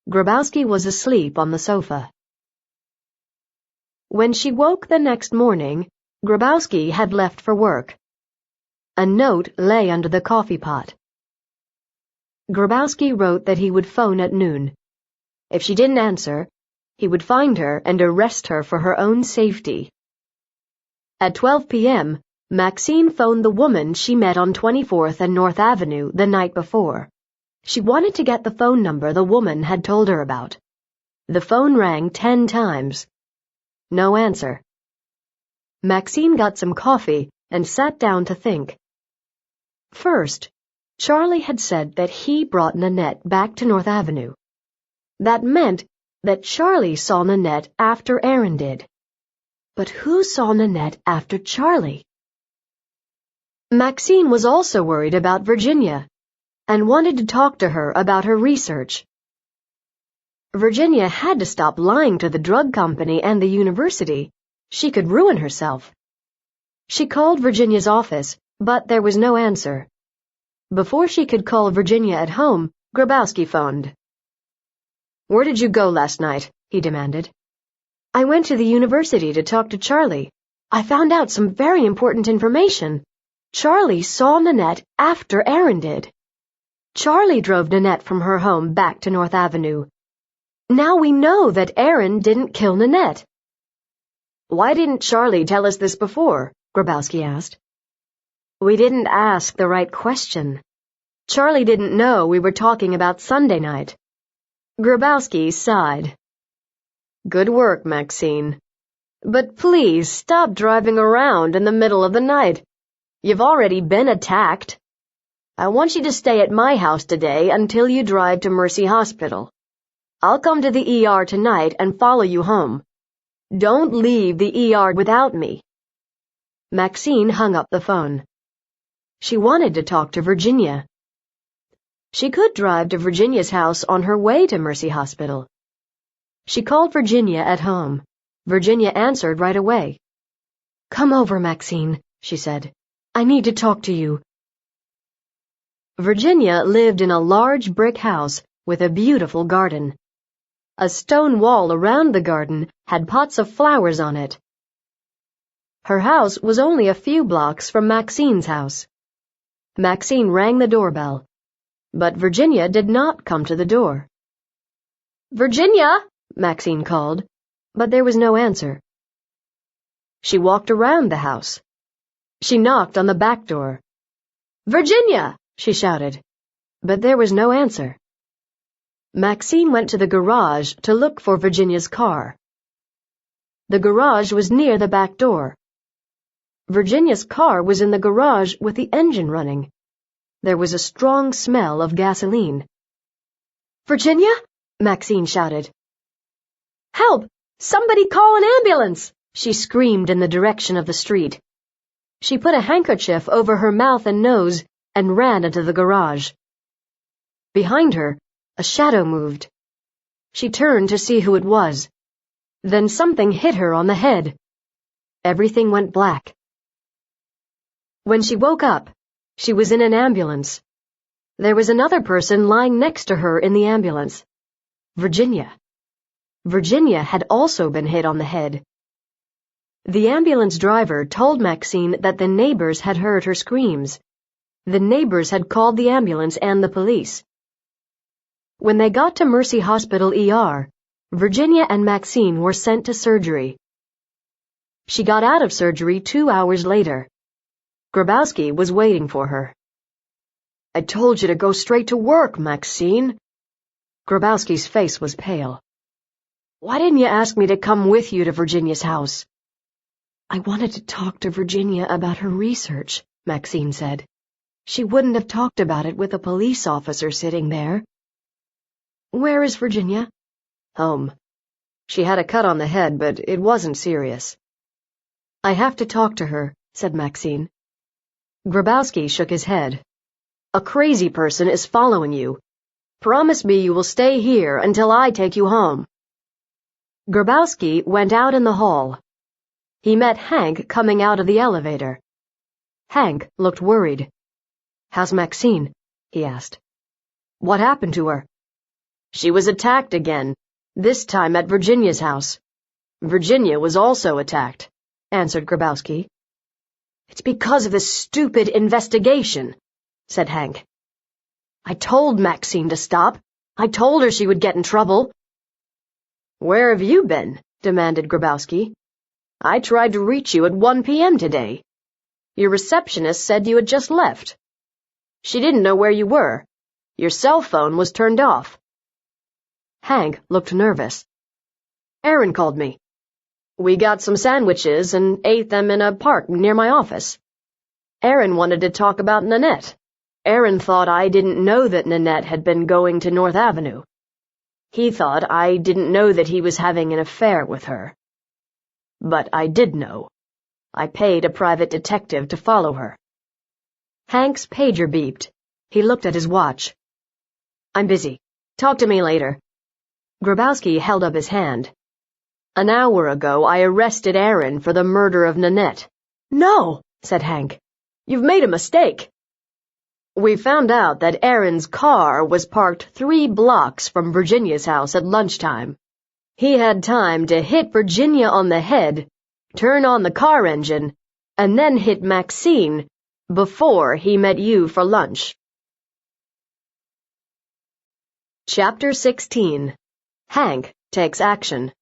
Grabowski was asleep on the sofa. When she woke the next morning, Grabowski had left for work. A note lay under the coffee pot. Grabowski wrote that he would phone at noon. If she didn't answer, he would find her and arrest her for her own safety. At 12 p.m., Maxine phoned the woman she met on 24th and North Avenue the night before. She wanted to get the phone number the woman had told her about. The phone rang 10 times. No answer. Maxine got some coffee and sat down to think. First, Charlie had said that he brought Nanette back to North Avenue. That meant that Charlie saw Nanette after Aaron did. But who saw Nanette after Charlie? Maxine was also worried about Virginia and wanted to talk to her about her research. Virginia had to stop lying to the drug company and the university. She could ruin herself. She called Virginia's office, but there was no answer. Before she could call Virginia at home, Grabowski phoned. "Where did you go last night?" he demanded. "I went to the university to talk to Charlie. I found out some very important information. Charlie saw Nanette after Aaron did. Charlie drove Nanette from her home back to North Avenue. Now we know that Aaron didn't kill Nanette." "Why didn't Charlie tell us this before?" Grabowski asked. "We didn't ask the right question. Charlie didn't know we were talking about Sunday night." Grabowski sighed. "Good work, Maxine. But please stop driving around in the middle of the night. You've already been attacked. I want you to stay at my house today until you drive to Mercy Hospital. I'll come to the ER tonight and follow you home. Don't leave the ER without me." Maxine hung up the phone. She wanted to talk to Virginia. She could drive to Virginia's house on her way to Mercy Hospital. She called Virginia at home. Virginia answered right away. "Come over, Maxine," she said. "I need to talk to you." Virginia lived in a large brick house with a beautiful garden. A stone wall around the garden had pots of flowers on it. Her house was only a few blocks from Maxine's house. Maxine rang the doorbell, but Virginia did not come to the door. "Virginia!" Maxine called, but there was no answer. She walked around the house. She knocked on the back door. "Virginia!" she shouted. but there was no answer. Maxine went to the garage to look for Virginia's car. The garage was near the back door. Virginia's car was in the garage with the engine running. There was a strong smell of gasoline. "Virginia?" Maxine shouted. "Help! Somebody call an ambulance!" she screamed in the direction of the street. She put a handkerchief over her mouth and nose and ran into the garage. Behind her, a shadow moved. She turned to see who it was. Then something hit her on the head. Everything went black. When she woke up, she was in an ambulance. There was another person lying next to her in the ambulance. Virginia. Virginia had also been hit on the head. The ambulance driver told Maxine that the neighbors had heard her screams. The neighbors had called the ambulance and the police. When they got to Mercy Hospital ER, Virginia and Maxine were sent to surgery. She got out of surgery 2 hours later. Grabowski was waiting for her. "I told you to go straight to work, Maxine." Grabowski's face was pale. "Why didn't you ask me to come with you to Virginia's house?" "I wanted to talk to Virginia about her research," Maxine said. "She wouldn't have talked about it with a police officer sitting there." "Where is Virginia?" "Home. She had a cut on the head, but it wasn't serious." "I have to talk to her," said Maxine. Grabowski shook his head. "A crazy person is following you. Promise me you will stay here until I take you home." Grabowski went out in the hall. He met Hank coming out of the elevator. Hank looked worried. "How's Maxine?" he asked. "What happened to her?" "She was attacked again, this time at Virginia's house." "Virginia was also attacked," answered Grabowski. "It's because of this stupid investigation," said Hank. "I told Maxine to stop. I told her she would get in trouble." "Where have you been?" demanded Grabowski. "I tried to reach you at 1 p.m. today. Your receptionist said you had just left. She didn't know where you were. Your cell phone was turned off." Hank looked nervous. "Aaron called me. We got some sandwiches and ate them in a park near my office. Aaron wanted to talk about Nanette. Aaron thought I didn't know that Nanette had been going to North Avenue. He thought I didn't know that he was having an affair with her. But I did know. I paid a private detective to follow her." Hank's pager beeped. He looked at his watch. "I'm busy. Talk to me later." Grabowski held up his hand. "An hour ago I arrested Aaron for the murder of Nanette." "No," said Hank. "You've made a mistake." "We found out that Aaron's car was parked 3 blocks from Virginia's house at lunchtime. He had time to hit Virginia on the head, turn on the car engine, and then hit Maxine before he met you for lunch." Chapter 16. Hank Takes Action.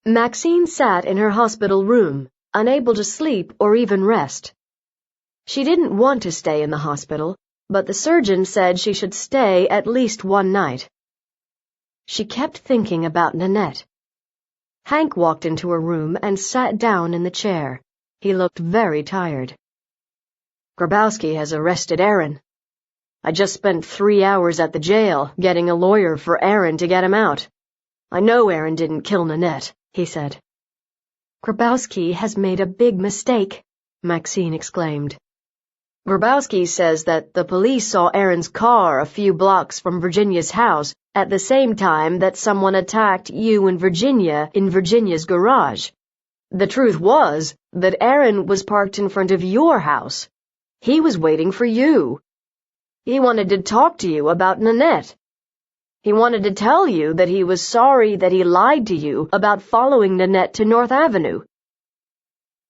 Maxine sat in her hospital room, unable to sleep or even rest. She didn't want to stay in the hospital, but the surgeon said she should stay at least 1 night. She kept thinking about Nanette. Hank walked into her room and sat down in the chair. He looked very tired. "Grabowski has arrested Aaron. I just spent 3 hours at the jail getting a lawyer for Aaron to get him out. I know Aaron didn't kill Nanette," he said. "Grabowski has made a big mistake," Maxine exclaimed. "Grabowski says that the police saw Aaron's car a few blocks from Virginia's house at the same time that someone attacked you and Virginia in Virginia's garage. The truth was that Aaron was parked in front of your house. He was waiting for you. He wanted to talk to you about Nanette. He wanted to tell you that he was sorry that he lied to you about following Nanette to North Avenue.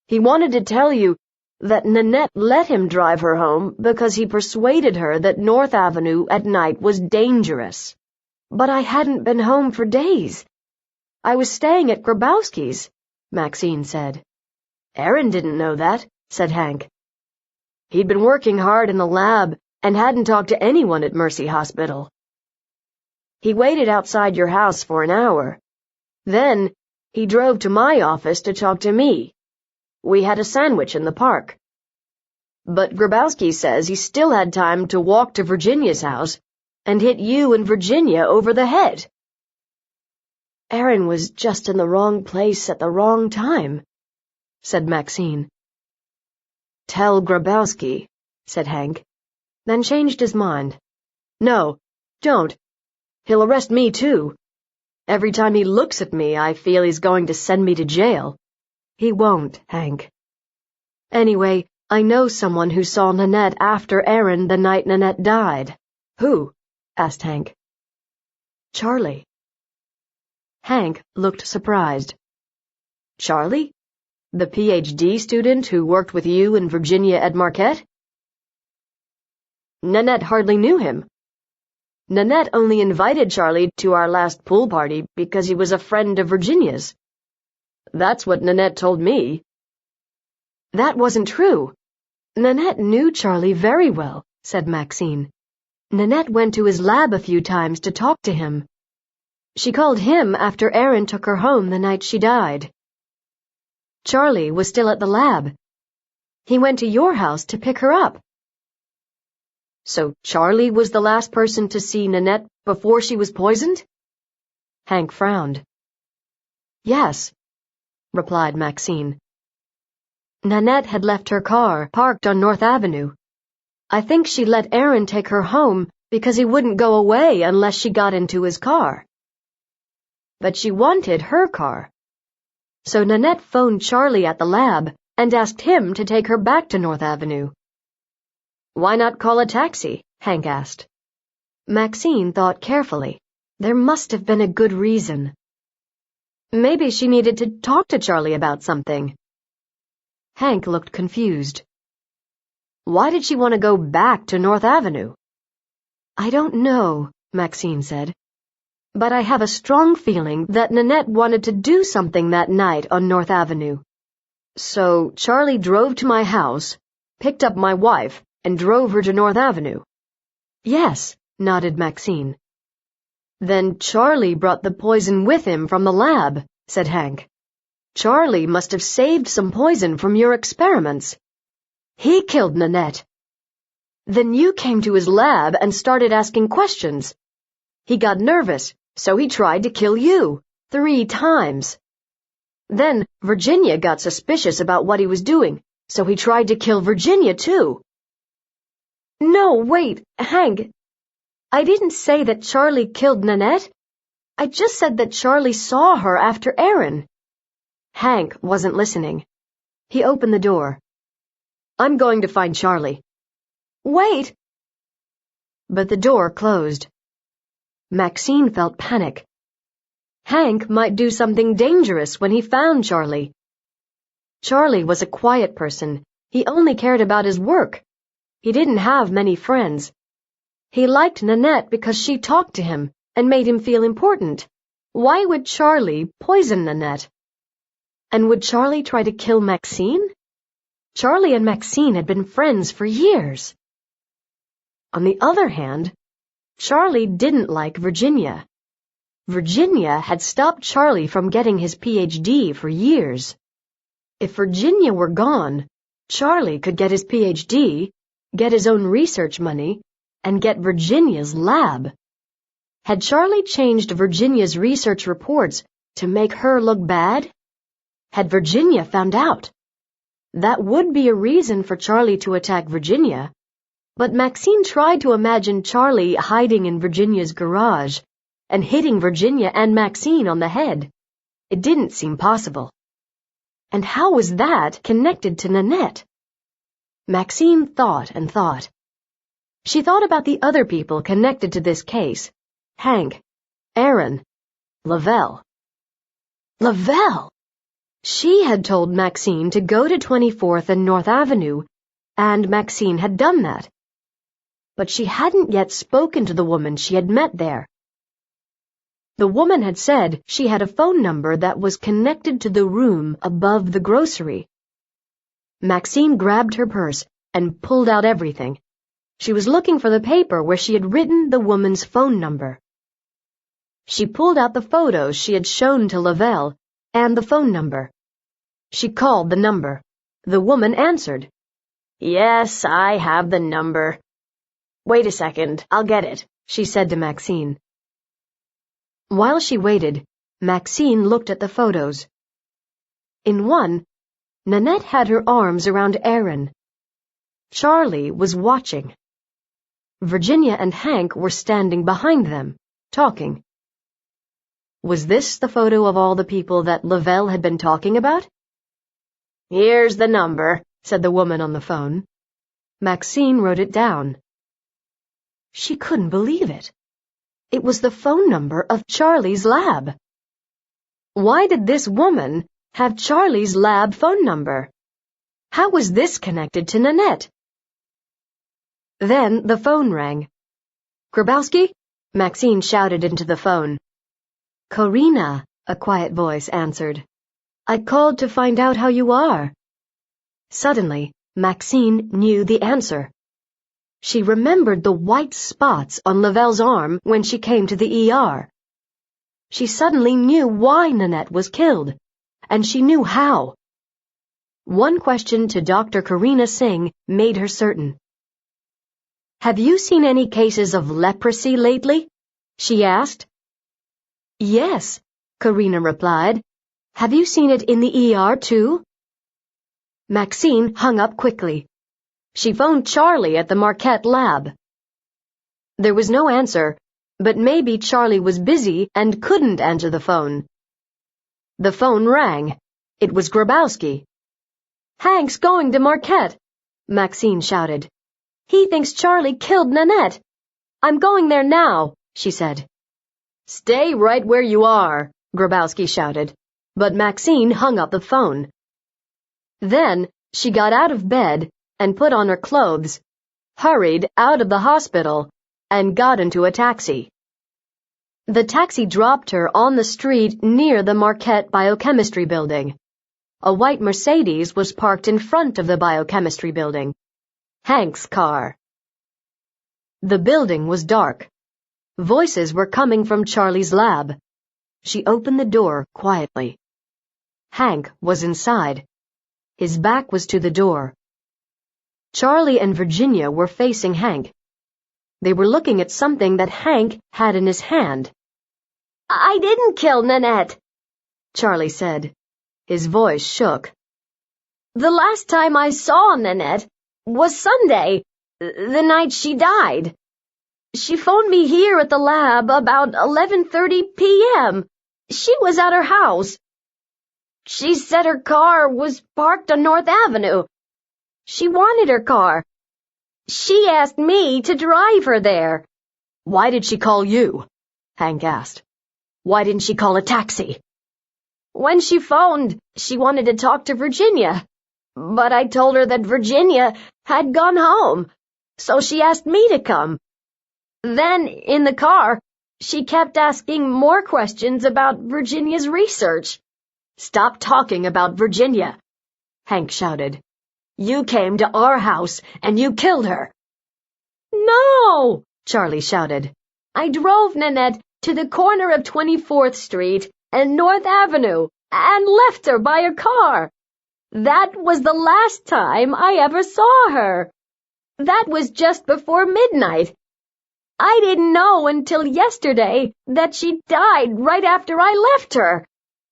He wanted to tell you that Nanette let him drive her home because he persuaded her that North Avenue at night was dangerous. But I hadn't been home for days. I was staying at Grabowski's," Maxine said. "Aaron didn't know that," said Hank. He'd been working hard in the lab and hadn't talked to anyone at Mercy Hospital. He waited outside your house for an hour. Then, he drove to my office to talk to me. We had a sandwich in the park. But Grabowski says he still had time to walk to Virginia's house and hit you and Virginia over the head. Aaron was just in the wrong place at the wrong time, said Maxine. Tell Grabowski, said Hank, then changed his mind. No, don't. He'll arrest me too. Every time he looks at me, I feel he's going to send me to jail. He won't, Hank. Anyway, I know someone who saw Nanette after Aaron the night Nanette died. Who? Asked Hank. Charlie. Hank looked surprised. Charlie? The PhD student who worked with you and Virginia at Marquette? Nanette hardly knew him. Nanette only invited Charlie to our last pool party because he was a friend of Virginia's. That's what Nanette told me. That wasn't true. Nanette knew Charlie very well, said Maxine. Nanette went to his lab a few times to talk to him. She called him after Aaron took her home the night she died. Charlie was still at the lab. He went to your house to pick her up. So Charlie was the last person to see Nanette before she was poisoned? Hank frowned. Yes, replied Maxine. Nanette had left her car parked on North Avenue. I think she let Aaron take her home because he wouldn't go away unless she got into his car. But she wanted her car. So Nanette phoned Charlie at the lab and asked him to take her back to North Avenue. Why not call a taxi? Hank asked. Maxine thought carefully. There must have been a good reason. Maybe she needed to talk to Charlie about something. Hank looked confused. Why did she want to go back to North Avenue? I don't know, Maxine said. But I have a strong feeling that Nanette wanted to do something that night on North Avenue. So Charlie drove to my house, picked up my wife, and drove her to North Avenue. Yes, nodded Maxine. Then Charlie brought the poison with him from the lab, said Hank. Charlie must have saved some poison from your experiments. He killed Nanette. Then you came to his lab and started asking questions. He got nervous, so he tried to kill you 3 times. Then Virginia got suspicious about what he was doing, so he tried to kill Virginia too. No, wait, Hank. I didn't say that Charlie killed Nanette. I just said that Charlie saw her after Aaron. Hank wasn't listening. He opened the door. I'm going to find Charlie. Wait! But the door closed. Maxine felt panic. Hank might do something dangerous when he found Charlie. Charlie was a quiet person. He only cared about his work. He didn't have many friends. He liked Nanette because she talked to him and made him feel important. Why would Charlie poison Nanette? And would Charlie try to kill Maxine? Charlie and Maxine had been friends for years. On the other hand, Charlie didn't like Virginia. Virginia had stopped Charlie from getting his PhD for years. If Virginia were gone, Charlie could get his PhD, get his own research money, and get Virginia's lab. Had Charlie changed Virginia's research reports to make her look bad? Had Virginia found out? That would be a reason for Charlie to attack Virginia. But Maxine tried to imagine Charlie hiding in Virginia's garage and hitting Virginia and Maxine on the head. It didn't seem possible. And how was that connected to Nanette? Maxine thought and thought. She thought about the other people connected to this case. Hank, Aaron, Lavelle. Lavelle! She had told Maxine to go to 24th and North Avenue, and Maxine had done that. But she hadn't yet spoken to the woman she had met there. The woman had said she had a phone number that was connected to the room above the grocery. Maxine grabbed her purse and pulled out everything. She was looking for the paper where she had written the woman's phone number. She pulled out the photos she had shown to Lavelle and the phone number. She called the number. The woman answered. "Yes, I have the number. Wait a second, I'll get it," she said to Maxine. While she waited, Maxine looked at the photos. In one, Nanette had her arms around Aaron. Charlie was watching. Virginia and Hank were standing behind them, talking. Was this the photo of all the people that Lavelle had been talking about? "Here's the number," said the woman on the phone. Maxine wrote it down. She couldn't believe it. It was the phone number of Charlie's lab. Why did this woman have Charlie's lab phone number? How was this connected to Nanette? Then the phone rang. "Grabowski?" Maxine shouted into the phone. "Corina," a quiet voice answered. "I called to find out how you are." Suddenly, Maxine knew the answer. She remembered the white spots on Lavelle's arm when she came to the ER. She suddenly knew why Nanette was killed, and she knew how. One question to Dr. Corina Singh made her certain. "Have you seen any cases of leprosy lately?" she asked. "Yes," Corina replied. "Have you seen it in the ER too?" Maxine hung up quickly. She phoned Charlie at the Marquette lab. There was no answer, but maybe Charlie was busy and couldn't answer the phone. The phone rang. It was Grabowski. "Hank's going to Marquette," Maxine shouted. "He thinks Charlie killed Nanette. I'm going there now," she said. "Stay right where you are," Grabowski shouted, but Maxine hung up the phone. Then she got out of bed and put on her clothes, hurried out of the hospital, and got into a taxi. The taxi dropped her on the street near the Marquette Biochemistry Building. A white Mercedes was parked in front of the biochemistry building. Hank's car. The building was dark. Voices were coming from Charlie's lab. She opened the door quietly. Hank was inside. His back was to the door. Charlie and Virginia were facing Hank. They were looking at something that Hank had in his hand. "I didn't kill Nanette," Charlie said. His voice shook. "The last time I saw Nanette was Sunday, the night she died. She phoned me here at the lab about 11:30 p.m. She was at her house. She said her car was parked on North Avenue. She wanted her car. She asked me to drive her there." "Why did she call you?" Hank asked. "Why didn't she call a taxi?" "When she phoned, she wanted to talk to Virginia, but I told her that Virginia had gone home, so she asked me to come. Then, in the car, she kept asking more questions about Virginia's research." "Stop talking about Virginia," Hank shouted. "You came to our house and you killed her." "No," Charlie shouted. "I drove Nanette to the corner of 24th Street and North Avenue and left her by her car. That was the last time I ever saw her. That was just before midnight. I didn't know until yesterday that she died right after I left her."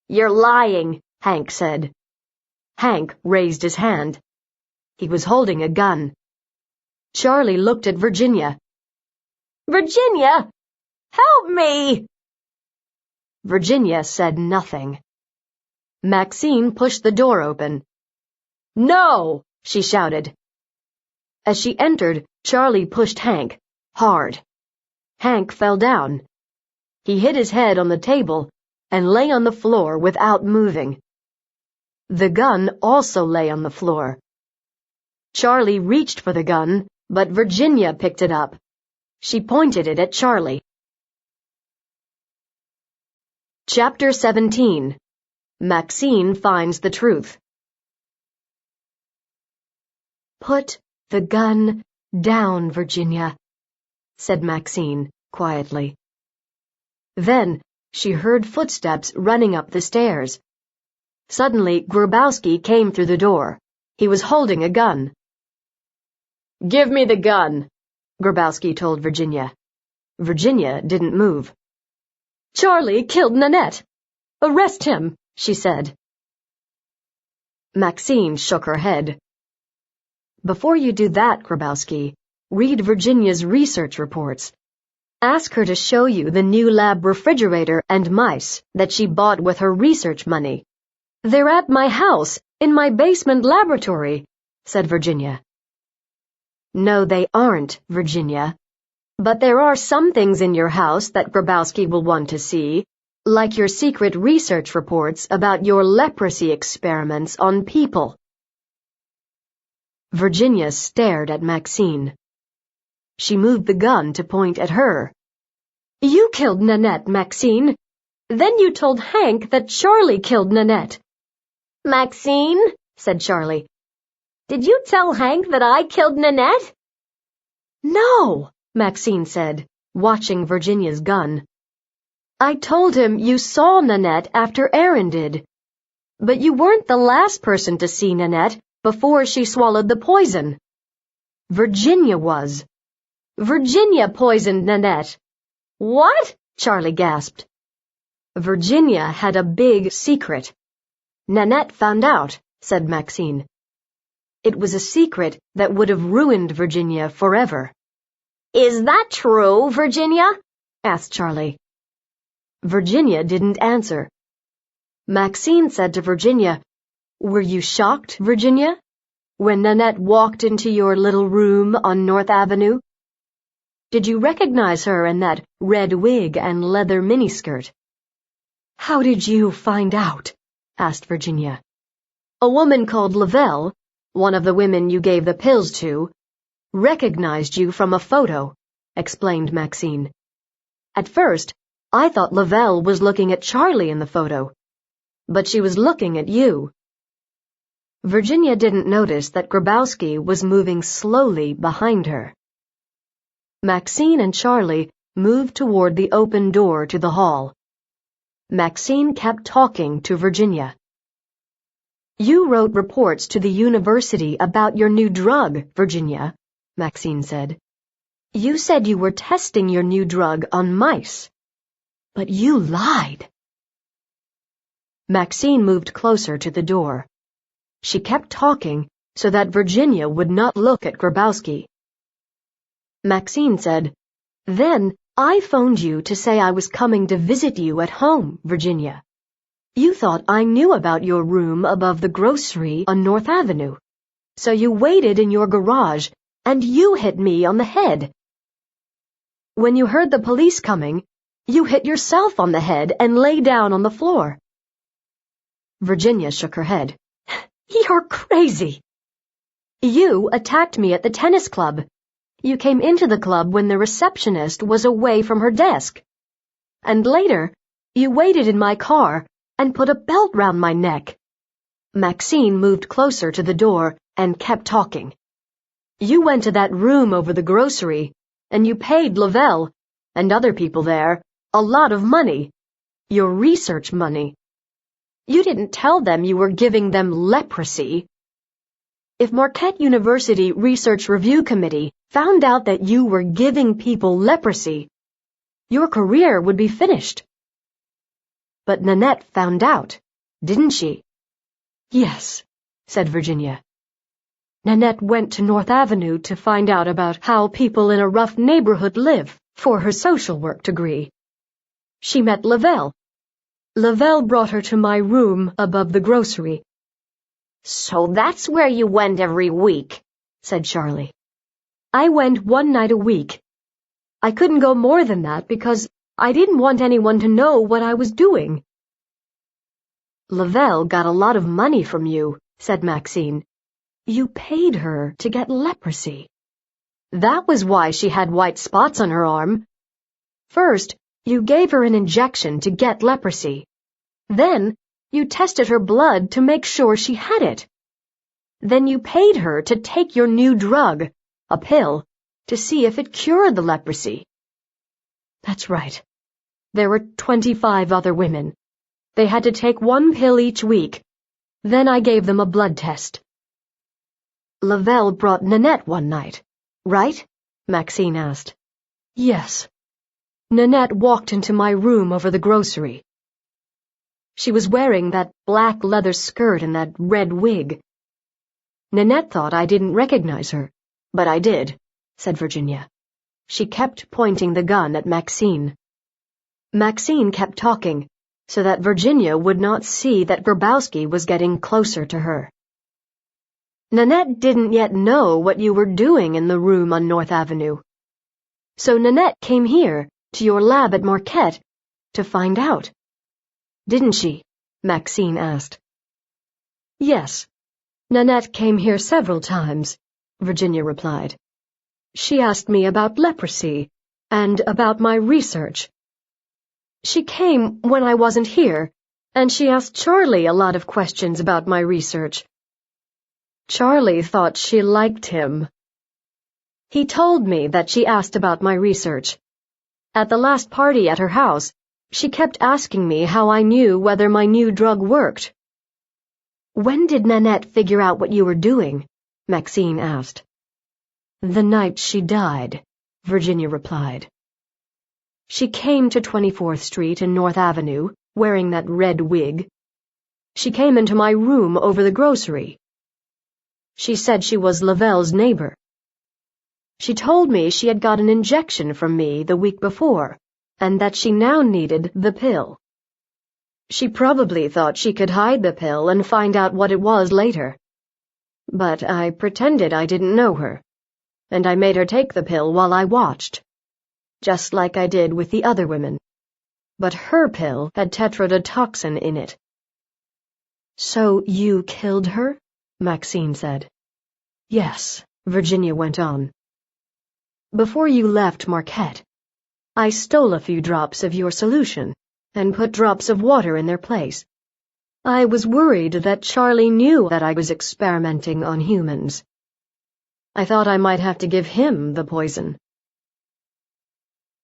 "You're lying," Hank said. Hank raised his hand. He was holding a gun. Charlie looked at Virginia. "Virginia, help me!" Virginia said nothing. Maxine pushed the door open. "No!" she shouted. As she entered, Charlie pushed Hank, hard. Hank fell down. He hit his head on the table and lay on the floor without moving. The gun also lay on the floor. Charlie reached for the gun, but Virginia picked it up. She pointed it at Charlie. Chapter 17. Maxine Finds the Truth. Put "The gun down, Virginia," said Maxine quietly. Then she heard footsteps running up the stairs. Suddenly, Grabowski came through the door. He was holding a gun. "Give me the gun," Grabowski told Virginia. Virginia didn't move. "Charlie killed Nanette. Arrest him," she said. Maxine shook her head. "Before you do that, Grabowski, read Virginia's research reports. Ask her to show you the new lab refrigerator and mice that she bought with her research money. They're at my house, in my basement laboratory," said Virginia. "No, they aren't, Virginia. But there are some things in your house that Grabowski will want to see, like your secret research reports about your leprosy experiments on people." Virginia stared at Maxine. She moved the gun to point at her. "You killed Nanette, Maxine. Then you told Hank that Charlie killed Nanette." "Maxine," said Charlie, "did you tell Hank that I killed Nanette?" "No," Maxine said, watching Virginia's gun. "I told him you saw Nanette after Aaron did. But you weren't the last person to see Nanette before she swallowed the poison. Virginia was. Virginia poisoned Nanette." "What?" Charlie gasped. "Virginia had a big secret. Nanette found out," said Maxine. "It was a secret that would have ruined Virginia forever." "Is that true, Virginia?" asked Charlie. Virginia didn't answer. Maxine said to Virginia, "Were you shocked, Virginia, when Nanette walked into your little room on North Avenue? Did you recognize her in that red wig and leather miniskirt?" "How did you find out?" asked Virginia. "A woman called Lavelle, one of the women you gave the pills to, recognized you from a photo," explained Maxine. "At first, I thought Lavelle was looking at Charlie in the photo, but she was looking at you." Virginia didn't notice that Grabowski was moving slowly behind her. Maxine and Charlie moved toward the open door to the hall. Maxine kept talking to Virginia. "You wrote reports to the university about your new drug, Virginia," Maxine said. "You said you were testing your new drug on mice. But you lied." Maxine moved closer to the door. She kept talking so that Virginia would not look at Grabowski. Maxine said, "Then I phoned you to say I was coming to visit you at home, Virginia. You thought I knew about your room above the grocery on North Avenue, so you waited in your garage and you hit me on the head. When you heard the police coming, you hit yourself on the head and lay down on the floor." Virginia shook her head. "You're crazy. You attacked me at the tennis club. You came into the club when the receptionist was away from her desk. And later, you waited in my car and put a belt round my neck." Maxine moved closer to the door and kept talking. "You went to that room over the grocery, and you paid Lavelle, and other people there, a lot of money. Your research money. You didn't tell them you were giving them leprosy. If Marquette University Research Review Committee found out that you were giving people leprosy, your career would be finished." "But Nanette found out, didn't she?" "Yes," said Virginia. "Nanette went to North Avenue to find out about how people in a rough neighborhood live for her social work degree. She met Lavelle. Lavelle brought her to my room above the grocery." "So that's where you went every week," said Charlie. "I went one night a week. I couldn't go more than that because I didn't want anyone to know what I was doing." "Lavelle got a lot of money from you," said Maxine. "You paid her to get leprosy. That was why she had white spots on her arm. First, you gave her an injection to get leprosy. Then, you tested her blood to make sure she had it. Then you paid her to take your new drug, a pill, to see if it cured the leprosy. That's right. There were 25 other women. They had to take one pill each week. Then I gave them a blood test. Lavelle brought Nanette one night, right? Maxine asked. Yes. Nanette walked into my room over the grocery. She was wearing that black leather skirt and that red wig. Nanette thought I didn't recognize her, but I did, said Virginia. She kept pointing the gun at Maxine. Maxine kept talking, so that Virginia would not see that Grabowski was getting closer to her. Nanette didn't yet know what you were doing in the room on North Avenue. So Nanette came here, to your lab at Marquette, to find out. Didn't she? Maxine asked. Yes. Nanette came here several times, Virginia replied. She asked me about leprosy and about my research. She came when I wasn't here, and she asked Charlie a lot of questions about my research. Charlie thought she liked him. He told me that she asked about my research. At the last party at her house, she kept asking me how I knew whether my new drug worked. When did Nanette figure out what you were doing? Maxine asked. The night she died, Virginia replied. She came to 24th Street and North Avenue, wearing that red wig. She came into my room over the grocery. She said she was Lavelle's neighbor. She told me she had got an injection from me the week before, and that she now needed the pill. She probably thought she could hide the pill and find out what it was later. But I pretended I didn't know her, and I made her take the pill while I watched, just like I did with the other women. But her pill had tetrodotoxin in it. So you killed her? Maxine said. Yes, Virginia went on. Before you left Marquette, I stole a few drops of your solution and put drops of water in their place. I was worried that Charlie knew that I was experimenting on humans. I thought I might have to give him the poison.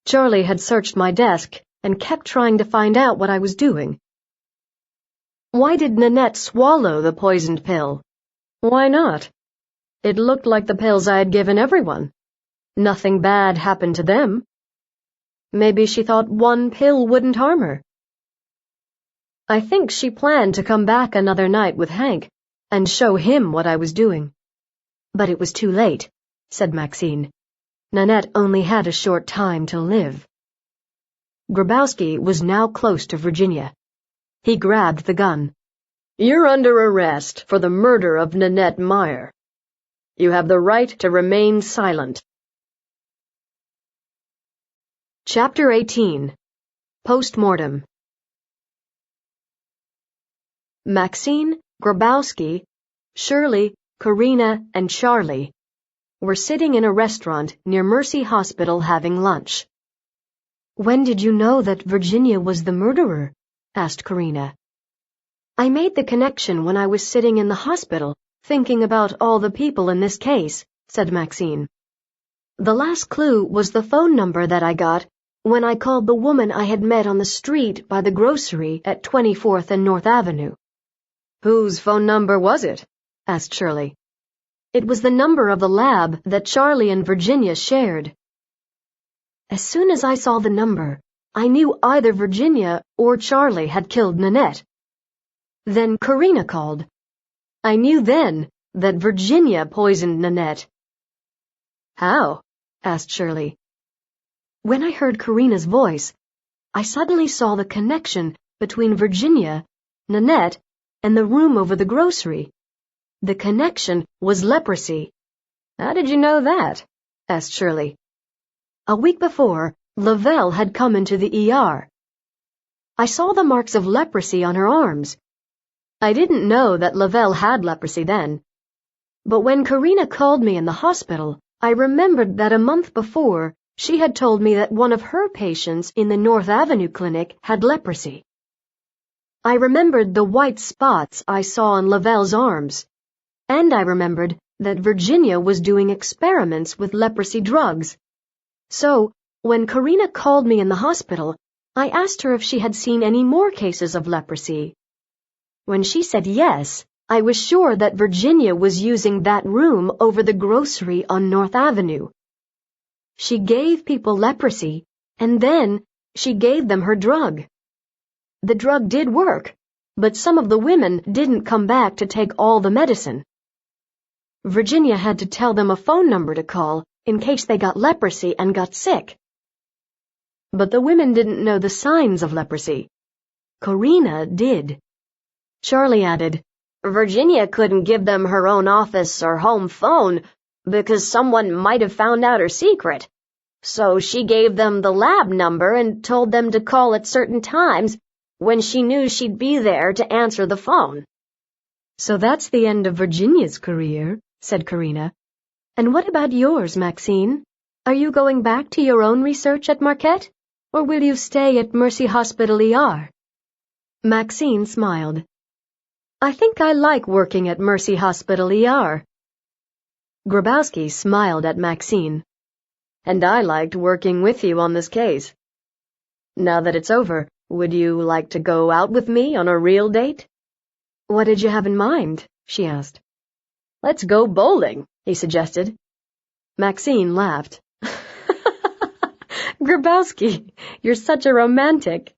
Charlie had searched my desk and kept trying to find out what I was doing. Why did Nanette swallow the poisoned pill? Why not? It looked like the pills I had given everyone. Nothing bad happened to them. Maybe she thought one pill wouldn't harm her. I think she planned to come back another night with Hank and show him what I was doing. But it was too late, said Maxine. Nanette only had a short time to live. Grabowski was now close to Virginia. He grabbed the gun. You're under arrest for the murder of Nanette Meyer. You have the right to remain silent. Chapter 18. Postmortem. Maxine, Grabowski, Shirley, Karina, and Charlie were sitting in a restaurant near Mercy Hospital having lunch. When did you know that Virginia was the murderer? Asked Karina. I made the connection when I was sitting in the hospital, thinking about all the people in this case, said Maxine. The last clue was the phone number that I got when I called the woman I had met on the street by the grocery at 24th and North Avenue. Whose phone number was it? Asked Shirley. It was the number of the lab that Charlie and Virginia shared. As soon as I saw the number, I knew either Virginia or Charlie had killed Nanette. Then Karina called. I knew then that Virginia poisoned Nanette. How? Asked Shirley. When I heard Karina's voice, I suddenly saw the connection between Virginia, Nanette, and the room over the grocery. The connection was leprosy. How did you know that? Asked Shirley. A week before, Lavelle had come into the ER. I saw the marks of leprosy on her arms. I didn't know that Lavelle had leprosy then. But when Karina called me in the hospital, I remembered that a month before, she had told me that one of her patients in the North Avenue clinic had leprosy. I remembered the white spots I saw on Lavelle's arms. And I remembered that Virginia was doing experiments with leprosy drugs. So, when Karina called me in the hospital, I asked her if she had seen any more cases of leprosy. When she said yes, I was sure that Virginia was using that room over the grocery on North Avenue. She gave people leprosy, and then she gave them her drug. The drug did work, but some of the women didn't come back to take all the medicine. Virginia had to tell them a phone number to call in case they got leprosy and got sick. But the women didn't know the signs of leprosy. Karina did. Charlie added, Virginia couldn't give them her own office or home phone because someone might have found out her secret. So she gave them the lab number and told them to call at certain times when she knew she'd be there to answer the phone. So that's the end of Virginia's career, said Karina. And what about yours, Maxine? Are you going back to your own research at Marquette, or will you stay at Mercy Hospital ER? Maxine smiled. I think I like working at Mercy Hospital ER. Grabowski smiled at Maxine. And I liked working with you on this case. Now that it's over, would you like to go out with me on a real date? What did you have in mind? She asked. Let's go bowling, he suggested. Maxine laughed. Grabowski, you're such a romantic.